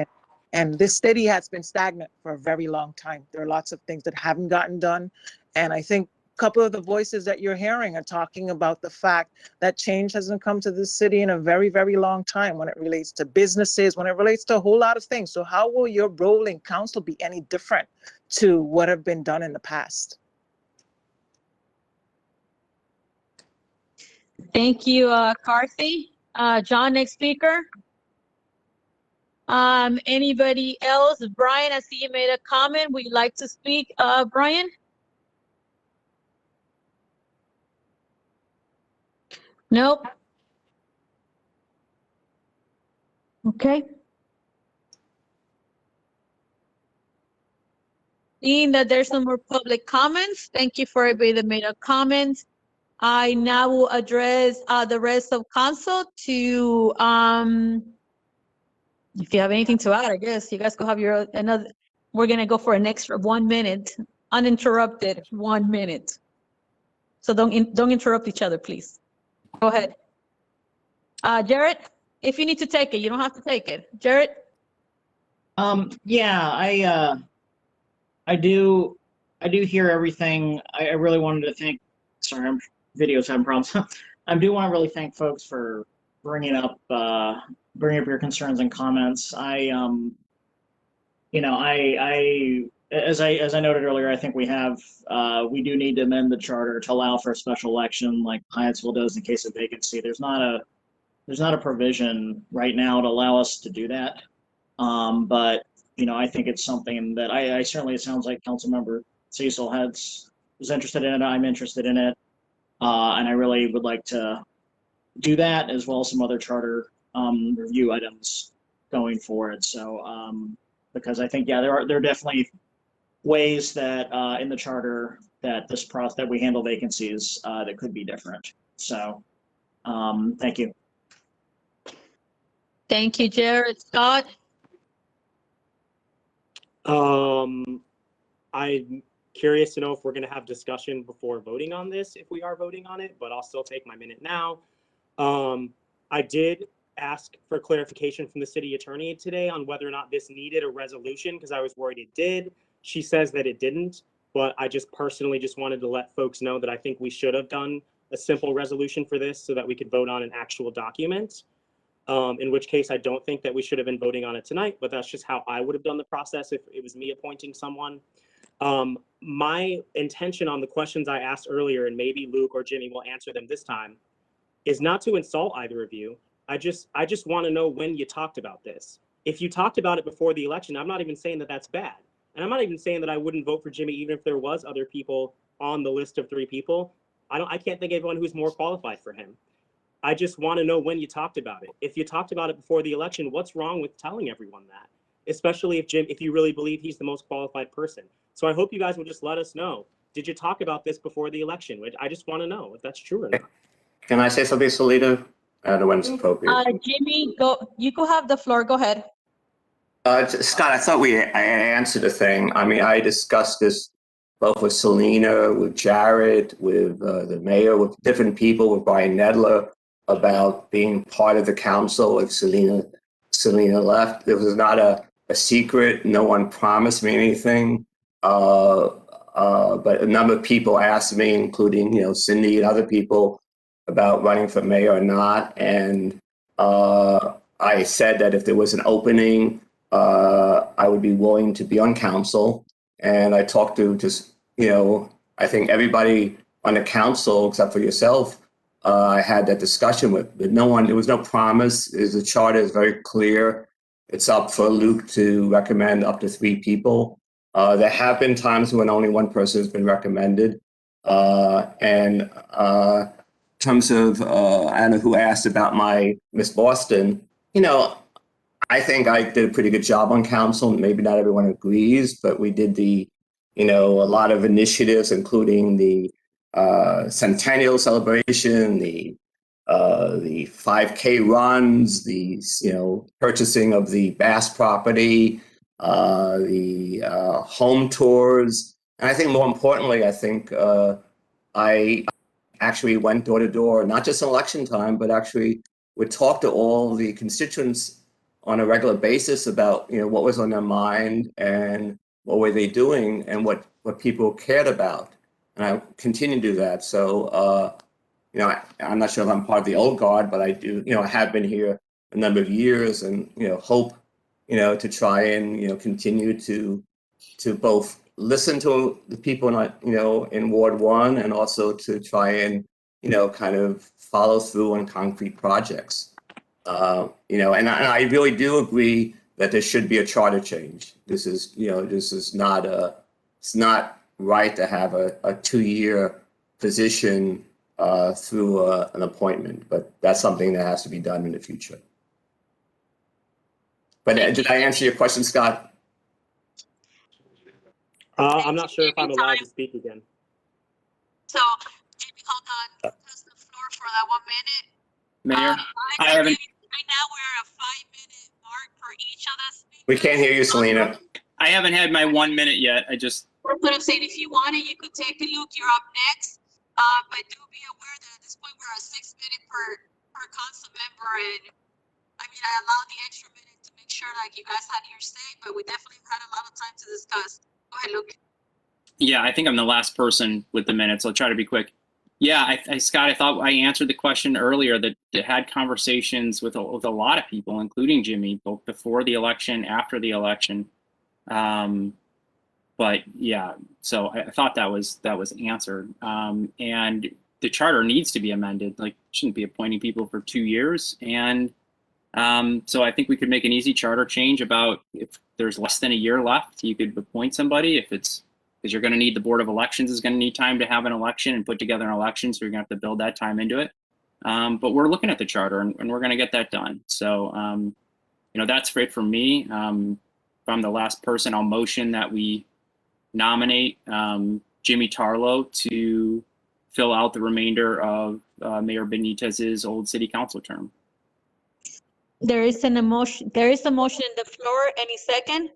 And this city has been stagnant for a very long time. There are lots of things that haven't gotten done. And I think a couple of the voices that you're hearing are talking about the fact that change hasn't come to this city in a very, very long time when it relates to businesses, when it relates to a whole lot of things. So how will your role in council be any different to what have been done in the past? Thank you, Carthy. John, next speaker. Anybody else? Brian, I see you made a comment. Would you like to speak, Brian? Nope. Okay. Seeing that there's no more public comments, thank you for everybody that made a comment. I now will address the rest of council to if you have anything to add, I guess you guys go have your another. We're gonna go for an extra 1 minute, uninterrupted 1 minute. So don't interrupt each other, please. Go ahead. Jared, if you need to take it, you don't have to take it. Jared? Yeah, I do hear everything. I really wanted to thank, sorry, I'm videos having problems. I do want to really thank folks for bringing up your concerns and comments. As I noted earlier, I think we do need to amend the charter to allow for a special election like Hyattsville does in case of vacancy. There's not a provision right now to allow us to do that. But I think it's something that I certainly, it sounds like Councilmember Cecil was interested in it. I'm interested in it. And I really would like to do that as well as some other charter review items going forward. So because I think, yeah, there are definitely ways that in the charter that this process that we handle vacancies that could be different. So thank you. Thank you, Jared. Scott? I'm curious to know if we're going to have discussion before voting on this, if we are voting on it, but I'll still take my minute now. I did ask for clarification from the city attorney today on whether or not this needed a resolution because I was worried it did. She says that it didn't, but I just personally just wanted to let folks know that I think we should have done a simple resolution for this so that we could vote on an actual document. In which case I don't think that we should have been voting on it tonight, but that's just how I would have done the process if it was me appointing someone. My intention on the questions I asked earlier, and maybe Luke or Jimmy will answer them this time, is not to insult either of you. I just want to know when you talked about this. If you talked about it before the election, I'm not even saying that that's bad. And I'm not even saying that I wouldn't vote for Jimmy even if there was other people on the list of 3 people. I can't think of anyone who's more qualified for him. I just want to know when you talked about it. If you talked about it before the election, what's wrong with telling everyone that? Especially if you really believe he's the most qualified person. So I hope you guys will just let us know. Did you talk about this before the election? I just want to know if that's true or not. Can I say something, Salita? I don't know when it's appropriate. Jimmy, you go have the floor. Go ahead. Scott, I thought I answered the thing. I mean, I discussed this both with Selena, with Jared, with the mayor, with different people, with Brian Nedler, about being part of the council if Selena left. It was not a secret. No one promised me anything. But a number of people asked me, including, Cindy and other people, about running for mayor or not. And I said that if there was an opening, I would be willing to be on council. And I talked to I think everybody on the council, except for yourself, I had that discussion with, but there was no promise. The charter is very clear. It's up for Luke to recommend up to 3 people. There have been times when only one person has been recommended. And terms of, I don't know who asked about my Miss Boston, I think I did a pretty good job on council. Maybe not everyone agrees, but we did a lot of initiatives, including the centennial celebration, the 5K runs, the purchasing of the Bass property, the home tours, and I think more importantly, I think I actually went door to door, not just in election time, but actually would talk to all the constituents on a regular basis about what was on their mind and what were they doing and what people cared about, and I continue to do that. So I'm not sure if I'm part of the old guard, but I do I have been here a number of years, and hope to try and continue to both listen to the people in Ward 1 and also to try and kind of follow through on concrete projects. And I really do agree that there should be a charter change. This is not it's not right to have a 2-year position through an appointment, but that's something that has to be done in the future. But did I answer your question, Scott? I'm not sure if I'm allowed to speak again. So, Jamie, hold on. Pass the floor for that 1 minute. Mayor, I haven't. Right now, we're at a 5-minute mark for each of us. We can't hear you, Selena. I haven't had my 1 minute yet. That's what I'm saying. If you want it, you could take a look. You're up next. But do be aware that at this point we're at 6 minutes per council member, and I mean I allowed the extra minute to make sure like you guys had your say, but we definitely had a lot of time to discuss. Go ahead, Luke. Yeah, I think I'm the last person with the minutes. I'll try to be quick. Yeah, Scott, I thought I answered the question earlier that had conversations with a lot of people, including Jimmy, both before the election, after the election. But yeah, so I thought that was answered. And the charter needs to be amended. Like, shouldn't be appointing people for 2 years. And so I think we could make an easy charter change about if there's less than a year left, you could appoint somebody. If it's because you're going to need the Board of Elections is going to need time to have an election and put together an election, so you're going to have to build that time into it. But we're looking at the charter and we're going to get that done. So that's it for me. If I'm the last person, I'll motion that we nominate Jimmy Tarlow to fill out the remainder of Mayor Benitez's old city council term. There is a motion in the floor. Any second?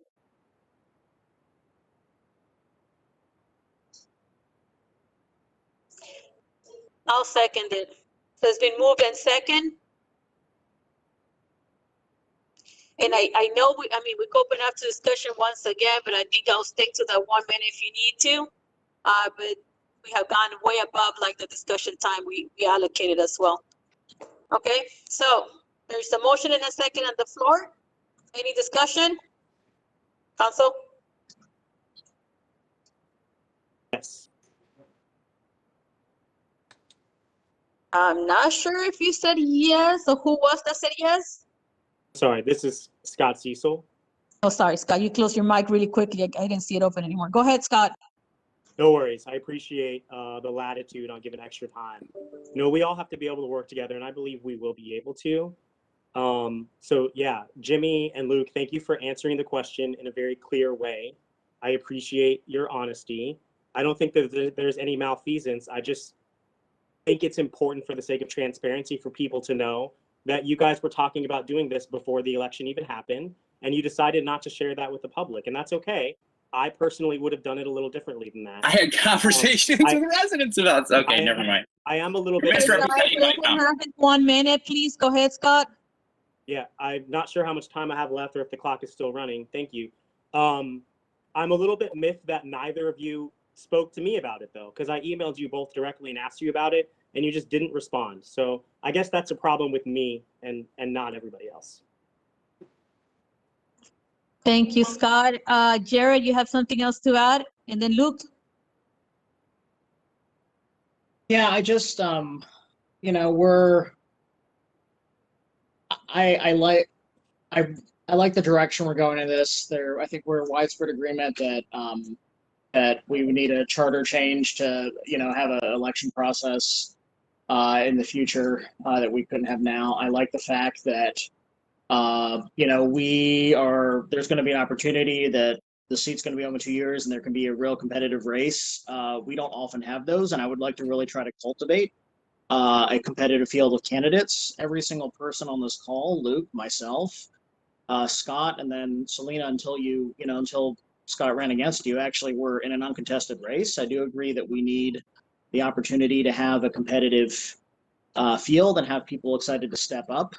I'll second it. So it's been moved and second. And I know we could open up to discussion once again, but I think I'll stick to that 1 minute if you need to. But we have gone way above like the discussion time we allocated as well. Okay, so there's a motion and a second on the floor. Any discussion? Council? Yes. I'm not sure if you said yes or who was that said yes. Sorry, this is Scott Cecil. Oh, sorry, Scott, you closed your mic really quickly. I didn't see it open anymore. Go ahead, Scott. No worries. I appreciate the latitude on giving extra time. We all have to be able to work together, and I believe we will be able to. So yeah, Jimmy and Luke, thank you for answering the question in a very clear way. I appreciate your honesty. I don't think that there's any malfeasance. I just think it's important for the sake of transparency for people to know that you guys were talking about doing this before the election even happened, and you decided not to share that with the public, and that's okay. I personally would have done it a little differently than that. I had conversations with residents about it. Okay, never mind. I am a little bit misrepresenting my comment. 1 minute, please. Go ahead, Scott. Yeah, I'm not sure how much time I have left or if the clock is still running. Thank you. I'm a little bit miffed that neither of you spoke to me about it, though, because I emailed you both directly and asked you about it, and you just didn't respond. So I guess that's a problem with me and not everybody else. Thank you, Scott. Jared, you have something else to add? And then Luke? Yeah, I just, I like the direction we're going in this. I think we're in widespread agreement that we would need a charter change to, have an election process in the future that we couldn't have now. I like the fact that there's going to be an opportunity that the seat's going to be open 2 years and there can be a real competitive race. We don't often have those, and I would like to really try to cultivate a competitive field of candidates. Every single person on this call, Luke, myself, Scott, and then Selena, until Scott ran against you, actually were in an uncontested race. I do agree that we need the opportunity to have a competitive field and have people excited to step up.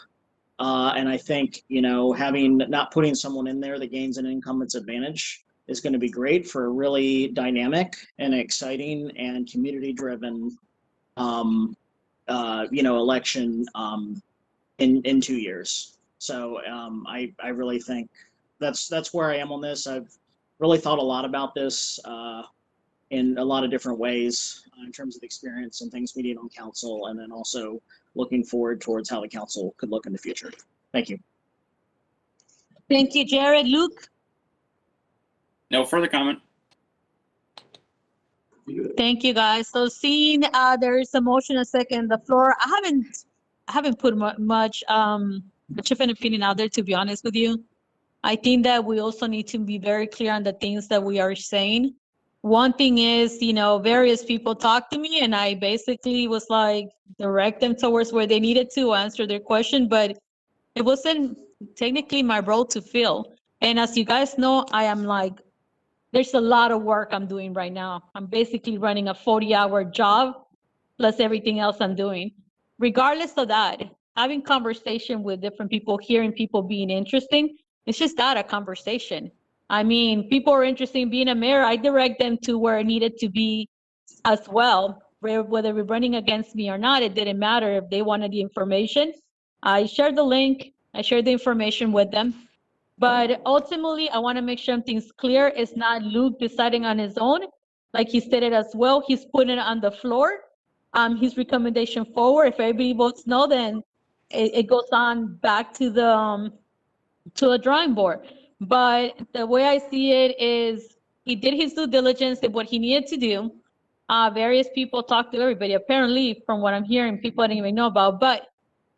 And I think, not putting someone in there that gains an incumbent's advantage is going to be great for a really dynamic and exciting and community-driven, election in 2 years. So I really think that's where I am on this. I've really thought a lot about this in a lot of different ways in terms of experience and things we need on council, and then also looking forward towards how the council could look in the future. Thank you. Thank you, Jared. Luke? No further comment. Thank you, guys. So seeing there is a motion, a second on the floor. I haven't put much of an opinion out there, to be honest with you. I think that we also need to be very clear on the things that we are saying. One thing is, various people talked to me and I basically was like, direct them towards where they needed to answer their question, but it wasn't technically my role to fill. And as you guys know, I am like, there's a lot of work I'm doing right now. I'm basically running a 40-hour job plus everything else I'm doing. Regardless of that, having conversation with different people, hearing people being interesting, it's just that, a conversation. I mean, people are interested in being a mayor. I direct them to where it needed to be as well. Whether we're running against me or not, it didn't matter if they wanted the information. I shared the link, I shared the information with them. But ultimately, I want to make sure something's clear. It's not Luke deciding on his own. Like he stated as well, he's putting it on the floor. His recommendation forward. If everybody votes no, then it goes on back to the drawing board. But the way I see it is he did his due diligence, did what he needed to do. Various people talked to everybody. Apparently, from what I'm hearing, people I didn't even know about. But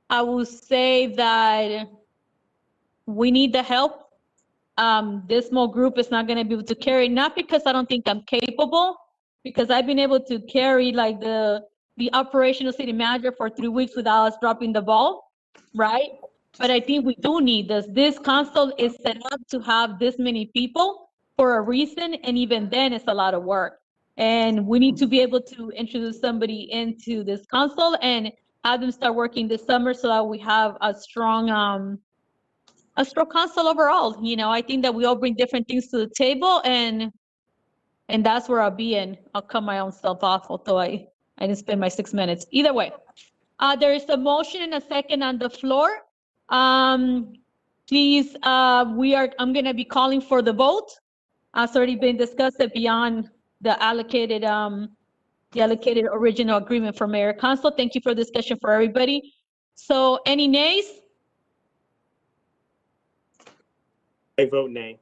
I will say that we need the help. This small group is not going to be able to carry, not because I don't think I'm capable, because I've been able to carry like the operational city manager for 3 weeks without us dropping the ball, right? But I think we do need this. This council is set up to have this many people for a reason, and even then it's a lot of work. And we need to be able to introduce somebody into this council and have them start working this summer so that we have a strong council overall. I think that we all bring different things to the table, and that's where I'll be in. I'll cut my own self off, although I didn't spend my 6 minutes. Either way, there is a motion and a second on the floor. Please, I'm going to be calling for the vote. It's already been discussed beyond the allocated original agreement for mayor council. Thank you for discussion for everybody. So any nays? I vote nay.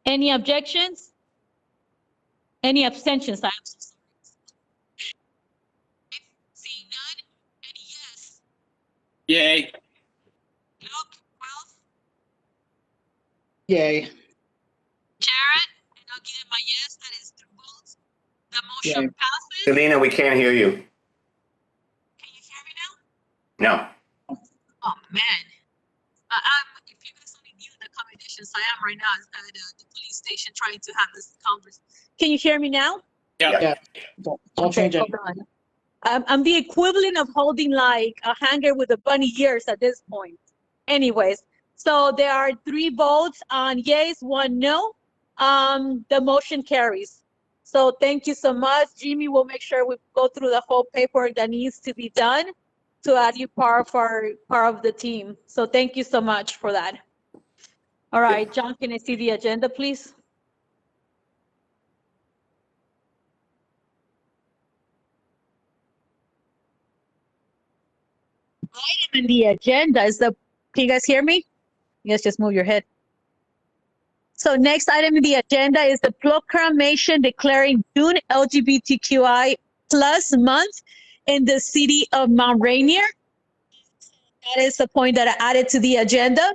Any objections? Any abstentions? I'm so sorry. Seeing none, any yes? Yay. Luke, Ralph, Yay. Jared, and I'll give my yes, that is 2 votes. The motion Yay. passes. Selena, we can't hear you. Can you hear me now? No. Oh, man. If you guys only knew the accommodations I am right now at the police station trying to have this conversation. Can you hear me now? Yeah. Don't change it. Hold on. I'm the equivalent of holding like a hanger with a bunny ears at this point. Anyways, so there are 3 votes on yeas, 1 no. The motion carries. So thank you so much. Jimmy will make sure we go through the whole paperwork that needs to be done to add you part of the team. So thank you so much for that. All right, John, can I see the agenda, please? Item in the agenda is can you guys hear me? You guys just move your head. So next item in the agenda is the proclamation declaring June LGBTQI+ month in the city of Mount Rainier. That is the point that I added to the agenda.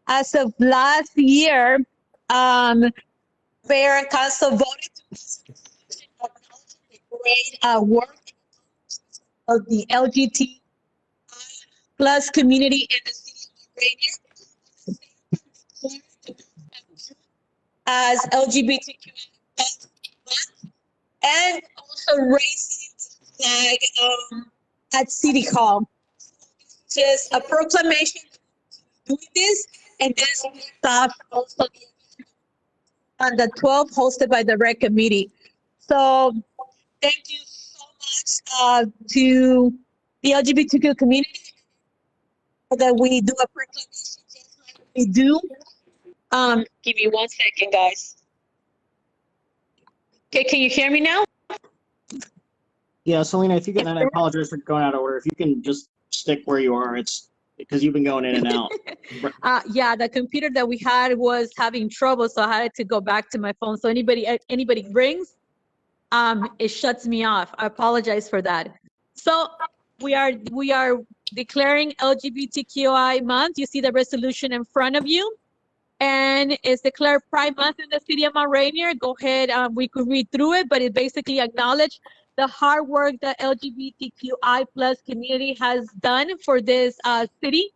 As of last year, Mayor and Council voted to acknowledge the great work of the LGBT plus community in the city of Rainier as LGBTQ and also raising the flag at City Hall. Just a proclamation doing this, and this stuff also on the 12th hosted by the rec committee. So thank you so much to the LGBTQ community that we do a proclamation just like we do. Give me 1 second, guys. Okay, can you hear me now? Yeah, Selena, if you can, and I apologize for going out of order. If you can just stick where you are, it's because you've been going in and out. Yeah, the computer that we had was having trouble, so I had to go back to my phone. So anybody rings, it shuts me off. I apologize for that. So we are declaring LGBTQI month. You see the resolution in front of you, and it's declared Pride Month in the city of Mount Rainier. Go ahead, we could read through it, but it basically acknowledges the hard work that LGBTQI plus community has done for this city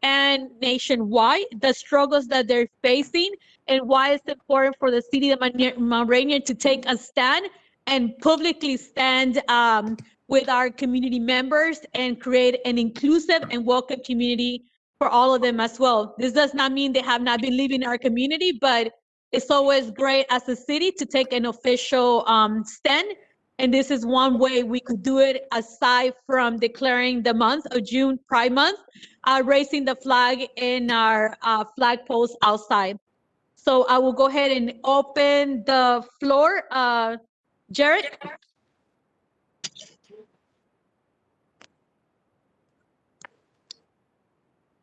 and nationwide, the struggles that they're facing, and why it's important for the city of Mount Rainier to take a stand and publicly stand with our community members and create an inclusive and welcome community for all of them as well. This does not mean they have not been living in our community, but it's always great as a city to take an official stand. And this is one way we could do it aside from declaring the month of June Pride Month, raising the flag in our flag post outside. So I will go ahead and open the floor. Jared?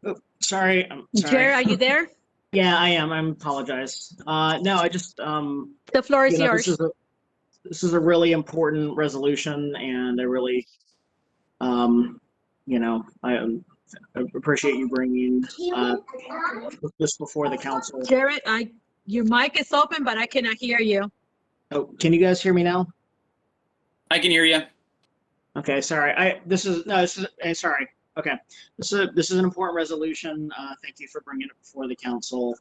Oh, sorry. Jared, are you there? Yeah, I am. I apologize. No, I just the floor is yours. This is a really important resolution, and I really, I appreciate you bringing this before the council. Jared, your mic is open, but I cannot hear you. Oh, can you guys hear me now? I can hear you. Okay, sorry. Sorry. Okay, this is an important resolution. Thank you for bringing it before the council.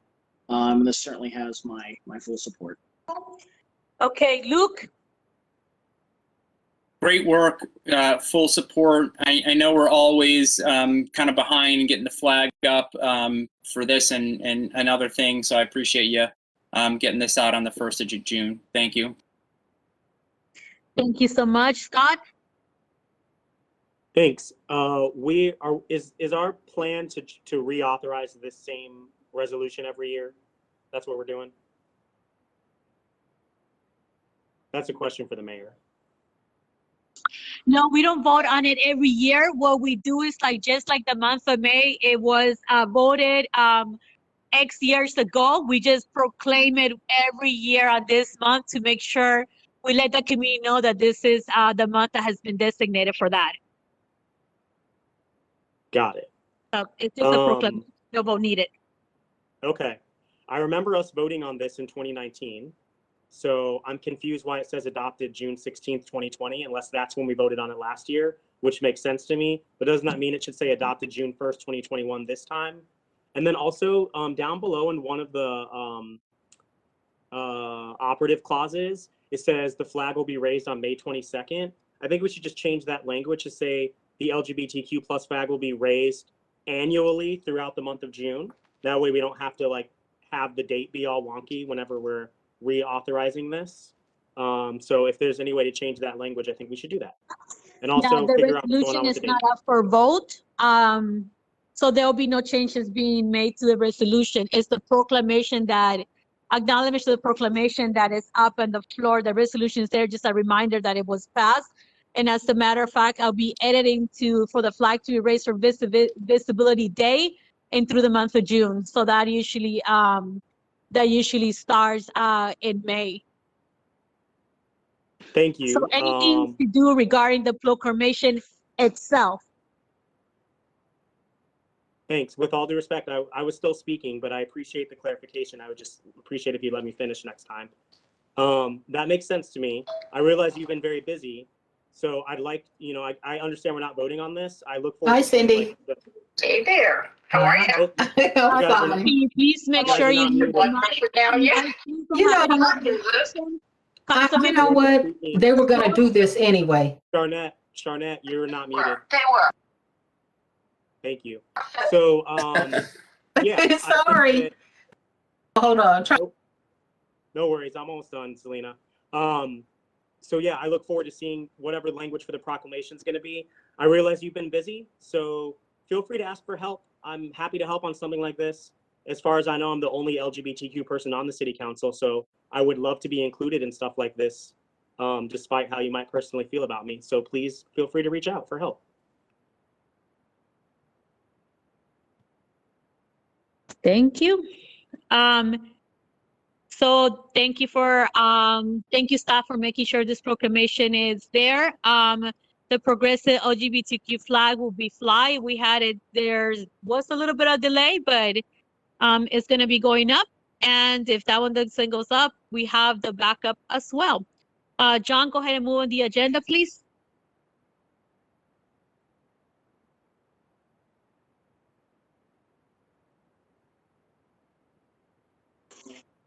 This certainly has my full support. Okay, Luke. Great work, full support. I know we're always kind of behind getting the flag up for this and other things, so I appreciate you getting this out on the 1st of June. Thank you. Thank you so much, Scott. Thanks. Is our plan to reauthorize this same resolution every year? That's what we're doing. That's a question for the mayor. No, we don't vote on it every year. What we do is just like the month of May, it was voted X years ago. We just proclaim it every year on this month to make sure we let the community know that this is the month that has been designated for that. Got it. So it's just a proclamation. No vote needed. Okay. I remember us voting on this in 2019. So I'm confused why it says adopted June 16th, 2020, unless that's when we voted on it last year, which makes sense to me. But doesn't that mean it should say adopted June 1st, 2021 this time? And then also down below in one of the operative clauses, it says the flag will be raised on May 22nd. I think we should just change that language to say the LGBTQ plus flag will be raised annually throughout the month of June. That way we don't have to have the date be all wonky whenever we're reauthorizing this. So if there's any way to change that language, I think we should do that. And also figure out what's going on with the date. The resolution is not up for vote. So there'll be no changes being made to the resolution. It's the proclamation that acknowledges the proclamation that is up on the floor. The resolution is there, just a reminder that it was passed. And as a matter of fact, I'll be editing for the flag to be raised for Visibility Day and through the month of June. So that usually starts in May. Thank you. So anything to do regarding the proclamation itself? Thanks. With all due respect, I was still speaking, but I appreciate the clarification. I would just appreciate if you let me finish next time. That makes sense to me. I realize you've been very busy, so I'd like, you know, I understand we're not voting on this. I look forward Hi, to seeing, Cindy. like, Hey there. How are you? you guys are Can you please make you guys sure are you not mute the muted. Blood mic? pressure down yet? You know, You know what? They were gonna do this anyway. Sharnette, you're not muted. They were. Thank you. So, yeah. I think Sorry. that- Hold on. No worries. I'm almost done, Selena. So yeah, I look forward to seeing whatever language for the proclamation is going to be. I realize you've been busy, so feel free to ask for help. I'm happy to help on something like this. As far as I know, I'm the only LGBTQ person on the city council, so I would love to be included in stuff like this, despite how you might personally feel about me. So please feel free to reach out for help. Thank you. So thank you staff for making sure this proclamation is there. The progressive LGBTQ flag will be fly. We had it, there was a little bit of delay, but it's gonna be going up. And if that one doesn't goes up, we have the backup as well. John, go ahead and move on the agenda, please.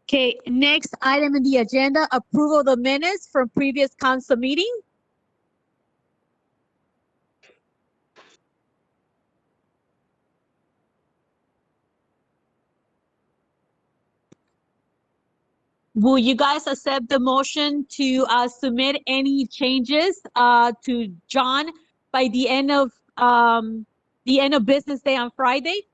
Okay, next item in the agenda, approval of the minutes from previous council meeting. Will you guys accept the motion to submit any changes to John by the end of business day on Friday?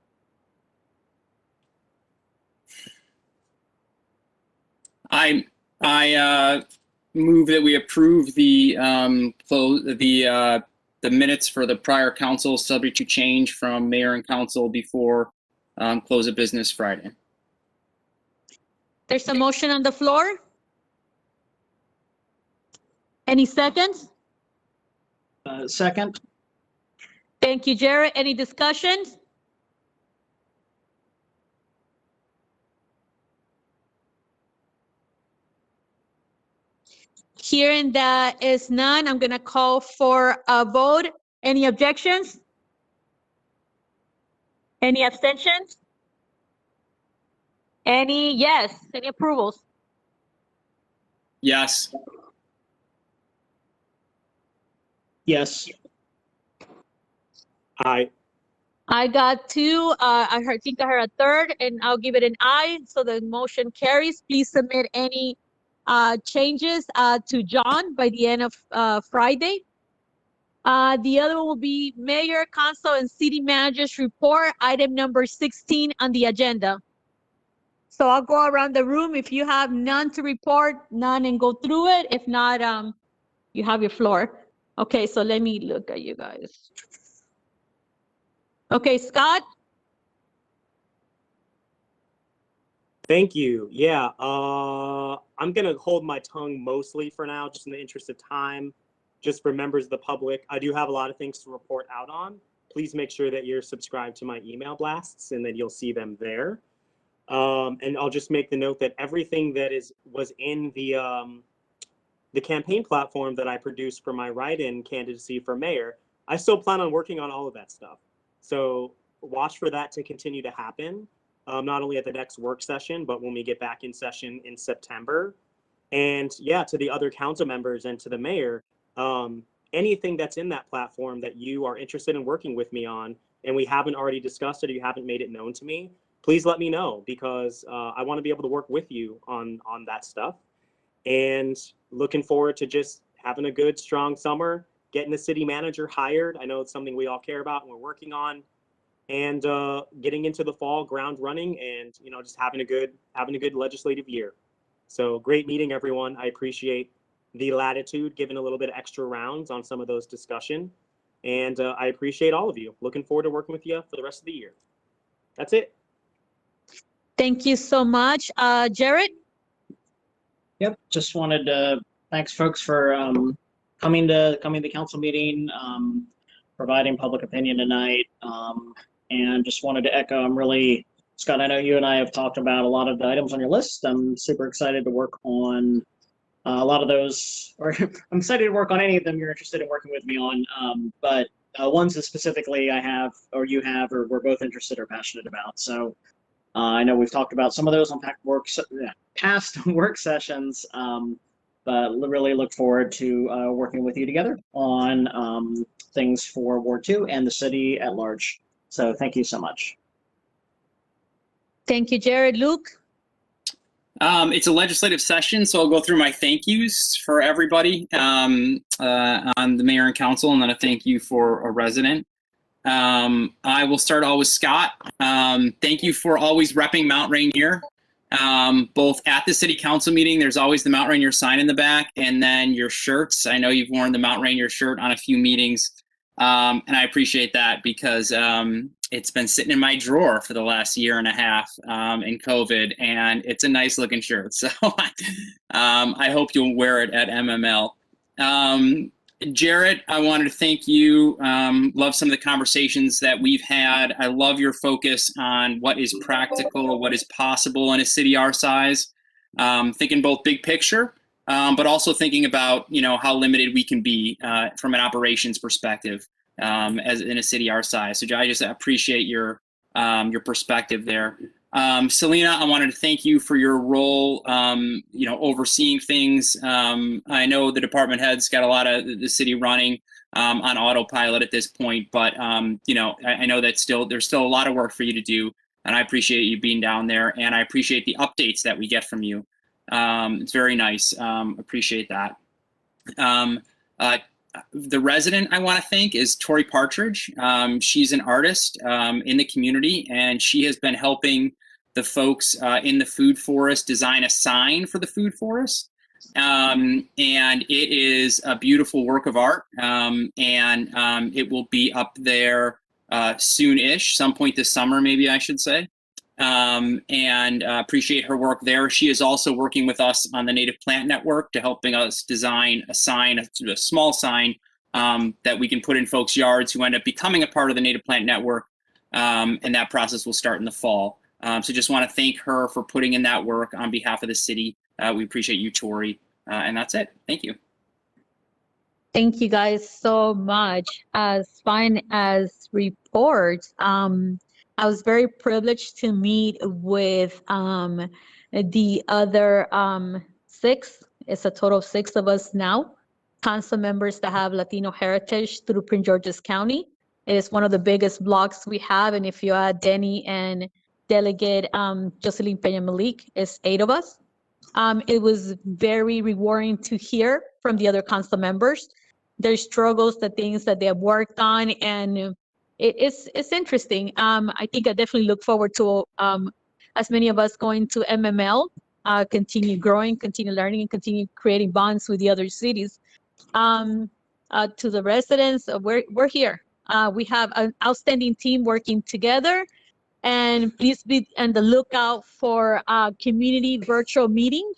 I move that we approve the minutes for the prior council, subject to change from mayor and council before close of business Friday. There's a motion on the floor. Any seconds? Second. Thank you, Jared. Any discussion? Hearing that is none, I'm gonna call for a vote. Any objections? Any abstentions? Any yes? Any approvals? Yes. Yes. Aye. I got two. I think I heard a third, and I'll give it an aye. So the motion carries. Please submit any changes to John by the end of Friday. The other one will be Mayor, Council, and City Managers Report, item number 16 on the agenda. So I'll go around the room. If you have none to report, none, and go through it. If not, you have your floor. Okay, so let me look at you guys. Okay, Scott? Thank you. Yeah, I'm gonna hold my tongue mostly for now, just in the interest of time, just for members of the public. I do have a lot of things to report out on. Please make sure that you're subscribed to my email blasts and that you'll see them there. And I'll just make the note that everything that was in the campaign platform that I produced for my write-in candidacy for mayor, I still plan on working on all of that stuff. So watch for that to continue to happen, not only at the next work session, but when we get back in session in September. And yeah, to the other council members and to the mayor, anything that's in that platform that you are interested in working with me on, and we haven't already discussed it or you haven't made it known to me, please let me know, because I want to be able to work with you on that stuff. And looking forward to just having a good, strong summer, getting the city manager hired. I know it's something we all care about and we're working on, and getting into the fall ground running, and just having a good legislative year. So great meeting, everyone. I appreciate the latitude, given a little bit of extra rounds on some of those discussion, and I appreciate all of you. Looking forward to working with you for the rest of the year. That's it. Thank you so much. Jared? Yep. Just wanted to Thanks, folks, for coming to the council meeting, providing public opinion tonight, and just wanted to echo. I'm really, Scott, I know you and I have talked about a lot of the items on your list. I'm super excited to work on a lot of those, or I'm excited to work on any of them you're interested in working with me on. But ones that specifically I have, or you have, or we're both interested or passionate about. So I know we've talked about some of those on past work sessions, but really look forward to working with you together on things for Ward 2 and the city at large. So thank you so much. Thank you, Jared. Luke? It's a legislative session, so I'll go through my thank yous for everybody on the mayor and council, and then a thank you for a resident. I will start all with Scott. Thank you for always repping Mount Rainier, both at the city council meeting. There's always the Mount Rainier sign in the back, and then your shirts. I know you've worn the Mount Rainier shirt on a few meetings, and I appreciate that because it's been sitting in my drawer for the last year and a half in COVID, and it's a nice looking shirt. So I hope you'll wear it at MML. Jarrett, I wanted to thank you. Love some of the conversations that we've had. I love your focus on what is practical, what is possible in a city our size. Thinking both big picture, but also thinking about, you know, how limited we can be from an operations perspective as in a city our size. So I just appreciate your perspective there. Selena, I wanted to thank you for your role, you know, overseeing things. I know the department heads got a lot of the city running on autopilot at this point, but you know, I know that there's still a lot of work for you to do, and I appreciate you being down there, and I appreciate the updates that we get from you. It's very nice. Appreciate that. The resident I want to thank is Tori Partridge. She's an artist in the community, and she has been helping the folks in the food forest design a sign for the food forest. And it is a beautiful work of art, and it will be up there soon-ish, some point this summer, maybe I should say. And appreciate her work there. She is also working with us on the Native Plant Network to helping us design a sign, a small sign that we can put in folks' yards who end up becoming a part of the Native Plant Network. And that process will start in the fall. So just want to thank her for putting in that work on behalf of the city. We appreciate you, Tori. And that's it. Thank you. Thank you guys so much. As fine as reports, I was very privileged to meet with the other 6. It's a total of 6 of us now, council members that have Latino heritage through Prince George's County. It is one of the biggest blocks we have, and if you add Denny and Delegate Jocelyn Peña Malik, it's 8 of us. It was very rewarding to hear from the other council members, their struggles, the things that they have worked on, and it's interesting. I think I definitely look forward to as many of us going to MML, continue growing, continue learning, and continue creating bonds with the other cities. To the residents, we're here. We have an outstanding team working together, and please be on the lookout for a community virtual meeting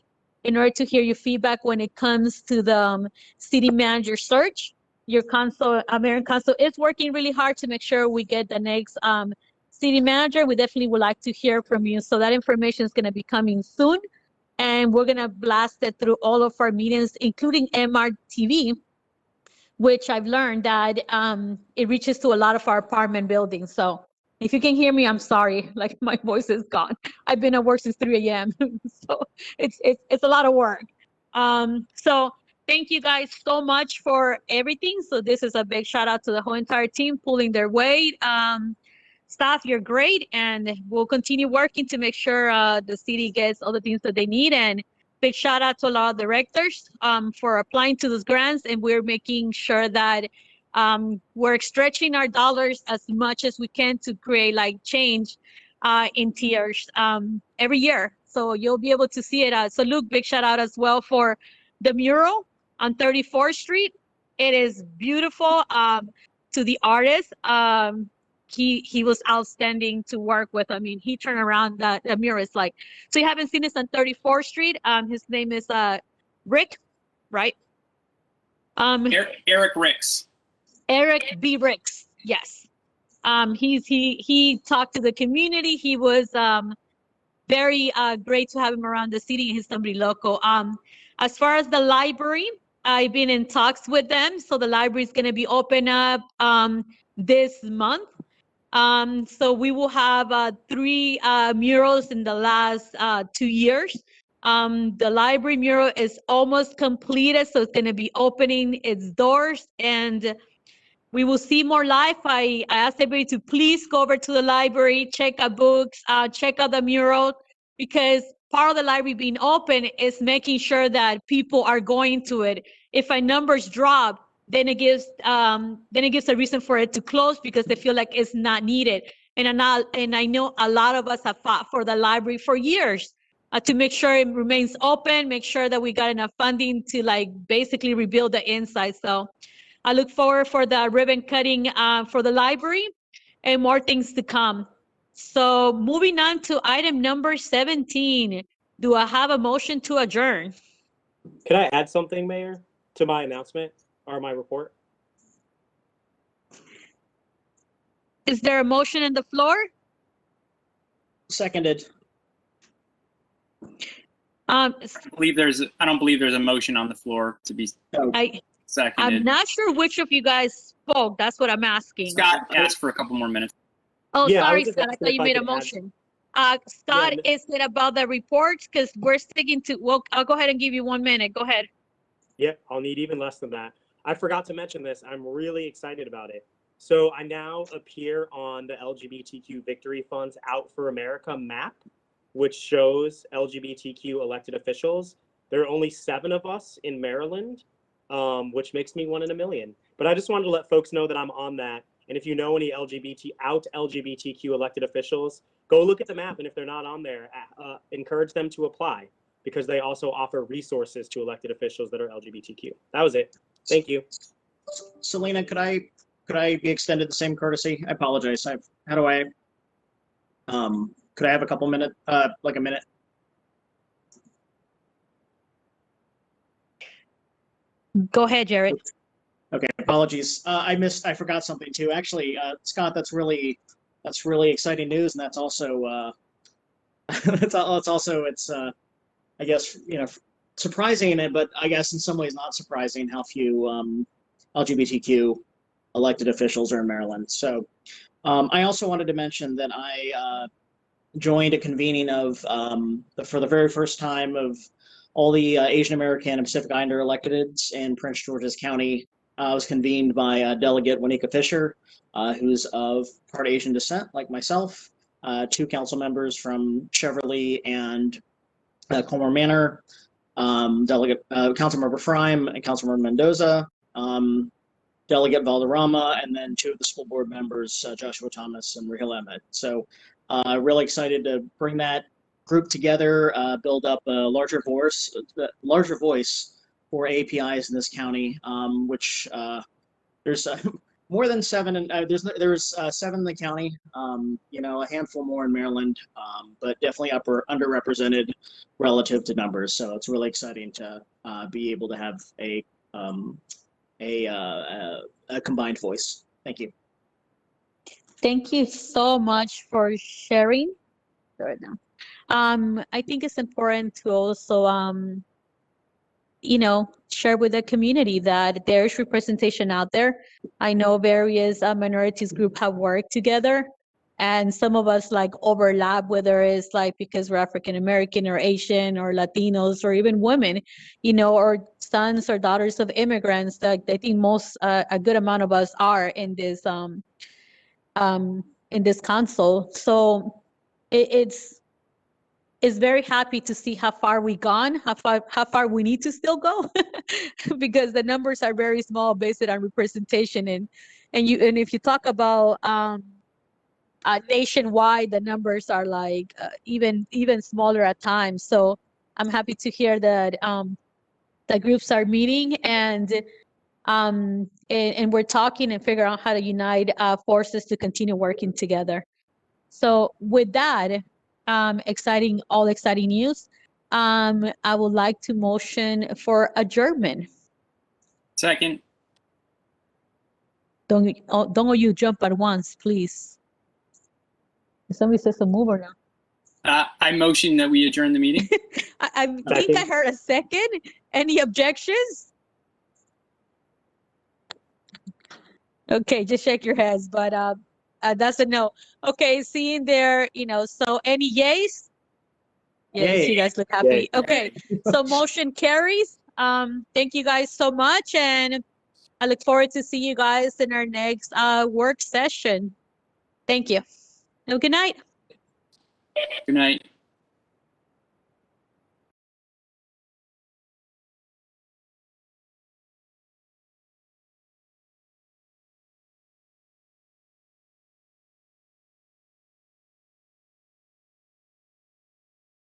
in order to hear your feedback when it comes to the city manager search. Your council, mayor and council, is working really hard to make sure we get the next city manager. We definitely would like to hear from you. So that information is going to be coming soon, and we're going to blast it through all of our meetings, including MRTV, which I've learned that it reaches to a lot of our apartment buildings. So if you can hear me, I'm sorry, like my voice is gone. I've been at work since 3 a.m. So it's a lot of work. So thank you guys so much for everything. So this is a big shout out to the whole entire team pulling their weight. Staff, you're great, and we'll continue working to make sure the city gets all the things that they need. And big shout out to a lot of directors for applying to those grants, and we're making sure that we're stretching our dollars as much as we can to create like change in tiers every year. So you'll be able to see it. So Luke, big shout out as well for the mural on 34th Street. It is beautiful. To the artist, he was outstanding to work with. I mean, he turned around the mural. It's like, so you haven't seen this on 34th Street. His name is Rick. right? Eric Ricks. Eric B. Ricks, yes. He talked to the community. He was very great to have him around the city. He's somebody local. As far as the library, I've been in talks with them. So the library is going to be open up this month. So we will have 3 murals in the last 2 years. The library mural is almost completed, so it's going to be opening its doors, and we will see more life. I asked everybody to please go over to the library, check out books, check out the mural, because part of the library being open is making sure that people are going to it. If our numbers drop, then it gives a reason for it to close because they feel like it's not needed. And I know a lot of us have fought for the library for years to make sure it remains open, make sure that we got enough funding to basically rebuild the inside. So I look forward for the ribbon cutting for the library and more things to come. So moving on to item number 17, do I have a motion to adjourn? Can I add something, Mayor, to my announcement or my report? Is there a motion on the floor? Seconded. Um, I don't believe there's a motion on the floor to be I'm seconded. not sure which of you guys spoke. That's what I'm asking. Scott asked for a couple more minutes. Oh, Yeah, I sorry, was just Scott. I asking thought if you I made a could add- motion. Scott, Yeah, is it about the reports? Because we're sticking to, well, I'll go ahead and give you 1 minute. Go ahead. Yep, I'll need even less than that. I forgot to mention this. I'm really excited about it. So I now appear on the LGBTQ Victory Fund's Out for America map, which shows LGBTQ elected officials. There are only 7 of us in Maryland, which makes me 1 in a million. But I just wanted to let folks know that I'm on that. And if you know any LGBTQ elected officials, go look at the map. And if they're not on there, encourage them to apply, because they also offer resources to elected officials that are LGBTQ. That was it. Thank you. Selena, could I be extended the same courtesy? I apologize. Could I have a couple minutes, like a minute? Go ahead, Jared. Okay, apologies. I forgot something too. Actually, Scott, that's really exciting news, and that's also I guess, surprising, but I guess in some ways not surprising how few LGBTQ elected officials are in Maryland. So I also wanted to mention that I joined a convening of, for the very first time, of all the Asian American and Pacific Islander electeds in Prince George's County. Was convened by Delegate Wanika Fisher, who's of part Asian descent, like myself, 2 council members from Cheverly and Colmar Manor, Councilmember Frime and Councilmember Mendoza, Delegate Valderrama, and then 2 of the school board members, Joshua Thomas and Rahil Ahmed. So really excited to bring that group together, build up a larger voice for APIs in this county, which there's more than 7, and there's 7 in the county. A handful more in Maryland, but definitely underrepresented relative to numbers. So it's really exciting to be able to have a combined voice. Thank you. Thank you so much for sharing. Right now, I think it's important to also, share with the community that there's representation out there. I know various minorities group have worked together, and some of us overlap, whether it's because we're African American or Asian or Latinos or even women, or sons or daughters of immigrants. I think a good amount of us are in this council. So it's very happy to see how far we've gone, how far we need to still go, because the numbers are very small based on representation. And if you talk about nationwide, the numbers are even smaller at times. So I'm happy to hear that the groups are meeting and we're talking and figure out how to unite forces to continue working together. So with that, exciting news. I would like to motion for adjournment. Second. Don't all you jump at once, please. Somebody says to move or no? I motion that we adjourn the meeting. I think I heard a second. Any objections? Okay, just shake your heads, but that's a no. Okay, seeing there, so any yays? Yes, you guys look happy. Yay. Okay, so motion carries. Thank you guys so much, and I look forward to see you guys in our next work session. Thank you. Have a good night. Good night.